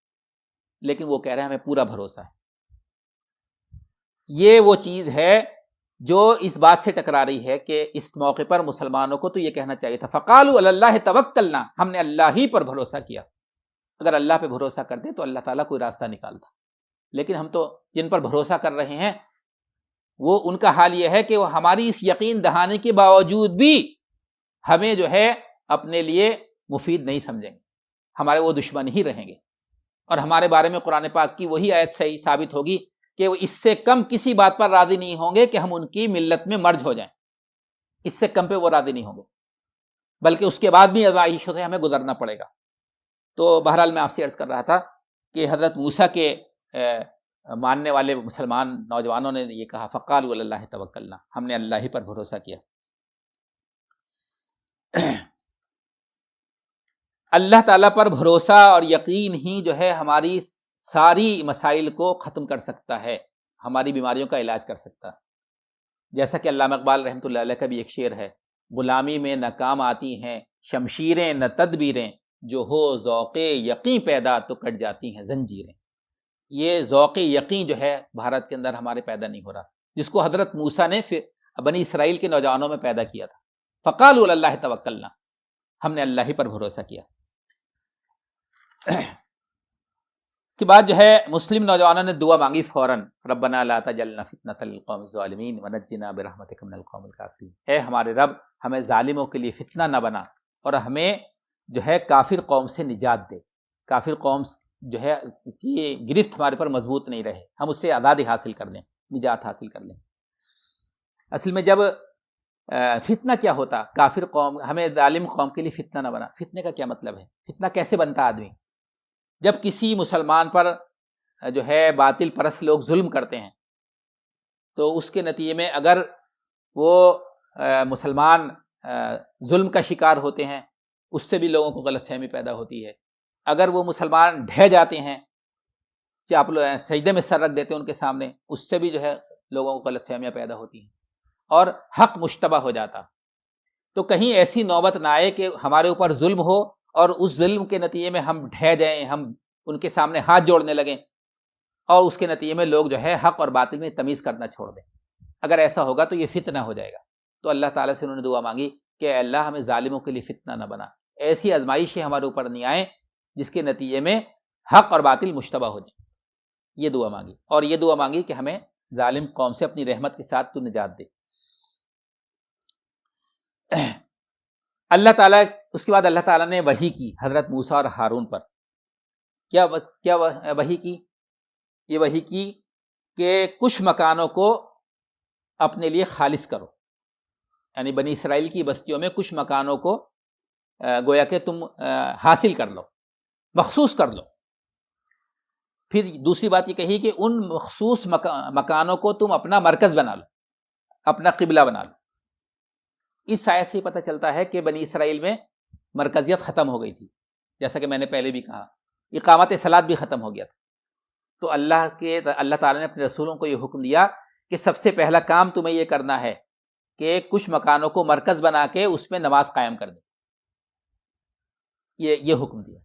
لیکن وہ کہہ رہے ہیں ہمیں پورا بھروسہ ہے. یہ وہ چیز ہے جو اس بات سے ٹکرا رہی ہے کہ اس موقع پر مسلمانوں کو تو یہ کہنا چاہیے تھا فَقَالُوا عَلَى اللَّهِ تَوَكَّلْنَا، ہم نے اللہ ہی پر بھروسہ کیا. اگر اللہ پہ بھروسہ کرتے تو اللہ تعالیٰ کوئی راستہ نکالتا. لیکن ہم تو جن پر بھروسہ کر رہے ہیں وہ ان کا حال یہ ہے کہ وہ ہماری اس یقین دہانے کے باوجود بھی ہمیں جو ہے اپنے لیے مفید نہیں سمجھیں گے، ہمارے وہ دشمن ہی رہیں گے. اور ہمارے بارے میں قرآن پاک کی وہی آیت صحیح ثابت ہوگی کہ وہ اس سے کم کسی بات پر راضی نہیں ہوں گے کہ ہم ان کی ملت میں مرج ہو جائیں. اس سے کم پہ وہ راضی نہیں ہوں گے، بلکہ اس کے بعد بھی آزمائشوں سے ہمیں گزرنا پڑے گا. تو بہرحال میں آپ سے عرض کر رہا تھا کہ حضرت موسیٰ کے ماننے والے مسلمان نوجوانوں نے یہ کہا فَقَالُوا عَلَى اللَّهِ تَوَكَّلْنَا، ہم نے اللہ ہی پر بھروسہ کیا. اللہ تعالیٰ پر بھروسہ اور یقین ہی جو ہے ہماری ساری مسائل کو ختم کر سکتا ہے، ہماری بیماریوں کا علاج کر سکتا ہے. جیسا کہ علامہ اقبال رحمۃ اللہ علیہ کا بھی ایک شعر ہے، غلامی میں نہ کام آتی ہیں شمشیریں نہ تدبیریں، جو ہو ذوق یقین پیدا تو کٹ جاتی ہیں زنجیریں. یہ ذوق یقین جو ہے بھارت کے اندر ہمارے پیدا نہیں ہو رہا، جس کو حضرت موسیٰ نے بنی اسرائیل کے نوجوانوں میں پیدا کیا تھا. فَقَالُوا عَلَى اللَّهِ تَوَكَّلْنَا، ہم نے اللہ ہی پر بھروسہ کیا. اس کے بعد جو ہے مسلم نوجوانوں نے دعا مانگی فوراً، ربنا لا تجعلنا فتنة للقوم الظالمین ونجنا برحمتک من القوم الکافرین. اے ہمارے رب ہمیں ظالموں کے لیے فتنہ نہ بنا اور ہمیں جو ہے کافر قوم سے نجات دے. کافر قوم جو ہے کی گرفت ہمارے پر مضبوط نہیں رہے، ہم اس سے آزادی حاصل کر لیں، نجات حاصل کر لیں. اصل میں جب فتنہ کیا ہوتا، کافر قوم، ہمیں ظالم قوم کے لیے فتنہ نہ بنا. فتنے کا کیا مطلب ہے؟ فتنہ کیسے بنتا آدمی؟ جب کسی مسلمان پر جو ہے باطل پرست لوگ ظلم کرتے ہیں تو اس کے نتیجے میں اگر وہ مسلمان ظلم کا شکار ہوتے ہیں اس سے بھی لوگوں کو غلط فہمی پیدا ہوتی ہے. اگر وہ مسلمان ڈھہ جاتے ہیں، سجدے میں سر رکھ دیتے ہیں ان کے سامنے، اس سے بھی جو ہے لوگوں کو غلط فہمیاں پیدا ہوتی ہیں اور حق مشتبہ ہو جاتا. تو کہیں ایسی نوبت نہ آئے کہ ہمارے اوپر ظلم ہو اور اس ظلم کے نتیجے میں ہم ڈھہ جائیں، ہم ان کے سامنے ہاتھ جوڑنے لگیں اور اس کے نتیجے میں لوگ جو ہے حق اور باطل میں تمیز کرنا چھوڑ دیں. اگر ایسا ہوگا تو یہ فتنہ ہو جائے گا. تو اللہ تعالیٰ سے انہوں نے دعا مانگی کہ اے اللہ ہمیں ظالموں کے لیے فتنہ نہ بنا، ایسی آزمائشیں ہمارے اوپر نہیں آئیں جس کے نتیجے میں حق اور باطل مشتبہ ہو جائیں. یہ دعا مانگی، اور یہ دعا مانگی کہ ہمیں ظالم قوم سے اپنی رحمت کے ساتھ تو نجات دے. اللہ تعالیٰ، اس کے بعد اللہ تعالیٰ نے وحی کی حضرت موسیٰ اور ہارون پر. کیا وحی کی؟ یہ وحی کی کہ کچھ مکانوں کو اپنے لیے خالص کرو، یعنی بنی اسرائیل کی بستیوں میں کچھ مکانوں کو گویا کہ تم حاصل کر لو، مخصوص کر لو. پھر دوسری بات یہ کہی کہ ان مخصوص مکانوں کو تم اپنا مرکز بنا لو، اپنا قبلہ بنا لو. اس آیت سے پتہ چلتا ہے کہ بنی اسرائیل میں مرکزیت ختم ہو گئی تھی، جیسا کہ میں نے پہلے بھی کہا، اقامت صلاۃ بھی ختم ہو گیا تھا. تو اللہ تعالیٰ نے اپنے رسولوں کو یہ حکم دیا کہ سب سے پہلا کام تمہیں یہ کرنا ہے کہ کچھ مکانوں کو مرکز بنا کے اس میں نماز قائم کر دیں. یہ حکم دیا.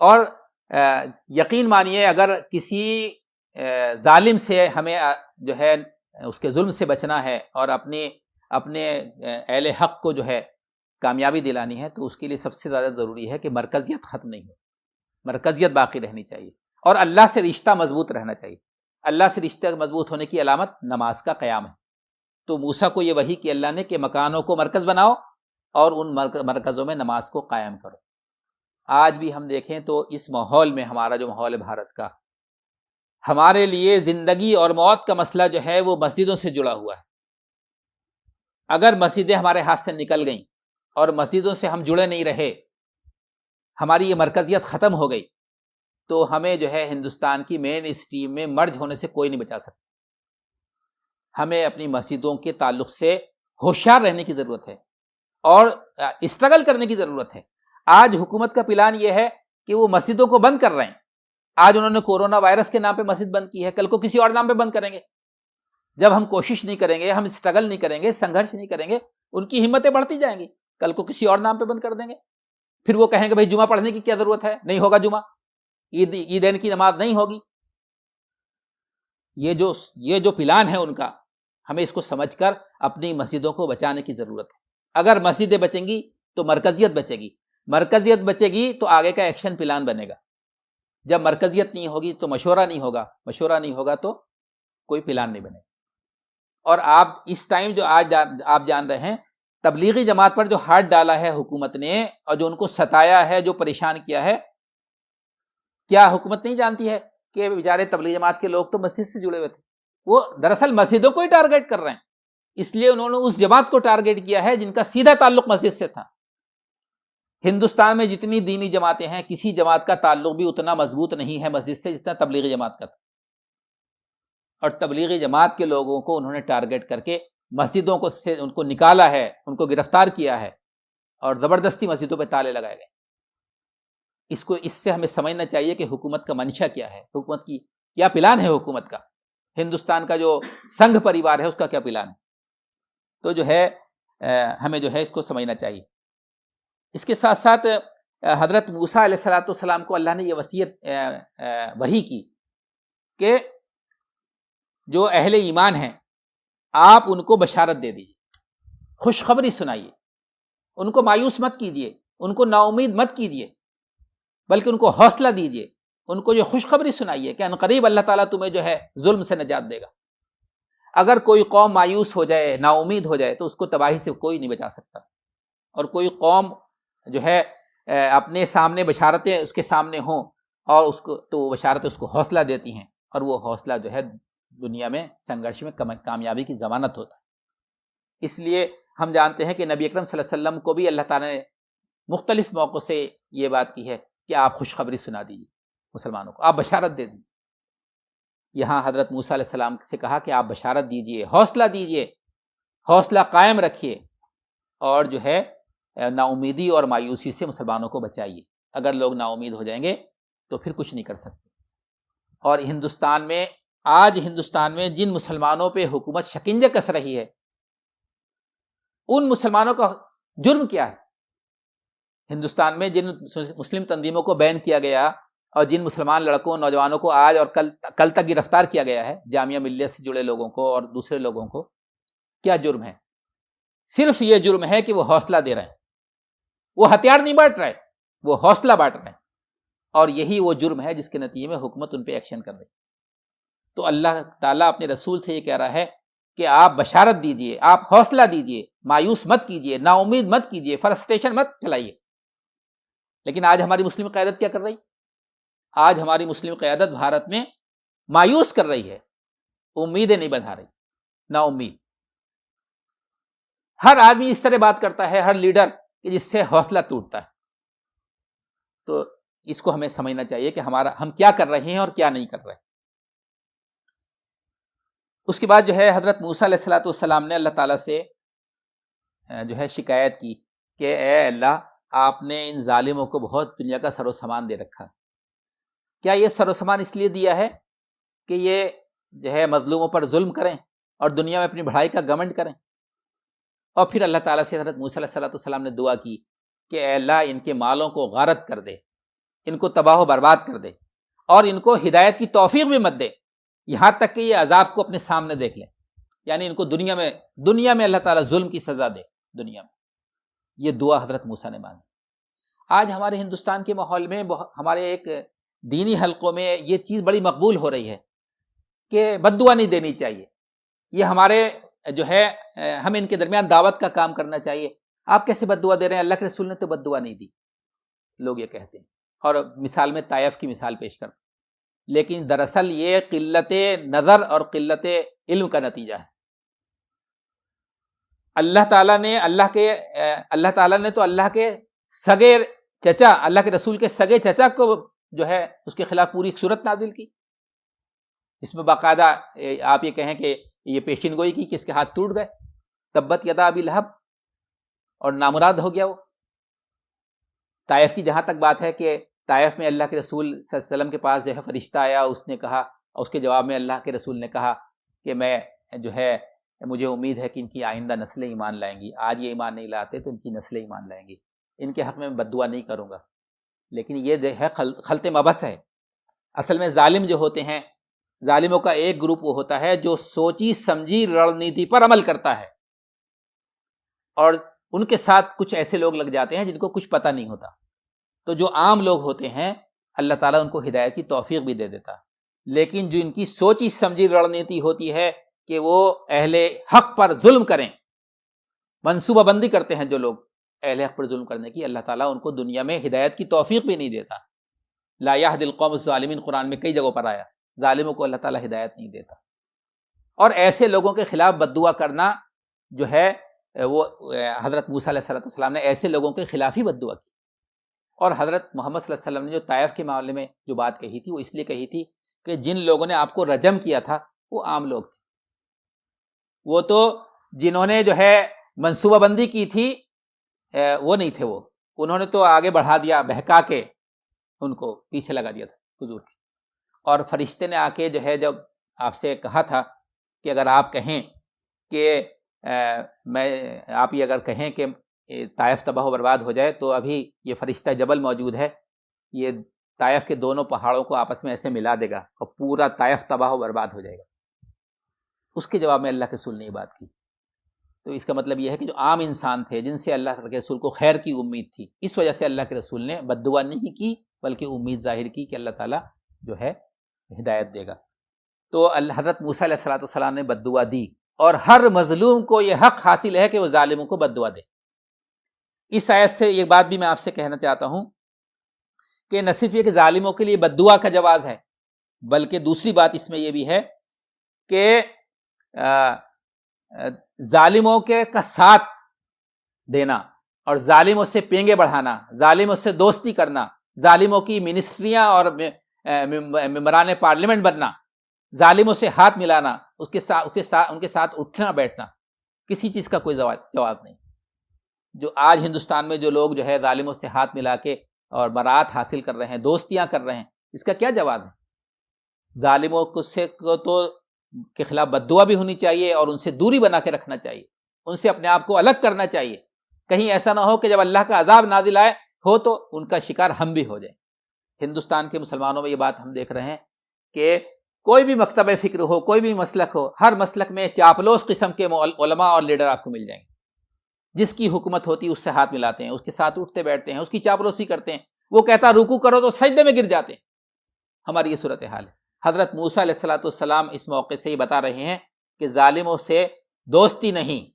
اور یقین مانیے اگر کسی ظالم سے ہمیں جو ہے اس کے ظلم سے بچنا ہے اور اپنے اہل حق کو جو ہے کامیابی دلانی ہے، تو اس کے لیے سب سے زیادہ ضروری ہے کہ مرکزیت ختم نہیں ہو، مرکزیت باقی رہنی چاہیے، اور اللہ سے رشتہ مضبوط رہنا چاہیے۔ اللہ سے رشتہ مضبوط ہونے کی علامت نماز کا قیام ہے۔ تو موسیٰ کو یہ وحی کی اللہ نے کہ مکانوں کو مرکز بناؤ اور ان مرکزوں میں نماز کو قائم کرو۔ آج بھی ہم دیکھیں تو اس ماحول میں، ہمارا جو ماحول ہے بھارت کا، ہمارے لیے زندگی اور موت کا مسئلہ جو ہے وہ مسجدوں سے جڑا ہوا ہے۔ اگر مسجدیں ہمارے ہاتھ سے نکل گئیں اور مسجدوں سے ہم جڑے نہیں رہے، ہماری یہ مرکزیت ختم ہو گئی، تو ہمیں جو ہے ہندوستان کی مین اسٹریم میں مرج ہونے سے کوئی نہیں بچا سکتا۔ ہمیں اپنی مسجدوں کے تعلق سے ہوشیار رہنے کی ضرورت ہے اور اسٹرگل کرنے کی ضرورت ہے۔ آج حکومت کا پلان یہ ہے کہ وہ مسجدوں کو بند کر رہے ہیں۔ آج انہوں نے کورونا وائرس کے نام پہ مسجد بند کی ہے، کل کو کسی اور نام پہ بند کریں گے۔ جب ہم کوشش نہیں کریں گے، ہم اسٹرگل نہیں کریں گے، سنگھرش نہیں کریں گے، ان کی ہمتیں بڑھتی جائیں گی، کل کو کسی اور نام پہ بند کر دیں گے۔ پھر وہ کہیں گے بھائی جمعہ پڑھنے کی کیا ضرورت ہے، نہیں ہوگا جمعہ، عیدین کی نماز نہیں ہوگی۔ یہ جو پلان ہے ان کا، ہمیں اس کو سمجھ کر اپنی مسجدوں کو بچانے کی ضرورت ہے۔ اگر مسجدیں بچیں گی تو مرکزیت بچے گی، مرکزیت بچے گی تو آگے کا ایکشن پلان بنے گا۔ جب مرکزیت نہیں ہوگی تو مشورہ نہیں ہوگا، مشورہ نہیں ہوگا تو کوئی پلان نہیں بنے گا۔ اور آپ اس ٹائم جو آج آپ جان رہے ہیں، تبلیغی جماعت پر جو ہاتھ ڈالا ہے حکومت نے اور جو ان کو ستایا ہے، جو پریشان کیا ہے، کیا حکومت نہیں جانتی ہے کہ بیچارے تبلیغی جماعت کے لوگ تو مسجد سے جڑے ہوئے تھے؟ وہ دراصل مسجدوں کو ہی ٹارگیٹ کر رہے ہیں، اس لیے انہوں نے اس جماعت کو ٹارگیٹ کیا ہے جن کا سیدھا تعلق مسجد سے تھا۔ ہندوستان میں جتنی دینی جماعتیں ہیں، کسی جماعت کا تعلق بھی اتنا مضبوط نہیں ہے مسجد سے جتنا تبلیغی جماعت کا تھا، اور تبلیغی جماعت کے لوگوں کو انہوں نے ٹارگیٹ کر کے مسجدوں کو سے ان کو نکالا ہے، ان کو گرفتار کیا ہے اور زبردستی مسجدوں پہ تالے لگائے گئے۔ اس سے ہمیں سمجھنا چاہیے کہ حکومت کا منشا کیا ہے، حکومت کی کیا پلان ہے، حکومت کا، ہندوستان کا جو سنگھ پریوار ہے اس کا کیا پلان ہے۔ تو جو ہے ہمیں جو ہے اس کو سمجھنا چاہیے۔ اس کے ساتھ ساتھ حضرت موسیٰ علیہ السلام کو اللہ نے یہ وصیت وحی کی کہ جو اہل ایمان ہیں آپ ان کو بشارت دے دیجیے، خوشخبری سنائیے، ان کو مایوس مت کیجیے، ان کو نا امید مت کیجیے، بلکہ ان کو حوصلہ دیجیے، ان کو جو خوشخبری سنائیے کہ عنقریب اللہ تعالیٰ تمہیں جو ہے ظلم سے نجات دے گا۔ اگر کوئی قوم مایوس ہو جائے، نا امید ہو جائے، تو اس کو تباہی سے کوئی نہیں بچا سکتا، اور کوئی قوم جو ہے اپنے سامنے بشارتیں اس کے سامنے ہوں اور اس کو تو وہ بشارتیں اس کو حوصلہ دیتی ہیں، اور وہ حوصلہ جو ہے دنیا میں سنگھرش میں کامیابی کی ضمانت ہوتا ہے۔ اس لیے ہم جانتے ہیں کہ نبی اکرم صلی اللہ علیہ وسلم کو بھی اللہ تعالیٰ نے مختلف موقع سے یہ بات کی ہے کہ آپ خوشخبری سنا دیجیے مسلمانوں کو، آپ بشارت دے دیجیے۔ یہاں حضرت موسیٰ علیہ السلام سے کہا کہ آپ بشارت دیجیے، حوصلہ دیجیے، حوصلہ قائم رکھیے، اور جو ہے نا امیدی اور مایوسی سے مسلمانوں کو بچائیے۔ اگر لوگ نا امید ہو جائیں گے تو پھر کچھ نہیں کر سکتے۔ اور آج ہندوستان میں جن مسلمانوں پہ حکومت شکنجے کس رہی ہے، ان مسلمانوں کا جرم کیا ہے؟ ہندوستان میں جن مسلم تنظیموں کو بین کیا گیا اور جن مسلمان لڑکوں، نوجوانوں کو آج اور کل تک گرفتار کیا گیا ہے، جامعہ ملیہ سے جڑے لوگوں کو اور دوسرے لوگوں کو، کیا جرم ہے؟ صرف یہ جرم ہے کہ وہ حوصلہ دے رہے ہیں، وہ ہتھیار نہیں بانٹ رہے، وہ حوصلہ بانٹ رہے ہیں، اور یہی وہ جرم ہے جس کے نتیجے میں حکومت ان پہ ایکشن کر رہی ہے۔ تو اللہ تعالیٰ اپنے رسول سے یہ کہہ رہا ہے کہ آپ بشارت دیجئے، آپ حوصلہ دیجئے، مایوس مت کیجئے، نا امید مت کیجئے، فرسٹریشن مت چلائیے۔ لیکن آج ہماری مسلم قیادت کیا کر رہی؟ آج ہماری مسلم قیادت بھارت میں مایوس کر رہی ہے، امیدیں نہیں بندھا رہی، نا امید۔ ہر آدمی اس طرح بات کرتا ہے، ہر لیڈر، کہ جس سے حوصلہ ٹوٹتا ہے۔ تو اس کو ہمیں سمجھنا چاہیے کہ ہم کیا کر رہے ہیں اور کیا نہیں کر رہے۔ اس کے بعد جو ہے حضرت موسیٰ علیہ السلام نے اللہ تعالیٰ سے جو ہے شکایت کی کہ اے اللہ، آپ نے ان ظالموں کو بہت دنیا کا سر و سامان دے رکھا۔ کیا یہ سر و سامان اس لیے دیا ہے کہ یہ جو ہے مظلوموں پر ظلم کریں اور دنیا میں اپنی بڑائی کا گھمنڈ کریں؟ اور پھر اللہ تعالیٰ سے حضرت موسیٰ علیہ السلام نے دعا کی کہ اے اللہ، ان کے مالوں کو غارت کر دے، ان کو تباہ و برباد کر دے، اور ان کو ہدایت کی توفیق بھی مت دے۔ یہاں تک کہ یہ عذاب کو اپنے سامنے دیکھ لیں، یعنی ان کو دنیا میں اللہ تعالیٰ ظلم کی سزا دے دنیا میں۔ یہ دعا حضرت موسیٰ نے مانگی۔ آج ہمارے ہندوستان کے ماحول میں ہمارے ایک دینی حلقوں میں یہ چیز بڑی مقبول ہو رہی ہے کہ بد دعا نہیں دینی چاہیے، یہ ہمارے جو ہے ہم ان کے درمیان دعوت کا کام کرنا چاہیے۔ آپ کیسے بد دعا دے رہے ہیں؟ اللہ کے رسول نے تو بد دعا نہیں دی، لوگ یہ کہتے ہیں، اور مثال میں طائف کی مثال پیش کرتے ہیں، لیکن دراصل یہ قلت نظر اور قلت علم کا نتیجہ ہے۔ اللہ تعالیٰ نے تو اللہ کے سگے چچا، اللہ کے رسول کے سگے چچا کو جو ہے اس کے خلاف پوری صورت نازل کی، اس میں باقاعدہ آپ یہ کہیں کہ یہ پیشین گوئی کی کہ اس کے ہاتھ ٹوٹ گئے، تبت یدا ابی لہب، اور نامراد ہو گیا وہ۔ طائف کی جہاں تک بات ہے کہ طائف میں اللہ کے رسول صلی اللہ علیہ وسلم کے پاس جو ہے فرشتہ آیا، اس نے کہا، اور اس کے جواب میں اللہ کے رسول نے کہا کہ میں جو ہے مجھے امید ہے کہ ان کی آئندہ نسلیں ایمان لائیں گی، آج یہ ایمان نہیں لاتے تو ان کی نسلیں ایمان لائیں گی، ان کے حق میں بد دعا نہیں کروں گا۔ لیکن یہ ہے خلط مبس ہے۔ اصل میں ظالم جو ہوتے ہیں، ظالموں کا ایک گروپ وہ ہوتا ہے جو سوچی سمجھی رڑنیتی پر عمل کرتا ہے، اور ان کے ساتھ کچھ ایسے لوگ لگ جاتے ہیں جن کو کچھ پتہ نہیں ہوتا۔ تو جو عام لوگ ہوتے ہیں اللہ تعالیٰ ان کو ہدایت کی توفیق بھی دے دیتا، لیکن جو ان کی سوچی سمجھی رڑنیتی ہوتی ہے کہ وہ اہل حق پر ظلم کریں، منصوبہ بندی کرتے ہیں جو لوگ اہل حق پر ظلم کرنے کی، اللہ تعالیٰ ان کو دنیا میں ہدایت کی توفیق بھی نہیں دیتا۔ لا یہدی القوم الظالمین قرآن میں کئی جگہوں پر آیا، ظالموں کو اللہ تعالیٰ ہدایت نہیں دیتا۔ اور ایسے لوگوں کے خلاف بد دعا کرنا جو ہے وہ حضرت موسیٰ علیہ السلام نے ایسے لوگوں کے خلاف ہی بد دعا کی۔ اور حضرت محمد صلی اللہ علیہ وسلم نے جو طائف کے معاملے میں جو بات کہی تھی وہ اس لیے کہی تھی کہ جن لوگوں نے آپ کو رجم کیا تھا وہ عام لوگ تھے، وہ تو جنہوں نے جو ہے منصوبہ بندی کی تھی وہ نہیں تھے، وہ انہوں نے تو آگے بڑھا دیا، بہکا کے ان کو پیچھے لگا دیا تھا حضور کے۔ اور فرشتے نے آ کے جو ہے جب آپ سے کہا تھا کہ اگر آپ کہیں کہ آپ یہ اگر کہیں کہ طائف تباہ و برباد ہو جائے تو ابھی یہ فرشتہ جبل موجود ہے، یہ طائف کے دونوں پہاڑوں کو آپس میں ایسے ملا دے گا اور پورا طائف تباہ و برباد ہو جائے گا۔ اس کے جواب میں اللہ کے رسول نے یہ بات کی۔ تو اس کا مطلب یہ ہے کہ جو عام انسان تھے جن سے اللہ کے رسول کو خیر کی امید تھی، اس وجہ سے اللہ کے رسول نے بد دعا نہیں کی بلکہ امید ظاہر کی کہ اللہ تعالیٰ جو ہے ہدایت دے گا۔ تو حضرت موسیٰ علیہ السلام نے بد دعا دی، اور ہر مظلوم کو یہ حق حاصل ہے کہ وہ ظالموں کو بد دعا دے۔ اس آیت سے یہ بات بھی میں آپ سے کہنا چاہتا ہوں کہ نہ صرف یہ کہ ظالموں کے لیے بد دعا کا جواز ہے، بلکہ دوسری بات اس میں یہ بھی ہے کہ ظالموں کا ساتھ دینا اور ظالموں سے پینگے بڑھانا، ظالموں سے دوستی کرنا، ظالموں کی منسٹریاں اور ممبران پارلیمنٹ بننا، ظالموں سے ہاتھ ملانا، ان کے ساتھ اٹھنا بیٹھنا، کسی چیز کا کوئی جواز نہیں۔ جو آج ہندوستان میں جو لوگ جو ہے ظالموں سے ہاتھ ملا کے اور برات حاصل کر رہے ہیں، دوستیاں کر رہے ہیں، اس کا کیا جواز ہے؟ ظالموں کو تو کے خلاف بد دعا بھی ہونی چاہیے اور ان سے دوری بنا کے رکھنا چاہیے، ان سے اپنے آپ کو الگ کرنا چاہیے، کہیں ایسا نہ ہو کہ جب اللہ کا عذاب نازل آئے ہو تو ان کا شکار ہم بھی ہو جائیں۔ ہندوستان کے مسلمانوں میں یہ بات ہم دیکھ رہے ہیں کہ کوئی بھی مکتب فکر ہو، کوئی بھی مسلک ہو، ہر مسلک میں چاپلوس قسم کے علماء اور لیڈر آپ کو مل جائیں گے۔ جس کی حکومت ہوتی ہے اس سے ہاتھ ملاتے ہیں، اس کے ساتھ اٹھتے بیٹھتے ہیں، اس کی چاپلوسی کرتے ہیں، وہ کہتا رکوع کرو تو سجدے میں گر جاتے ہیں۔ ہماری یہ صورتحال ہے۔ حضرت موسیٰ علیہ السلام اس موقع سے یہ بتا رہے ہیں کہ ظالموں سے دوستی نہیں،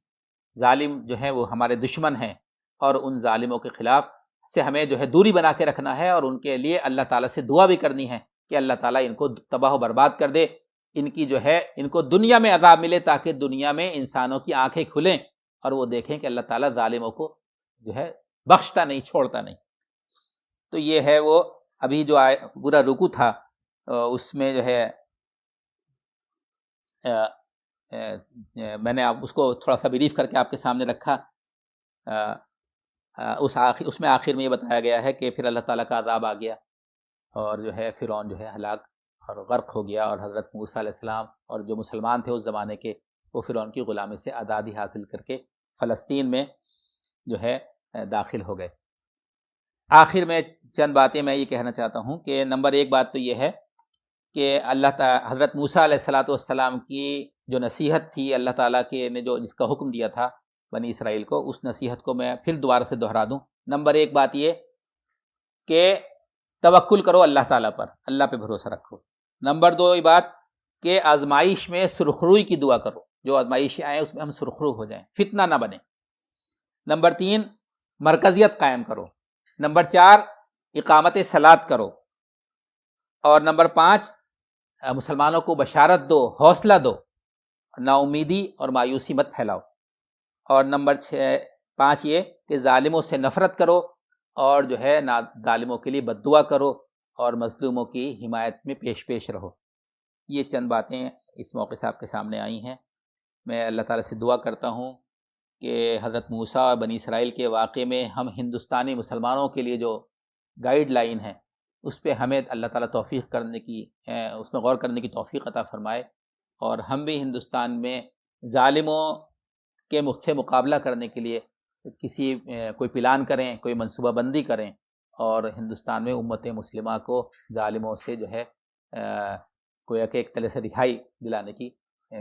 ظالم جو ہے وہ ہمارے دشمن ہیں، اور ان ظالموں کے خلاف سے ہمیں جو ہے دوری بنا کے رکھنا ہے، اور ان کے لیے اللہ تعالیٰ سے دعا بھی کرنی ہے کہ اللہ تعالیٰ ان کو تباہ و برباد کر دے، ان کی جو ہے ان کو دنیا میں عذاب ملے تاکہ دنیا میں انسانوں کی آنکھیں کھلیں اور وہ دیکھیں کہ اللہ تعالیٰ ظالموں کو جو ہے بخشتا نہیں، چھوڑتا نہیں۔ تو یہ ہے وہ ابھی جو پورا رکوع تھا اس میں جو ہے میں نے اس کو تھوڑا سا بریف کر کے آپ کے سامنے رکھا۔ اس میں آخر میں یہ بتایا گیا ہے کہ پھر اللہ تعالیٰ کا عذاب آ گیا اور جو ہے فرعون جو ہے ہلاک اور غرق ہو گیا، اور حضرت موسیٰ علیہ السلام اور جو مسلمان تھے اس زمانے کے وہ فرعون کی غلامی سے آزادی حاصل کر کے فلسطین میں جو ہے داخل ہو گئے۔ آخر میں چند باتیں میں یہ کہنا چاہتا ہوں کہ نمبر ایک بات تو یہ ہے کہ اللہ تعالیٰ حضرت موسیٰ علیہ الصلاۃ والسلام کی جو نصیحت تھی، اللہ تعالیٰ کے نے جو جس کا حکم دیا تھا بنی اسرائیل کو، اس نصیحت کو میں پھر دوبارہ سے دہرا دوں۔ نمبر ایک بات یہ کہ توکل کرو اللہ تعالیٰ پر، اللہ پہ بھروسہ رکھو۔ نمبر دو یہ بات کہ آزمائش میں سرخروئی کی دعا کرو، جو آزمائشیں آئیں اس میں ہم سرخرو ہو جائیں، فتنہ نہ بنے۔ نمبر تین مرکزیت قائم کرو۔ نمبر چار اقامت صلاۃ کرو۔ اور نمبر پانچ مسلمانوں کو بشارت دو، حوصلہ دو، نا امیدی اور مایوسی مت پھیلاؤ۔ اور نمبر پانچ یہ کہ ظالموں سے نفرت کرو اور جو ہے ظالموں کے لیے بد دعا کرو اور مظلوموں کی حمایت میں پیش رہو۔ یہ چند باتیں اس موقع سے آپ کے سامنے آئی ہیں۔ میں اللہ تعالیٰ سے دعا کرتا ہوں کہ حضرت موسیٰ اور بنی اسرائیل کے واقعے میں ہم ہندوستانی مسلمانوں کے لیے جو گائیڈ لائن ہے اس پہ ہمیں اللہ تعالیٰ توفیق کرنے کی، اس میں غور کرنے کی توفیق عطا فرمائے، اور ہم بھی ہندوستان میں ظالموں کے سے مقابلہ کرنے کے لیے کوئی پلان کریں، کوئی منصوبہ بندی کریں، اور ہندوستان میں امت مسلمہ کو ظالموں سے جو ہے گویا کہ ایک طرح سے رہائی دلانے کی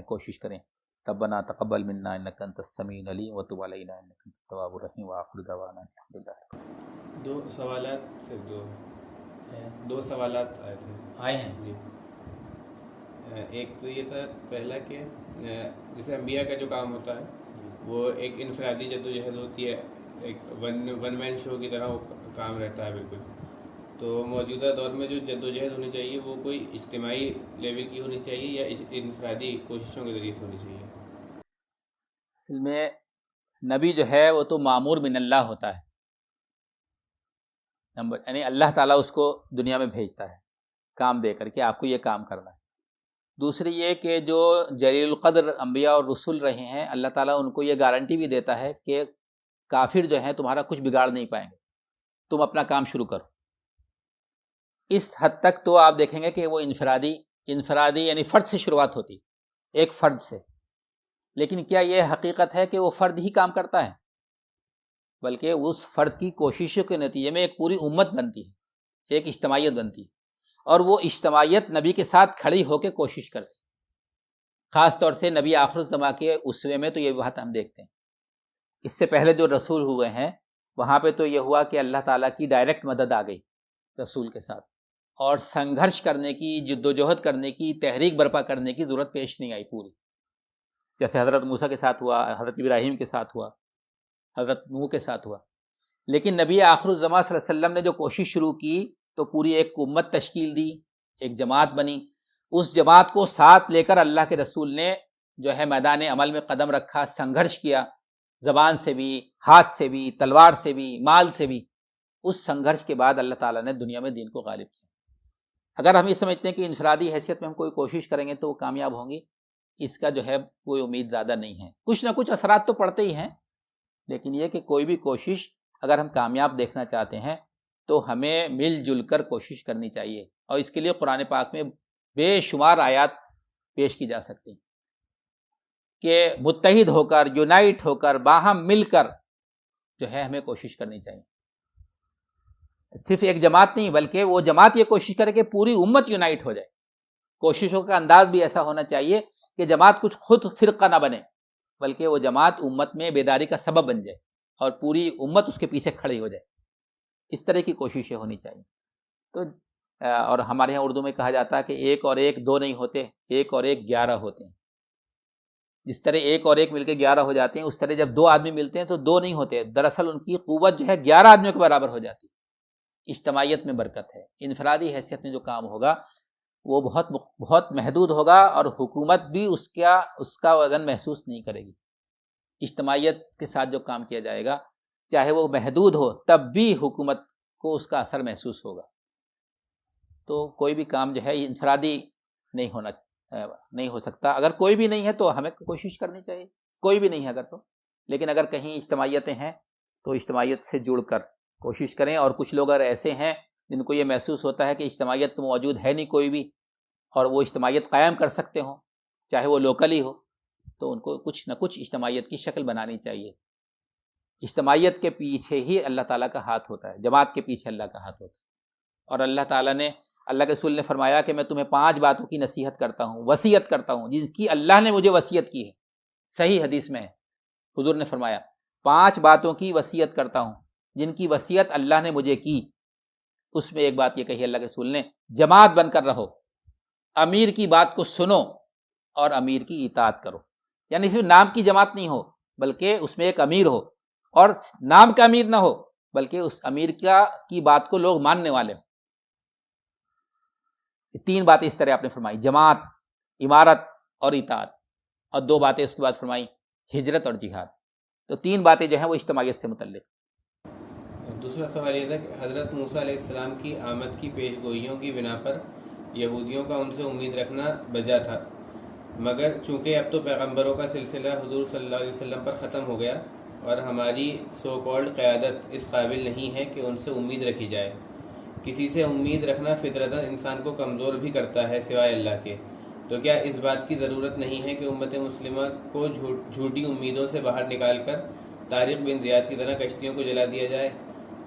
کوشش کریں۔ ربنا تقبل منا انک انت السمیع العلیم وتب علینا انک انت التواب الرحیم وآخر دعوانا الحمدللہ۔ دو سوالات آئے ہیں جی۔ ایک تو یہ تھا پہلا کہ جیسے انبیاء کا جو کام ہوتا ہے وہ ایک انفرادی جدوجہد ہوتی ہے، ایک ون مین شو کی طرح وہ کام رہتا ہے بالکل، تو موجودہ دور میں جو جدوجہد ہونی چاہیے وہ کوئی اجتماعی لیول کی ہونی چاہیے یا انفرادی کوششوں کے ذریعے سے ہونی چاہیے؟ اصل میں نبی جو ہے وہ تو مامور من اللہ ہوتا ہے، یعنی اللہ تعالیٰ اس کو دنیا میں بھیجتا ہے کام دے کر کے آپ کو یہ کام کرنا ہے۔ دوسری یہ کہ جو جلیل القدر انبیاء اور رسول رہے ہیں، اللہ تعالیٰ ان کو یہ گارنٹی بھی دیتا ہے کہ کافر جو ہیں تمہارا کچھ بگاڑ نہیں پائیں گے، تم اپنا کام شروع کرو۔ اس حد تک تو آپ دیکھیں گے کہ وہ انفرادی یعنی فرد سے شروعات ہوتی، ایک فرد سے، لیکن کیا یہ حقیقت ہے کہ وہ فرد ہی کام کرتا ہے؟ بلکہ اس فرد کی کوششوں کے نتیجے میں ایک پوری امت بنتی ہے، ایک اجتماعیت بنتی ہے، اور وہ اجتماعیت نبی کے ساتھ کھڑی ہو کے کوشش کرتی ہے۔ خاص طور سے نبی آخر الزماں کے اسوے میں تو یہ بات ہم دیکھتے ہیں۔ اس سے پہلے جو رسول ہوئے ہیں وہاں پہ تو یہ ہوا کہ اللہ تعالیٰ کی ڈائریکٹ مدد آ گئی رسول کے ساتھ، اور سنگھرش کرنے کی، جدوجہد کرنے کی، تحریک برپا کرنے کی ضرورت پیش نہیں آئی پوری، جیسے حضرت موسیٰ کے ساتھ ہوا، حضرت ابراہیم کے ساتھ ہوا، حضرت نوح کے ساتھ ہوا۔ لیکن نبی آخر الزماں صلی اللہ علیہ وسلم نے جو کوشش شروع کی تو پوری ایک امت تشکیل دی، ایک جماعت بنی، اس جماعت کو ساتھ لے کر اللہ کے رسول نے جو ہے میدان عمل میں قدم رکھا، سنگھرش کیا، زبان سے بھی، ہاتھ سے بھی، تلوار سے بھی، مال سے بھی۔ اس سنگھرش کے بعد اللہ تعالیٰ نے دنیا میں دین کو غالب کیا۔ اگر ہم یہ سمجھتے ہیں کہ انفرادی حیثیت میں ہم کوئی کوشش کریں گے تو وہ کامیاب ہوں گی، اس کا جو ہے کوئی امید زیادہ نہیں ہے۔ کچھ نہ کچھ اثرات تو پڑتے ہی ہیں، لیکن یہ کہ کوئی بھی کوشش اگر ہم کامیاب دیکھنا چاہتے ہیں تو ہمیں مل جل کر کوشش کرنی چاہیے، اور اس کے لیے قرآن پاک میں بے شمار آیات پیش کی جا سکتی ہیں کہ متحد ہو کر، یونائٹ ہو کر، باہم مل کر جو ہے ہمیں کوشش کرنی چاہیے۔ صرف ایک جماعت نہیں، بلکہ وہ جماعت یہ کوشش کرے کہ پوری امت یونائٹ ہو جائے۔ کوششوں کا انداز بھی ایسا ہونا چاہیے کہ جماعت کچھ خود فرقہ نہ بنے، بلکہ وہ جماعت امت میں بیداری کا سبب بن جائے اور پوری امت اس کے پیچھے کھڑی ہو جائے۔ اس طرح کی کوششیں ہونی چاہیے۔ تو اور ہمارے یہاں اردو میں کہا جاتا ہے کہ ایک اور ایک دو نہیں ہوتے، ایک اور ایک 11 ہوتے ہیں۔ جس طرح ایک اور ایک مل کے 11 ہو جاتے ہیں، اس طرح جب دو آدمی ملتے ہیں تو دو نہیں ہوتے، دراصل ان کی قوت جو ہے 11 آدمیوں کے برابر ہو جاتی ہے۔ اجتماعیت میں برکت ہے۔ انفرادی حیثیت میں جو کام ہوگا وہ بہت محدود ہوگا، اور حکومت بھی اس کا وزن محسوس نہیں کرے گی۔ اجتماعیت کے ساتھ جو کام کیا جائے گا چاہے وہ محدود ہو تب بھی حکومت کو اس کا اثر محسوس ہوگا۔ تو کوئی بھی کام جو ہے انفرادی نہیں ہو سکتا۔ اگر کوئی بھی نہیں ہے تو ہمیں کوشش کرنی چاہیے، کوئی بھی نہیں ہے اگر تو، لیکن اگر کہیں اجتماعیتیں ہیں تو اجتماعیت سے جڑ کر کوشش کریں۔ اور کچھ لوگ اگر ایسے ہیں جن کو یہ محسوس ہوتا ہے کہ اجتماعیت تو موجود ہے نہیں کوئی بھی، اور وہ اجتماعیت قائم کر سکتے ہوں چاہے وہ لوکلی ہو، تو ان کو کچھ نہ کچھ اجتماعیت کی شکل بنانی چاہیے۔ اجتماعیت کے پیچھے ہی اللہ تعالیٰ کا ہاتھ ہوتا ہے، جماعت کے پیچھے اللہ کا ہاتھ ہوتا ہے، اور اللہ تعالیٰ نے اللہ کے رسول نے فرمایا کہ میں تمہیں 5 باتوں کی نصیحت کرتا ہوں، وصیت کرتا ہوں، جن کی اللہ نے مجھے وصیت کی ہے. صحیح حدیث میں ہے، حضور نے فرمایا 5 باتوں کی وصیت کرتا ہوں جن کی وصیت اللہ نے مجھے کی. اس میں ایک بات یہ کہی اللہ کے رسول نے، جماعت بن کر رہو، امیر کی بات کو سنو اور امیر کی اطاعت کرو. یعنی صرف نام کی جماعت نہیں ہو بلکہ اس میں ایک امیر ہو، اور نام کا امیر نہ ہو بلکہ اس امیر کی بات کو لوگ ماننے والے ہوں. 3 باتیں اس طرح آپ نے فرمائی، جماعت، امارت اور اطاعت، اور 2 باتیں اس کے بعد فرمائی، ہجرت اور جہاد. تو 3 باتیں جو ہیں وہ اجتماعیت سے متعلق. دوسرا سوال یہ تھا کہ حضرت موسیٰ علیہ السلام کی آمد کی پیش گوئیوں کی بنا پر یہودیوں کا ان سے امید رکھنا بجا تھا، مگر چونکہ اب تو پیغمبروں کا سلسلہ حضور صلی اللہ علیہ وسلم پر ختم ہو گیا اور ہماری سو کالڈ قیادت اس قابل نہیں ہے کہ ان سے امید رکھی جائے. کسی سے امید رکھنا فطرتاً انسان کو کمزور بھی کرتا ہے سوائے اللہ کے، تو کیا اس بات کی ضرورت نہیں ہے کہ امت مسلمہ کو جھوٹی امیدوں سے باہر نکال کر طارق بن زیاد کی طرح کشتیوں کو جلا دیا جائے؟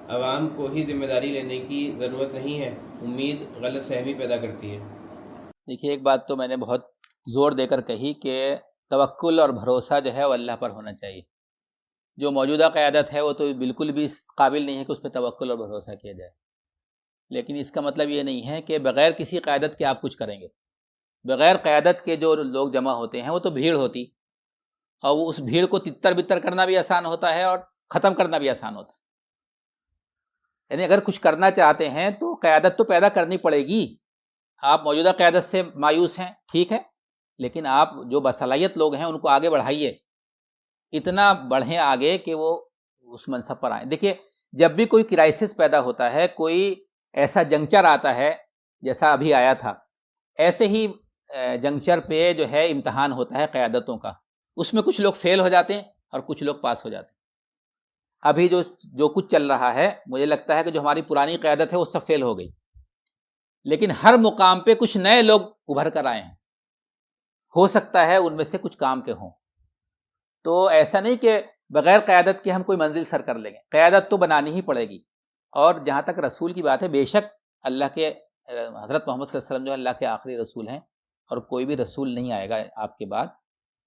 عوام کو ہی ذمہ داری لینے کی ضرورت نہیں ہے، امید غلط فہمی پیدا کرتی ہے. دیکھیے ایک بات تو میں نے بہت زور دے کر کہی کہ توکل اور بھروسہ جو ہے وہ اللہ پر ہونا چاہیے. جو موجودہ قیادت ہے وہ تو بالکل بھی اس قابل نہیں ہے کہ اس پہ توکل اور بھروسہ کیا جائے. لیکن اس کا مطلب یہ نہیں ہے کہ بغیر کسی قیادت کے آپ کچھ کریں گے. بغیر قیادت کے جو لوگ جمع ہوتے ہیں وہ تو بھیڑ ہوتی، اور وہ اس بھیڑ کو تتر بتر کرنا بھی آسان ہوتا ہے اور ختم کرنا بھی آسان ہوتا ہے. یعنی اگر کچھ کرنا چاہتے ہیں تو قیادت تو پیدا کرنی پڑے گی. آپ موجودہ قیادت سے مایوس ہیں، ٹھیک ہے، لیکن آپ جو باصلاحیت لوگ ہیں ان کو آگے بڑھائیے، اتنا بڑھیں آگے کہ وہ اس منصب پر آئیں. دیکھیے جب بھی کوئی کرائسس پیدا ہوتا ہے، کوئی ایسا جنکچر آتا ہے جیسا ابھی آیا تھا، ایسے ہی جنکچر پہ جو ہے امتحان ہوتا ہے قیادتوں کا. اس میں کچھ لوگ فیل ہو جاتے ہیں اور کچھ لوگ پاس ہو جاتے ہیں. ابھی جو کچھ چل رہا ہے مجھے لگتا ہے کہ جو ہماری پرانی قیادت ہے وہ سب فیل ہو گئی، لیکن ہر مقام پہ کچھ نئے لوگ ابھر کر آئے ہیں، ہو سکتا ہے ان میں سے کچھ کام کے ہوں. تو ایسا نہیں کہ بغیر قیادت کے ہم کوئی منزل سر کر لیں گے، قیادت تو بنانی ہی پڑے گی. اور جہاں تک رسول کی بات ہے، بے شک اللہ کے حضرت محمد صلی اللہ علیہ وسلم جو اللہ کے آخری رسول ہیں، اور کوئی بھی رسول نہیں آئے گا آپ کے بعد.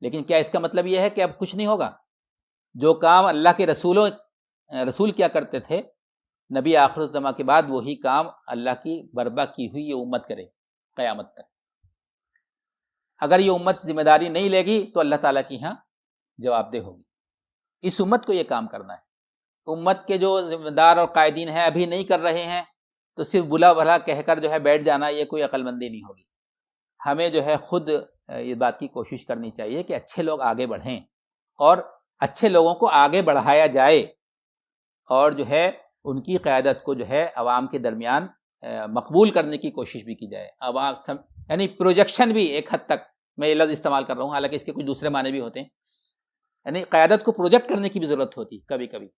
لیکن کیا اس کا مطلب یہ ہے کہ اب کچھ نہیں ہوگا؟ جو کام اللہ کے رسول کیا کرتے تھے، نبی آخر الزماں کے بعد وہی کام اللہ کی برپا کی ہوئی یہ امت کرے قیامت تک. اگر یہ امت ذمہ داری نہیں لے گی تو اللہ تعالیٰ کی ہاں جواب دہ ہوگی. اس امت کو یہ کام کرنا ہے. امت کے جو ذمہ دار اور قائدین ہیں ابھی نہیں کر رہے ہیں تو صرف بلا بھلا کہہ کر جو ہے بیٹھ جانا، یہ کوئی عقل مندی نہیں ہوگی. ہمیں جو ہے خود اس بات کی کوشش کرنی چاہیے کہ اچھے لوگ آگے بڑھیں اور اچھے لوگوں کو آگے بڑھایا جائے، اور جو ہے ان کی قیادت کو جو ہے عوام کے درمیان مقبول کرنے کی کوشش بھی کی جائے. عوام یعنی پروجیکشن بھی ایک حد تک میں یہ لفظ استعمال کر رہا ہوں، حالانکہ اس کے کچھ دوسرے معنی بھی ہوتے ہیں. یعنی قیادت کو پروجیکٹ کرنے کی بھی ضرورت ہوتی کبھی کبھی.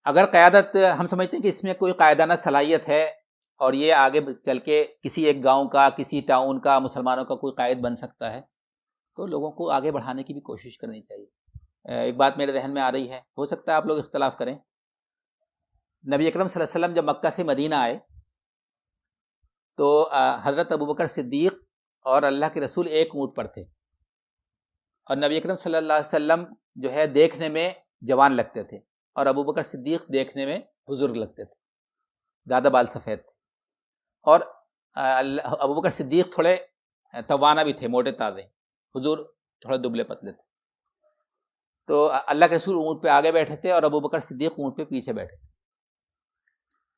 اگر قیادت ہم سمجھتے ہیں کہ اس میں کوئی قائدانہ صلاحیت ہے اور یہ آگے چل کے کسی ایک گاؤں کا، کسی ٹاؤن کا، مسلمانوں کا کوئی قائد بن سکتا ہے، تو لوگوں کو آگے بڑھانے کی بھی کوشش کرنی چاہیے. ایک بات میرے ذہن میں آ رہی ہے، ہو سکتا ہے آپ لوگ اختلاف کریں. نبی اکرم صلی اللہ علیہ وسلم جب مکہ سے مدینہ آئے تو حضرت ابوبکر صدیق اور اللہ کے رسول ایک اونٹ پر تھے، اور نبی اکرم صلی اللہ علیہ وسلم جو ہے دیکھنے میں جوان لگتے تھے اور ابوبکر صدیق دیکھنے میں بزرگ لگتے تھے، زیادہ بال سفید تھے. اور ابوبکر صدیق تھوڑے توانا بھی تھے، موٹے تازے، حضور تھوڑے دبلے پتلے تھے. تو اللہ کے رسول اونٹ پہ آگے بیٹھے تھے اور ابوبکر صدیق اونٹ پہ پیچھے بیٹھے تھے.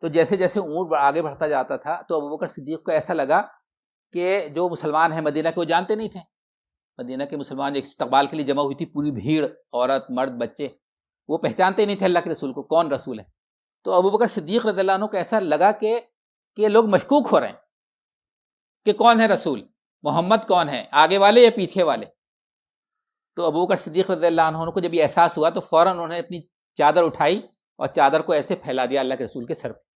تو جیسے جیسے اونٹ آگے بڑھتا جاتا تھا تو ابوبکر صدیق کو ایسا لگا کہ جو مسلمان ہیں مدینہ کے وہ جانتے نہیں تھے. مدینہ کے مسلمان ایک استقبال کے لیے جمع ہوئی تھی پوری بھیڑ، عورت مرد بچے، وہ پہچانتے نہیں تھے اللہ کے رسول کو کون رسول ہے. تو ابوبکر صدیق رضی اللہ عنہ کو ایسا لگا کہ لوگ مشکوک ہو رہے ہیں کہ کون ہے رسول، محمد کون ہے، آگے والے یا پیچھے والے. تو ابوبکر صدیق رضی اللہ عنہ کو جب یہ احساس ہوا تو فوراً انہوں نے اپنی چادر اٹھائی اور چادر کو ایسے پھیلا دیا اللہ کے رسول کے سر پہ.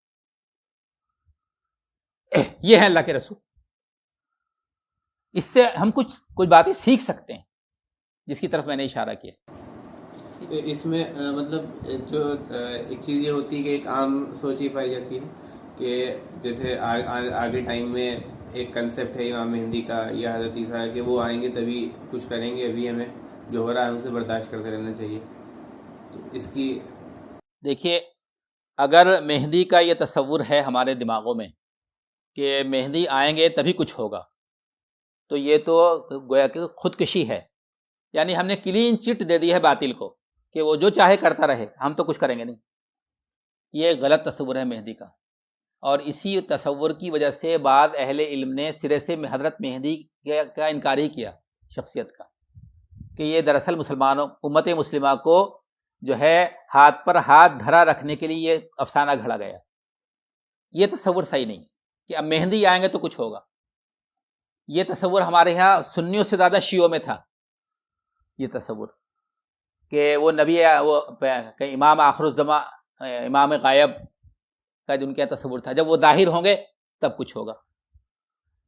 یہ ہے اللہ کے رسول. اس سے ہم کچھ باتیں سیکھ سکتے ہیں جس کی طرف میں نے اشارہ کیا. اس میں مطلب جو ایک چیز یہ ہوتی ہے کہ ایک عام سوچ ہی پائی جاتی ہے کہ جیسے آگے ٹائم میں ایک کنسیپٹ ہے امام مہدی کا یا حضرت عیسیٰ کہ وہ آئیں گے تبھی کچھ کریں گے، ابھی ہمیں جو ہو رہا ہے اسے برداشت کرتے رہنا چاہیے. تو اس کی دیکھیے، اگر مہدی کا یہ تصور ہے ہمارے دماغوں میں کہ مہدی آئیں گے تبھی کچھ ہوگا، تو یہ تو گویا کہ خودکشی ہے. یعنی ہم نے کلین چٹ دے دی ہے باطل کو کہ وہ جو چاہے کرتا رہے، ہم تو کچھ کریں گے نہیں. یہ ایک غلط تصور ہے مہدی کا، اور اسی تصور کی وجہ سے بعض اہل علم نے سرے سے حضرت مہدی کا انکار ہی کیا، شخصیت کا، کہ یہ دراصل مسلمانوں امت مسلمہ کو جو ہے ہاتھ پر ہاتھ دھرا رکھنے کے لیے یہ افسانہ گھڑا گیا. یہ تصور صحیح نہیں کہ اب مہدی آئیں گے تو کچھ ہوگا. یہ تصور ہمارے ہاں سنیوں سے زیادہ شیعوں میں تھا، یہ تصور کہ وہ نبی وہ کہ امام آخر الزماں، امام غائب کا جو ان کا تصور تھا، جب وہ ظاہر ہوں گے تب کچھ ہوگا.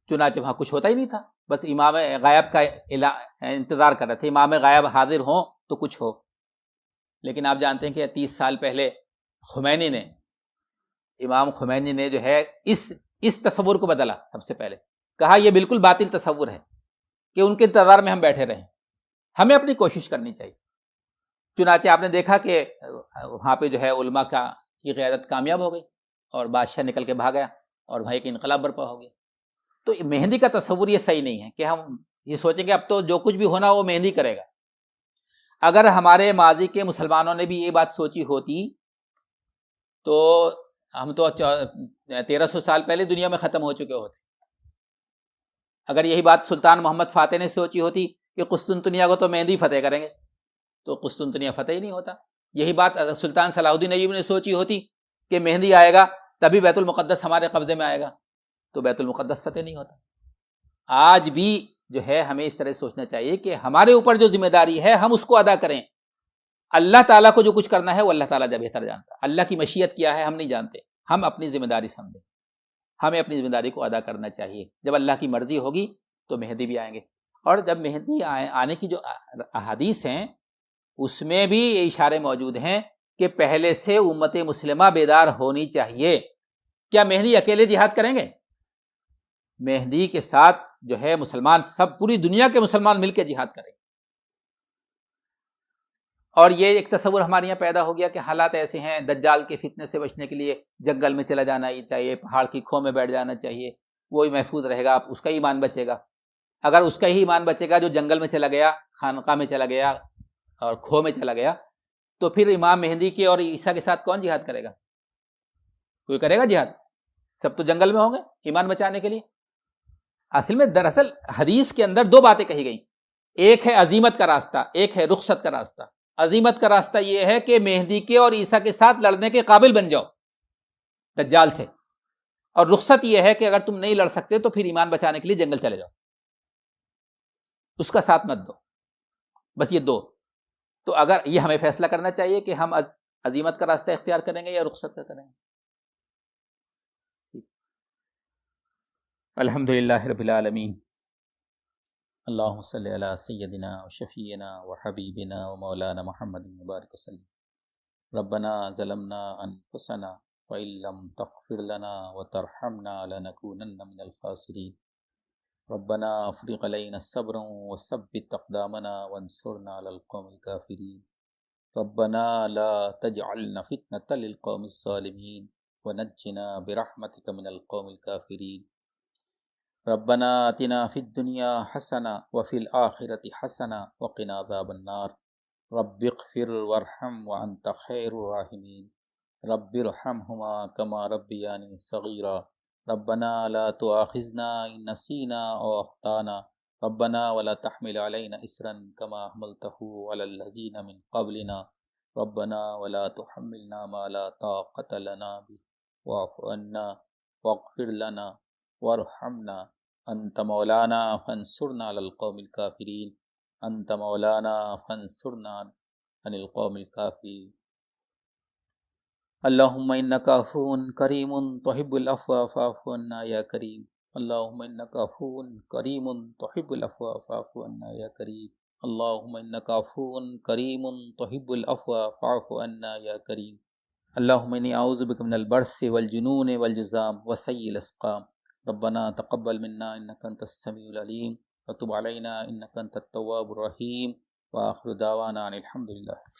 چنانچہ وہاں کچھ ہوتا ہی نہیں تھا، بس امام غائب کا انتظار کر رہے تھے، امام غائب حاضر ہوں تو کچھ ہو. لیکن آپ جانتے ہیں کہ 30 سال پہلے خمینی نے، امام خمینی نے جو ہے اس تصور کو بدلا. سب سے پہلے کہا یہ بالکل باطل تصور ہے کہ ان کے انتظار میں ہم بیٹھے رہیں، ہمیں اپنی کوشش کرنی چاہیے. چنانچہ آپ نے دیکھا کہ وہاں پہ جو ہے علماء کی قیادت کامیاب ہو گئی اور بادشاہ نکل کے بھاگ گیا اور بھائی کہ انقلاب برپا ہو گیا. تو مہندی کا تصور یہ صحیح نہیں ہے کہ ہم یہ سوچیں کہ اب تو جو کچھ بھی ہونا وہ مہندی کرے گا. اگر ہمارے ماضی کے مسلمانوں نے بھی یہ بات سوچی ہوتی تو ہم تو 1300 سال پہلے دنیا میں ختم ہو چکے ہوتے. اگر یہی بات سلطان محمد فاتح نے سوچی ہوتی کہ قسطنطنیہ کو تو مہندی فتح کریں گے، تو قسطنطنیہ فتح ہی نہیں ہوتا. یہی بات سلطان صلاح الدین ایوبی نے سوچی ہوتی کہ مہندی آئے گا تبھی بیت المقدس ہمارے قبضے میں آئے گا، تو بیت المقدس فتح نہیں ہوتا. آج بھی جو ہے ہمیں اس طرح سوچنا چاہیے کہ ہمارے اوپر جو ذمہ داری ہے ہم اس کو ادا کریں. اللہ تعالیٰ کو جو کچھ کرنا ہے وہ اللہ تعالیٰ جب بہتر جانتا ہے. اللہ کی مشیت کیا ہے ہم نہیں جانتے. ہم اپنی ذمہ داری سمجھیں، ہمیں اپنی ذمہ داری کو ادا کرنا چاہیے. جب اللہ کی مرضی ہوگی تو مہدی بھی آئیں گے. اور جب مہدی آنے کی جو احادیث ہیں اس میں بھی یہ اشارے موجود ہیں کہ پہلے سے امت مسلمہ بیدار ہونی چاہیے. کیا مہدی اکیلے جہاد کریں گے؟ مہدی کے ساتھ جو ہے مسلمان سب، پوری دنیا کے مسلمان مل کے جہاد کریں. اور یہ ایک تصور ہمارے یہاں پیدا ہو گیا کہ حالات ایسے ہیں، دجال کے فتنے سے بچنے کے لیے جنگل میں چلا جانا ہی چاہیے، پہاڑ کی کھو میں بیٹھ جانا چاہیے، وہی محفوظ رہے گا، اس کا ہی ایمان بچے گا. اگر اس کا ہی ایمان بچے گا جو جنگل میں چلا گیا، خانقاہ میں چلا گیا اور کھو میں چلا گیا، تو پھر امام مہدی کے اور عیسیٰ کے ساتھ کون جہاد کرے گا؟ کوئی کرے گا جہاد؟ سب تو جنگل میں ہوں گے ایمان بچانے کے لیے. اصل میں دراصل حدیث کے اندر دو باتیں کہی گئیں، ایک ہے عزیمت کا راستہ، ایک ہے رخصت کا راستہ. عزیمت کا راستہ یہ ہے کہ مہدی کے اور عیسیٰ کے ساتھ لڑنے کے قابل بن جاؤ دجال سے، اور رخصت یہ ہے کہ اگر تم نہیں لڑ سکتے تو پھر ایمان بچانے کے لیے جنگل چلے جاؤ، اس کا ساتھ مت دو. بس یہ دو. تو اگر یہ ہمیں فیصلہ کرنا چاہیے کہ ہم عزیمت کا راستہ اختیار کریں گے یا رخصت کا کریں گے. الحمدللہ رب العالمین، اللہم صلی علی سیدنا و شفیعنا و حبیبنا و مولانا محمد مبارک وسلم. ربنا ظلمنا انفسنا وإن لم تغفر لنا وترحمنا لنكونن من الخاسرین. ربنا افرغ علينا الصبر وثبت اقدامنا وانصرنا على القوم الكافرين. ربنا لا تجعلنا فتنة للقوم الظالمين ونجنا برحمتك من القوم الكافرين. ربنا آتنا في الدنيا حسنة وفي الآخرة حسنة وقنا عذاب النار. رب اغفر وارحم وأنت خير الراحمين. رب ارحمهما كما ربياني صغيرا. ربنا لا تؤاخذنا إن نسينا أو أخطأنا. ربنا ولا تحمل علينا إصرا كما حملته على الذين من قبلنا. ربنا ولا تحملنا ما لا طاقة لنا به واعف عنا واغفر لنا وارحمنا. انت مولانا فانصرنا على القوم الكافرين. انت مولانا فانصرنا عن القوم الكافرين. اللهم انك عفو کریم تحب العفو فاعف عنا یا کریم. اللهم انك عفو کریم تحب العفو فاعف عنا یا کریم. اللهم انك عفو کریم تحب العفو فاعف عنا یا کریم. اللہم انی اعوذ بک من البرص والجنون والجذام وسیء الاسقام ربنا تقبل منا انک انت السمیع العلیم وتب علینا انک انت التواب الرحیم وآخر دعوانا ان الحمد للہ.